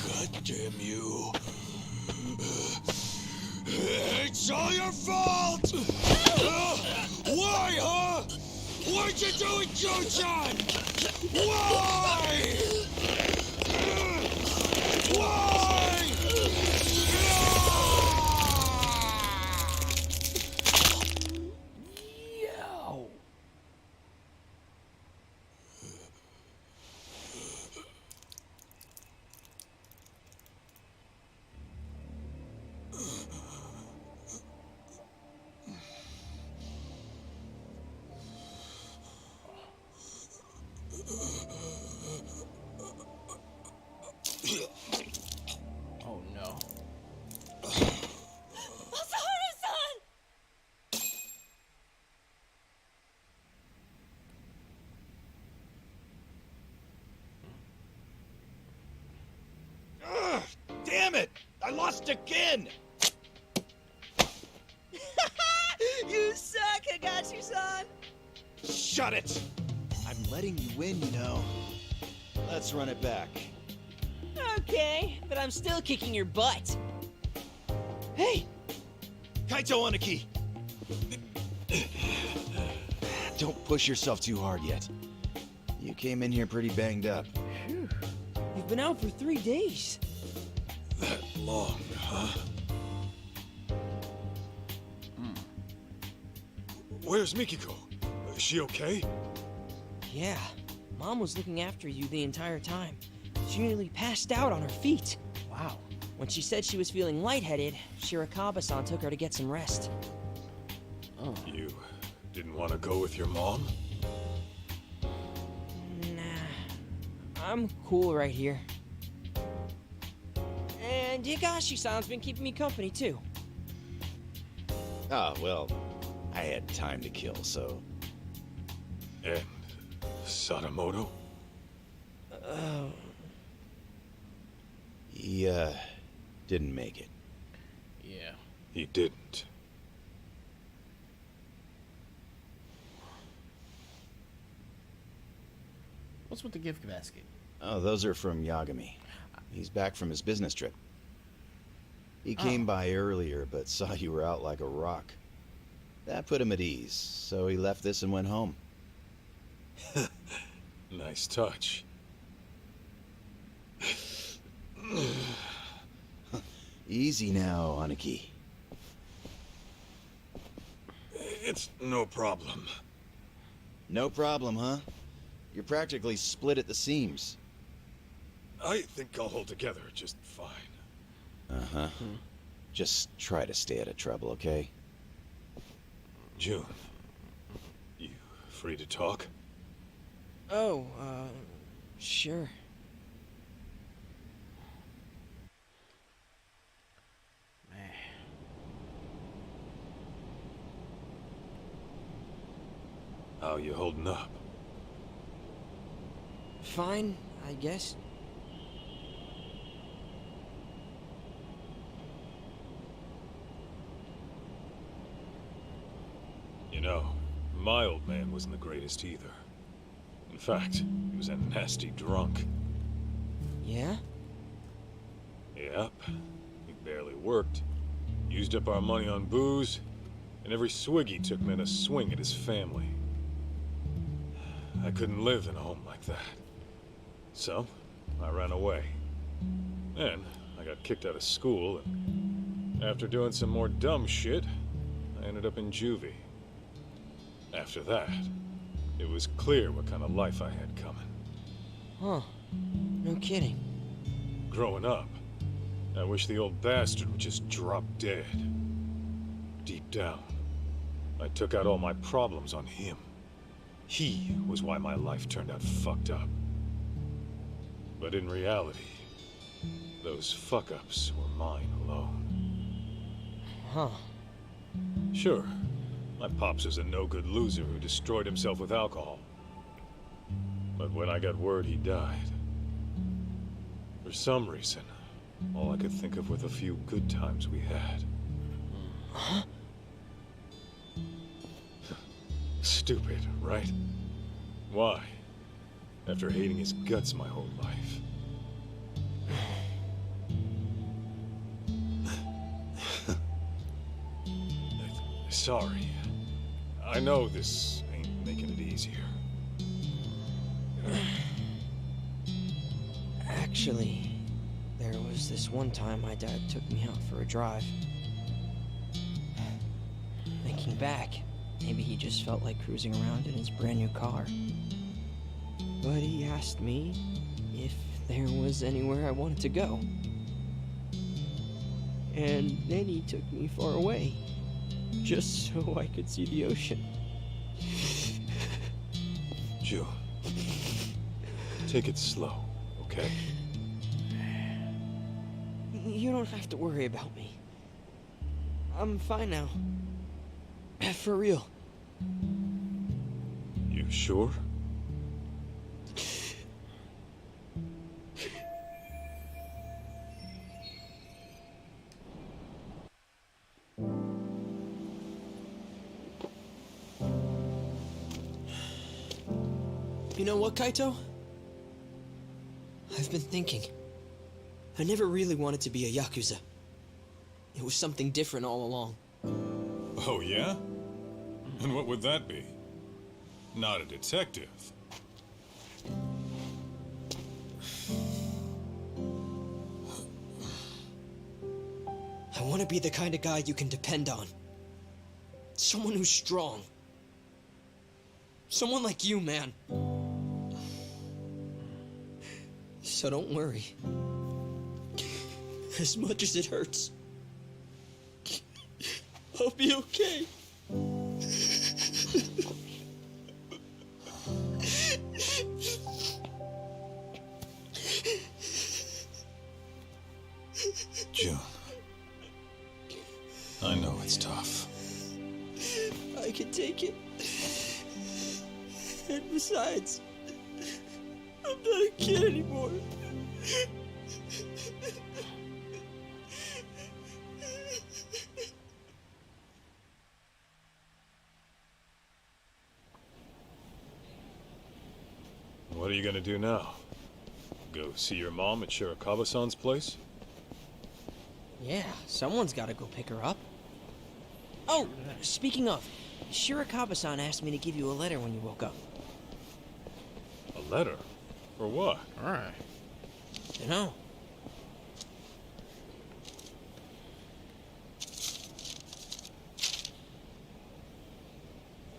C: God damn you. It's all your fault! Why, huh? Why'd you do it, Joe-chan? Why? Why?
D: Yo!
B: Oh no.
N: Ugh, damn it! I lost again!
D: You suck, Higashi-san!
N: Shut it! I'm letting you win, you know. Let's run it back.
D: Okay, but I'm still kicking your butt.
N: Hey! Kaito Aniki! Don't push yourself too hard yet. You came in here pretty banged up.
D: Phew. You've been out for 3 days.
C: That long, huh? Where's Mikiko? Is she okay?
D: Yeah, Mom was looking after you the entire time. She nearly passed out on her feet.
B: Wow.
D: When she said she was feeling lightheaded, Shirakawa-san took her to get some rest.
B: Oh.
C: You didn't want to go with your mom?
D: Nah, I'm cool right here. And Higashi-san's been keeping me company too.
I: Ah, well, I had time to kill, so...
C: And Sadamoto?
I: He, didn't make it.
B: Yeah.
C: He didn't.
B: What's with the gift basket?
I: Oh, those are from Yagami. He's back from his business trip. He came by earlier, but saw you were out like a rock. That put him at ease, so he left this and went home.
C: Nice touch.
I: Easy now, Aniki.
C: It's no problem.
I: No problem, huh? You're practically split at the seams.
C: I think I'll hold together just fine.
I: Uh-huh. Just try to stay out of trouble, okay?
C: June, you free to talk?
D: Oh, sure.
C: How you holding up?
D: Fine, I guess.
C: You know, my old man wasn't the greatest either. In fact, he was a nasty drunk.
D: Yeah?
C: Yep. He barely worked. Used up our money on booze, and every swig he took meant a swing at his family. I couldn't live in a home like that. So, I ran away. Then, I got kicked out of school, and after doing some more dumb shit, I ended up in juvie. After that, it was clear what kind of life I had coming.
D: Huh. No kidding.
C: Growing up, I wish the old bastard would just drop dead. Deep down, I took out all my problems on him. He was why my life turned out fucked up. But in reality, those fuck-ups were mine alone.
D: Huh.
C: Sure, my pops was a no-good loser who destroyed himself with alcohol. But when I got word he died, for some reason, all I could think of were the few good times we had.
D: Huh?
C: Stupid, right? Why? After hating his guts my whole life. Sorry. I know this ain't making it easier.
D: Actually, there was this one time my dad took me out for a drive. Thinking back, maybe he just felt like cruising around in his brand new car. But he asked me if there was anywhere I wanted to go. And then he took me far away, just so I could see the ocean.
C: June, take it slow, okay?
D: You don't have to worry about me. I'm fine now. For real.
C: You sure?
D: You know what, Kaito? I've been thinking. I never really wanted to be a Yakuza. It was something different all along.
C: Oh, yeah? And what would that be? Not a detective.
D: I want to be the kind of guy you can depend on. Someone who's strong. Someone like you, man. So don't worry. As much as it hurts, I'll be okay.
C: June. I know it's tough.
D: I can take it. And besides, I'm not a kid anymore.
C: What are you gonna do now? Go see your mom at Shirakawa-san's place?
D: Yeah, someone's got to go pick her up. Oh, speaking of, Shirakawa-san asked me to give you a letter when you woke up.
C: A letter? For what?
B: Alright.
D: You know.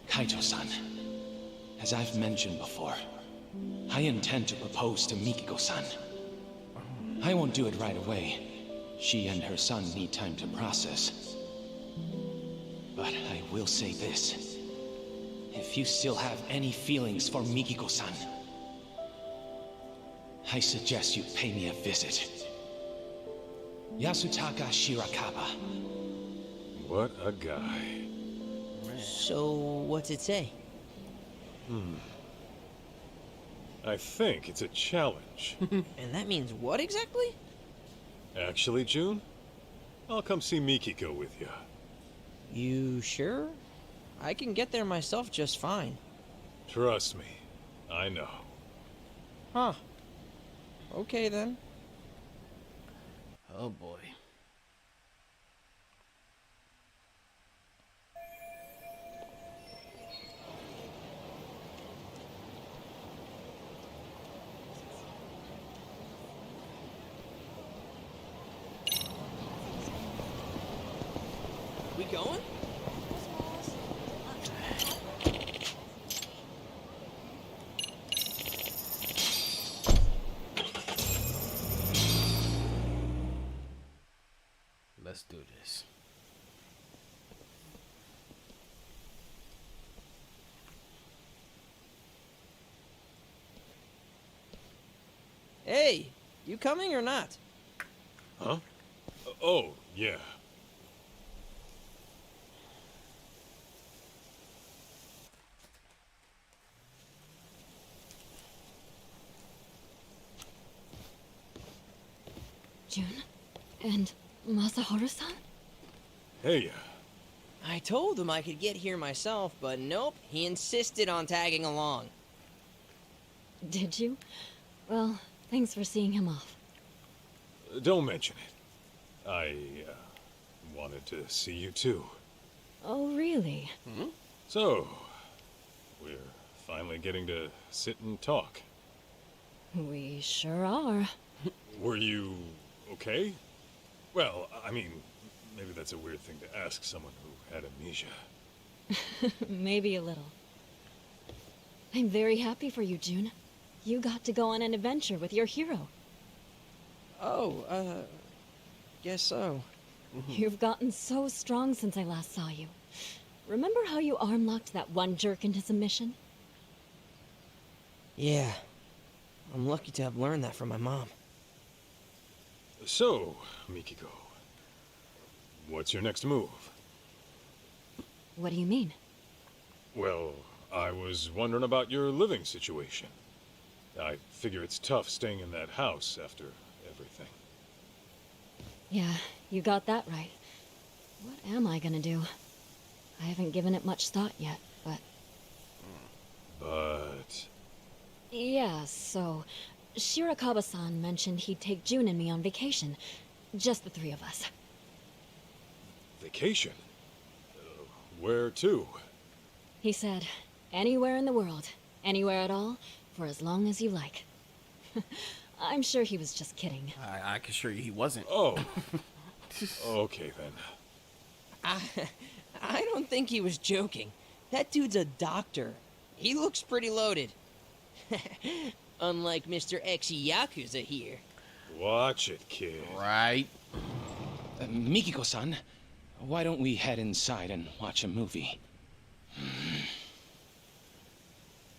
M: Kaito-san, as I've mentioned before, I intend to propose to Mikiko-san.
T: I won't do it right away. She and her son need time to process. But I will say this. If you still have any feelings for Mikiko-san, I suggest you pay me a visit. Yasutaka Shirakawa.
C: What a guy.
D: So, what's it say?
C: I think it's a challenge.
D: And that means what exactly?
C: Actually, June, I'll come see Mikiko with you.
D: You sure? I can get there myself just fine.
C: Trust me, I know.
D: Huh. Okay then.
B: Oh boy.
D: We going?
B: Let's do this.
D: Hey, you coming or not?
C: Huh? Oh, yeah.
K: June? And Masaharu-san?
C: Hey,
D: I told him I could get here myself, but nope, he insisted on tagging along.
K: Did you? Well, thanks for seeing him off.
C: don't mention it. I, wanted to see you too.
K: Oh, really?
C: So, we're finally getting to sit and talk.
K: We sure are.
C: Were you okay? Well, I mean, maybe that's a weird thing to ask someone who had amnesia.
K: Maybe a little. I'm very happy for you, June. You got to go on an adventure with your hero.
D: Oh, guess so.
K: You've gotten so strong since I last saw you. Remember how you arm-locked that one jerk into submission?
D: Yeah. I'm lucky to have learned that from my mom.
C: So, Mikiko, what's your next move?
K: What do you mean?
C: Well, I was wondering about your living situation. I figure it's tough staying in that house after everything.
K: Yeah, you got that right. What am I gonna do? I haven't given it much thought yet, but...
C: But...
K: Yeah, so... Shirakawa-san mentioned he'd take June and me on vacation. Just the three of us.
C: Vacation? Where to?
K: He said, anywhere in the world, anywhere at all, for as long as you like. I'm sure he was just kidding.
B: I can assure you he wasn't.
C: Oh. Okay, then.
D: I don't think he was joking. That dude's a doctor. He looks pretty loaded. Unlike Mr. X-Yakuza here.
C: Watch it, kid.
B: Right.
T: Mikiko-san, why don't we head inside and watch a movie?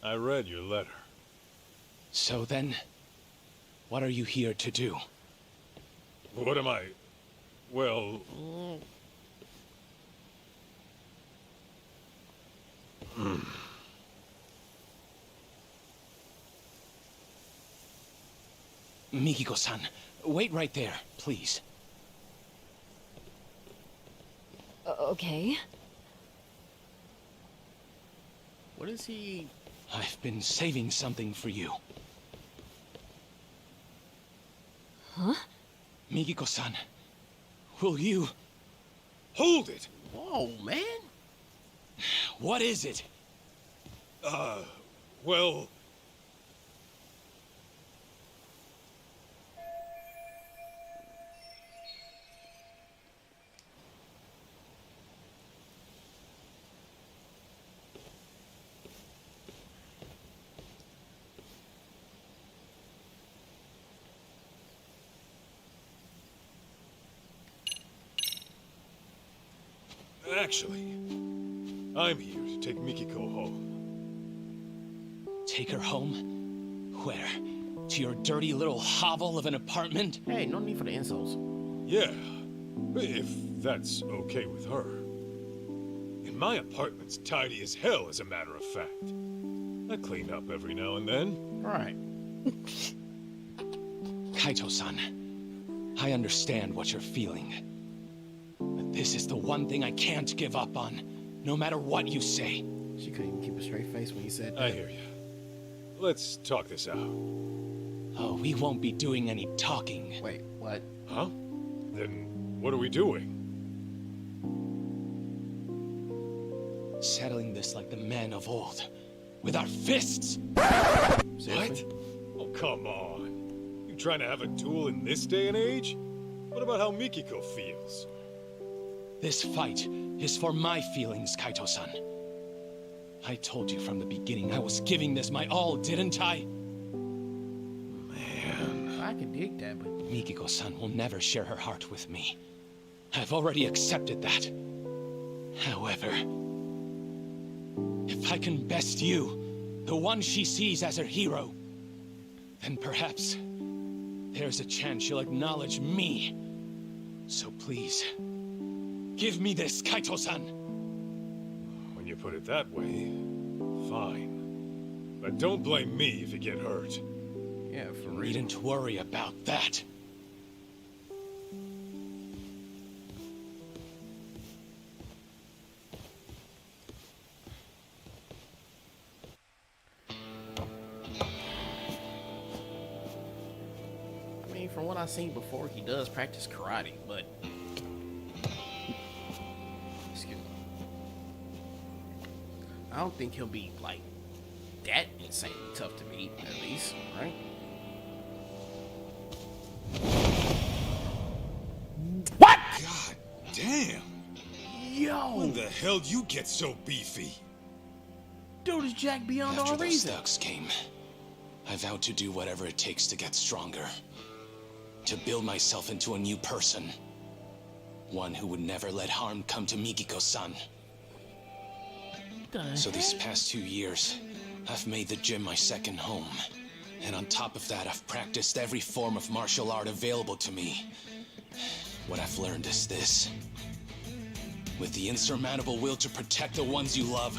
C: I read your letter.
T: So then, what are you here to do?
C: What am I... Well...
T: Mikiko-san, wait right there, please.
K: Okay.
B: What is he...
T: I've been saving something for you.
K: Huh?
T: Mikiko-san, will you...
C: Hold it!
B: Whoa, man!
T: What is it?
C: Well... Actually, I'm here to take Mikiko home.
T: Take her home? Where? To your dirty little hovel of an apartment?
B: Hey, no need for the insults.
C: Yeah, if that's okay with her. And my apartment's tidy as hell, as a matter of fact. I clean up every now and then.
B: Right.
T: Kaito-san, I understand what you're feeling. But this is the one thing I can't give up on, no matter what you say.
B: She couldn't even keep a straight face when he said that.
C: I hear you. Let's talk this out.
T: Oh, we won't be doing any talking.
B: Wait, what?
C: Huh? Then what are we doing?
T: Settling this like the men of old. With our fists!
C: What? Oh, come on. You trying to have a duel in this day and age? What about how Mikiko feels?
T: This fight is for my feelings, Kaito-san. I told you from the beginning I was giving this my all, didn't I?
C: Man.
B: I can dig that, but...
T: Mikiko-san will never share her heart with me. I've already accepted that. However, if I can best you, the one she sees as her hero, then perhaps there's a chance she'll acknowledge me. So please, give me this, Kaito-san.
C: When you put it that way, fine. But don't blame me if you get hurt.
B: Yeah, for real.
T: Needn't worry about that.
B: I mean, from what I've seen before, he does practice karate, but... Excuse me. I don't think he'll be, like, that insanely tough to beat, at least, right?
C: What? God damn.
B: Yo!
C: When the hell you get so beefy?
B: Dude is jacked beyond
T: After
B: all
T: those
B: reason.
T: thugs came, I vowed to do whatever it takes to get stronger. To build myself into a new person. One who would never let harm come to Mikiko-san. So these past 2 years, I've made the gym my second home. And on top of that, I've practiced every form of martial art available to me. What I've learned is this. With the insurmountable will to protect the ones you love,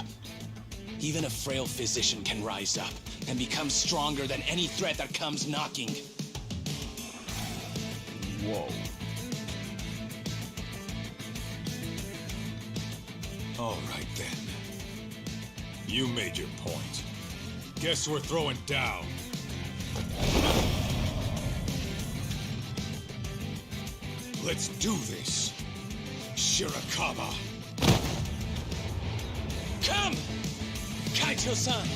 T: even a frail physician can rise up and become stronger than any threat that comes knocking.
B: Whoa.
C: All right then. You made your point. Guess we're throwing down. Let's do this, Shirakawa.
T: Come! Kaito-san!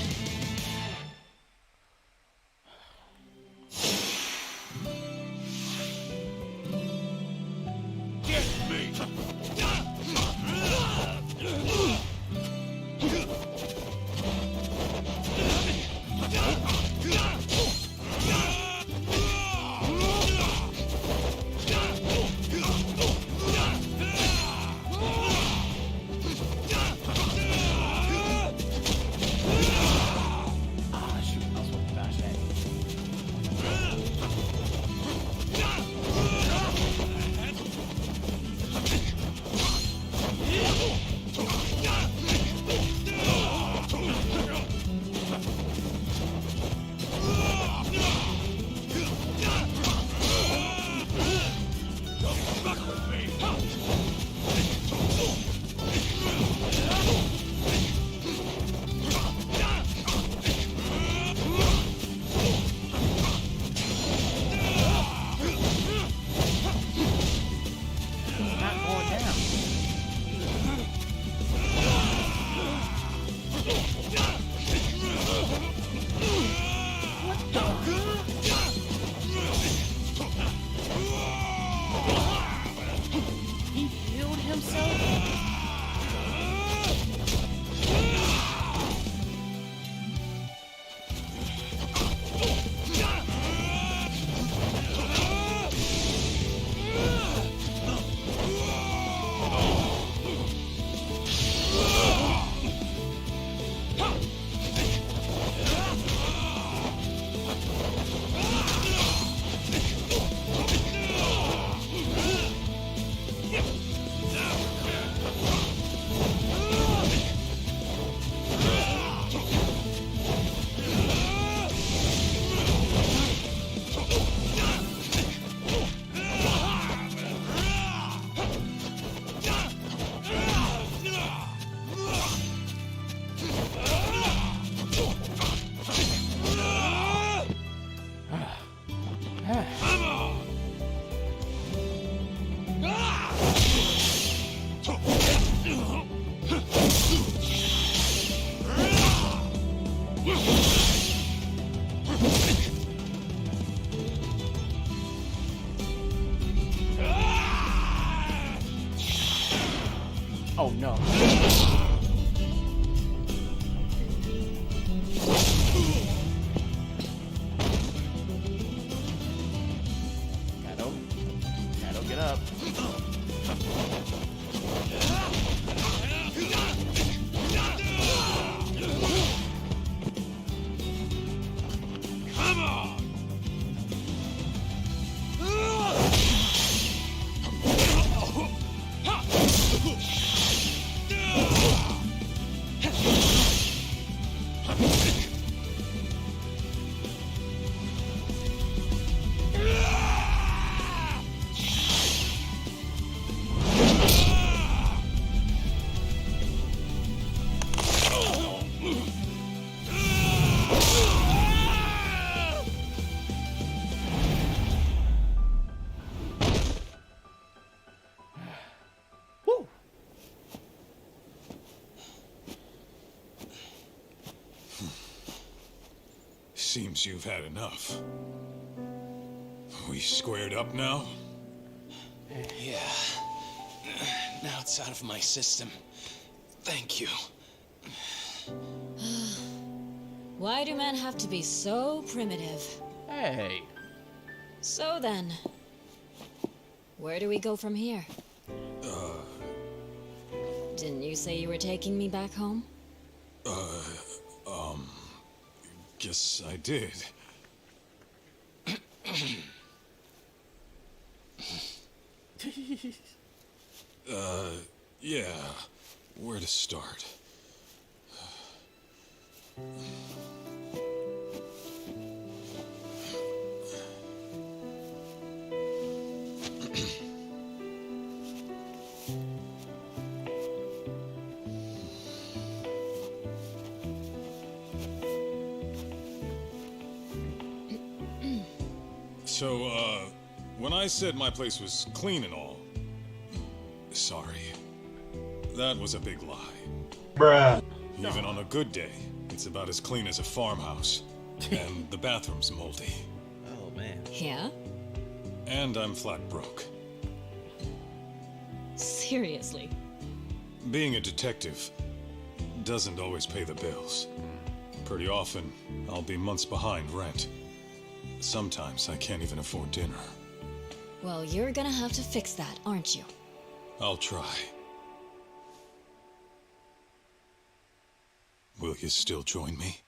C: Get me!
H: Come on!
C: Seems you've had enough. We squared up now?
T: Yeah. Now it's out of my system. Thank you.
K: Why do men have to be so primitive?
B: Hey.
K: So then, where do we go from here? Didn't you say you were taking me back home?
C: Guess I did. Yeah. Where to start? So, when I said my place was clean and all, sorry. That was a big lie.
U: Bruh.
C: Even on a good day, it's about as clean as a farmhouse. And the bathroom's moldy.
B: Oh, man.
K: Yeah?
C: And I'm flat broke.
K: Seriously?
C: Being a detective doesn't always pay the bills. Pretty often, I'll be months behind rent. Sometimes I can't even afford dinner.
K: Well, you're gonna have to fix that, aren't you?
C: I'll try. Will you still join me?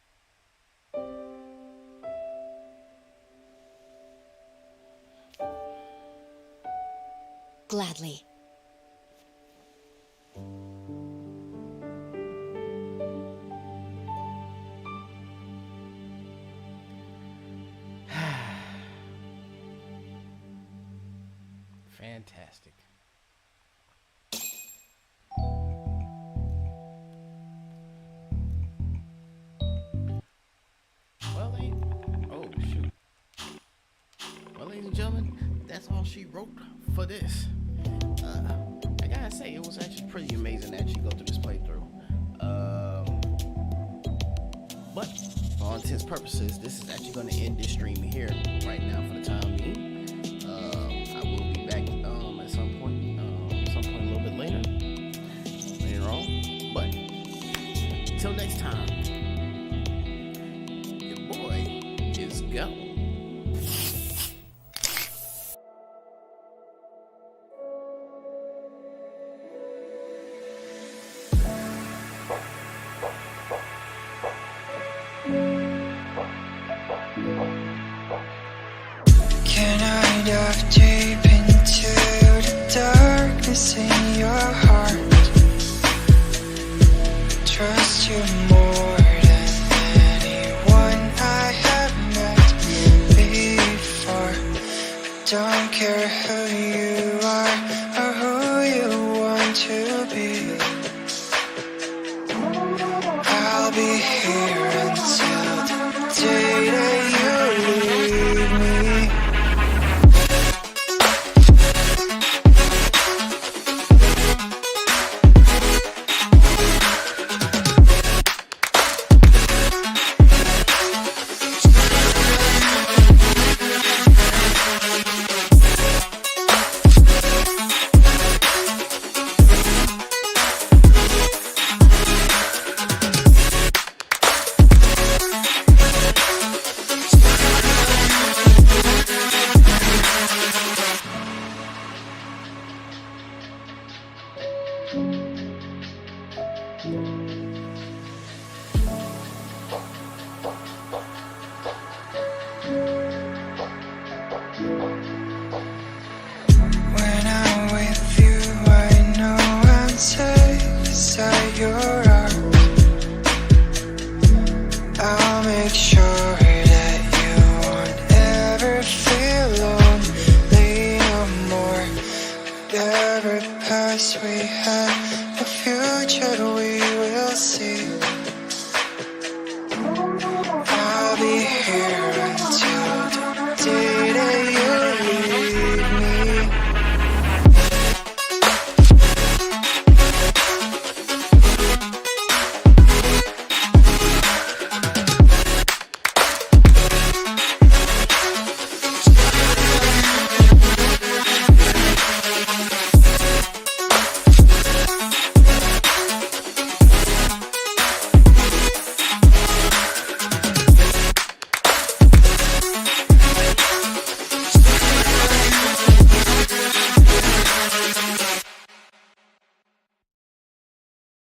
K: Gladly.
B: Fantastic. Well, oh shoot. Well, ladies and gentlemen, that's all she wrote for this. I gotta say, it was actually pretty amazing to actually go through this playthrough. But for all intents and purposes, this is actually going to end this stream here right now for the time being. I will be back at some point a little bit later on. But until next time, your boy is go.
V: Can I dive deep into the darkness in your heart? Trust you more than anyone I have met before. I don't care who